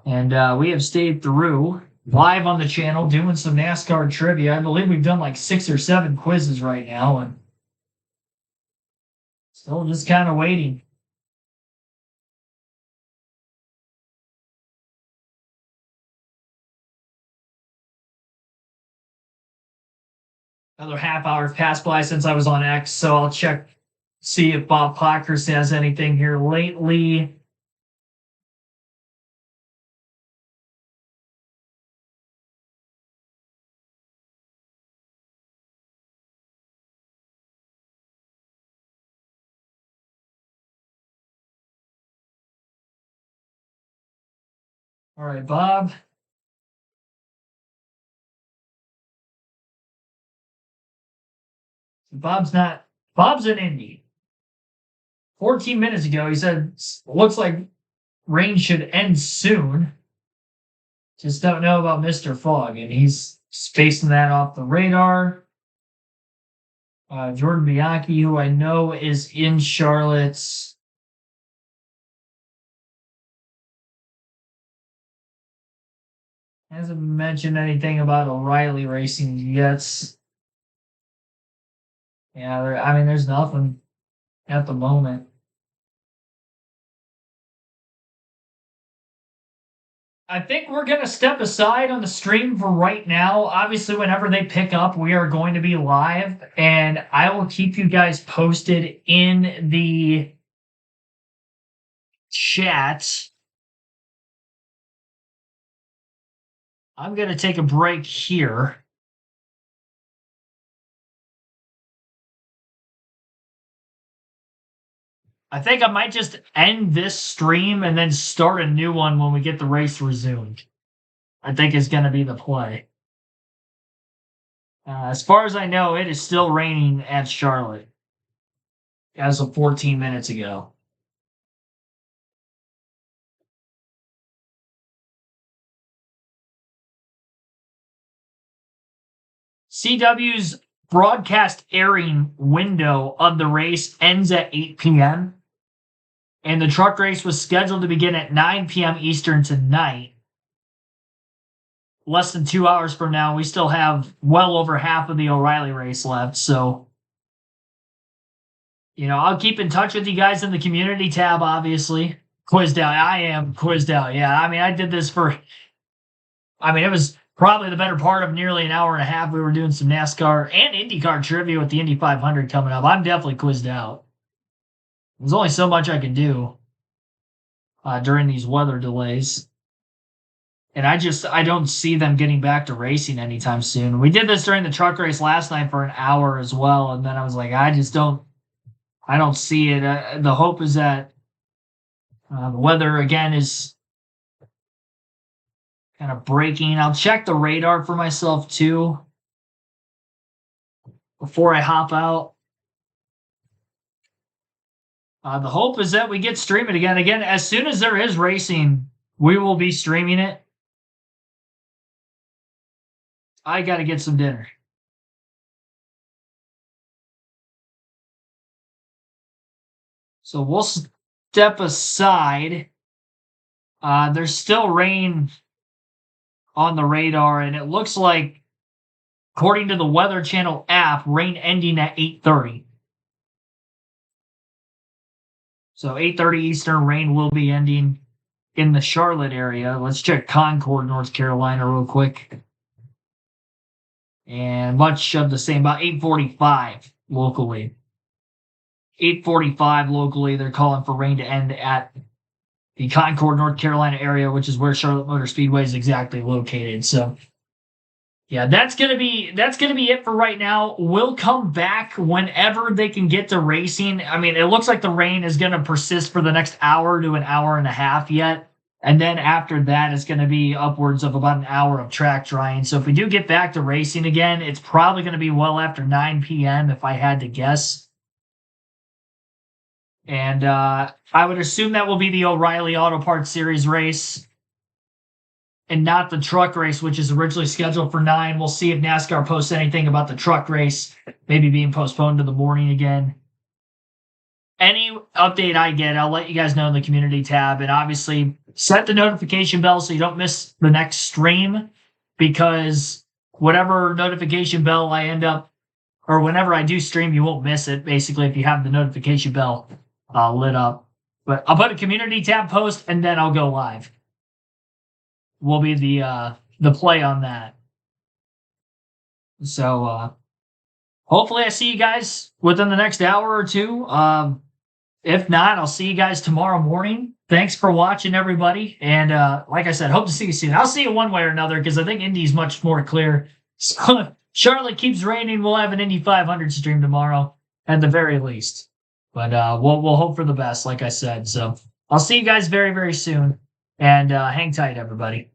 And we have stayed through live on the channel doing some NASCAR trivia. I believe we've done like 6 or 7 quizzes right now. And still just kind of waiting. Another half hour passed by since I was on X, so I'll check, see if Bob Clackers has anything here lately. All right, Bob. Bob's in Indy. 14 minutes ago, he said, looks like rain should end soon. Just don't know about Mr. Fog, and he's spacing that off the radar. Jordan Bianchi, who I know is in Charlotte. Hasn't mentioned anything about O'Reilly Racing yet. Yeah, there's nothing at the moment. I think we're going to step aside on the stream for right now. Obviously, whenever they pick up, we are going to be live, and I will keep you guys posted in the chat. I'm going to take a break here. I think I might just end this stream and then start a new one when we get the race resumed. I think is going to be the play. As far as I know, it is still raining at Charlotte as of 14 minutes ago. CW's broadcast airing window of the race ends at 8 p.m. And the truck race was scheduled to begin at 9 p.m. Eastern tonight. Less than 2 hours from now, we still have well over half of the O'Reilly race left. So, I'll keep in touch with you guys in the community tab, obviously. Quizzed out. I am quizzed out. Yeah, I did this it was probably the better part of nearly an hour and a half. We were doing some NASCAR and IndyCar trivia with the Indy 500 coming up. I'm definitely quizzed out. There's only so much I can do during these weather delays. And I don't see them getting back to racing anytime soon. We did this during the truck race last night for an hour as well. And then I was like, I don't see it. The hope is that the weather again is kind of breaking. I'll check the radar for myself too before I hop out. The hope is that we get streaming again. Again, as soon as there is racing, we will be streaming it. I got to get some dinner. So step aside, there's still rain on the radar, and it looks like, according to the Weather Channel app, rain ending at 8:30. So 8:30 Eastern, rain will be ending in the Charlotte area. Let's check Concord, North Carolina real quick. And much of the same, about 8:45 locally. 8:45 locally, they're calling for rain to end at the Concord, North Carolina area, which is where Charlotte Motor Speedway is exactly located. So, yeah, that's gonna be it for right now. We'll come back whenever they can get to racing. I mean, it looks like the rain is gonna persist for the next hour to an hour and a half yet. And then after that, it's going to be upwards of about an hour of track drying. So if we do get back to racing again, it's probably going to be well after 9 p.m. if I had to guess. And I would assume that will be the O'Reilly Auto Parts Series race and not the truck race, which is originally scheduled for 9. We'll see if NASCAR posts anything about the truck race, maybe being postponed to the morning again. Any update I get, I'll let you guys know in the community tab. And obviously, set the notification bell so you don't miss the next stream, because whatever notification bell I end up, or whenever I do stream, you won't miss it, basically, if you have the notification bell lit up. But I'll put a community tab post, and then I'll go live. Will be the play on that. So hopefully I see you guys within the next hour or two. If not, I'll see you guys tomorrow morning. Thanks for watching, everybody. And like I said, hope to see you soon. I'll see you one way or another, because I think Indy's much more clear. So if Charlotte keeps raining, we'll have an Indy 500 stream tomorrow at the very least. But we'll hope for the best, like I said. So I'll see you guys very, very soon. And hang tight, everybody.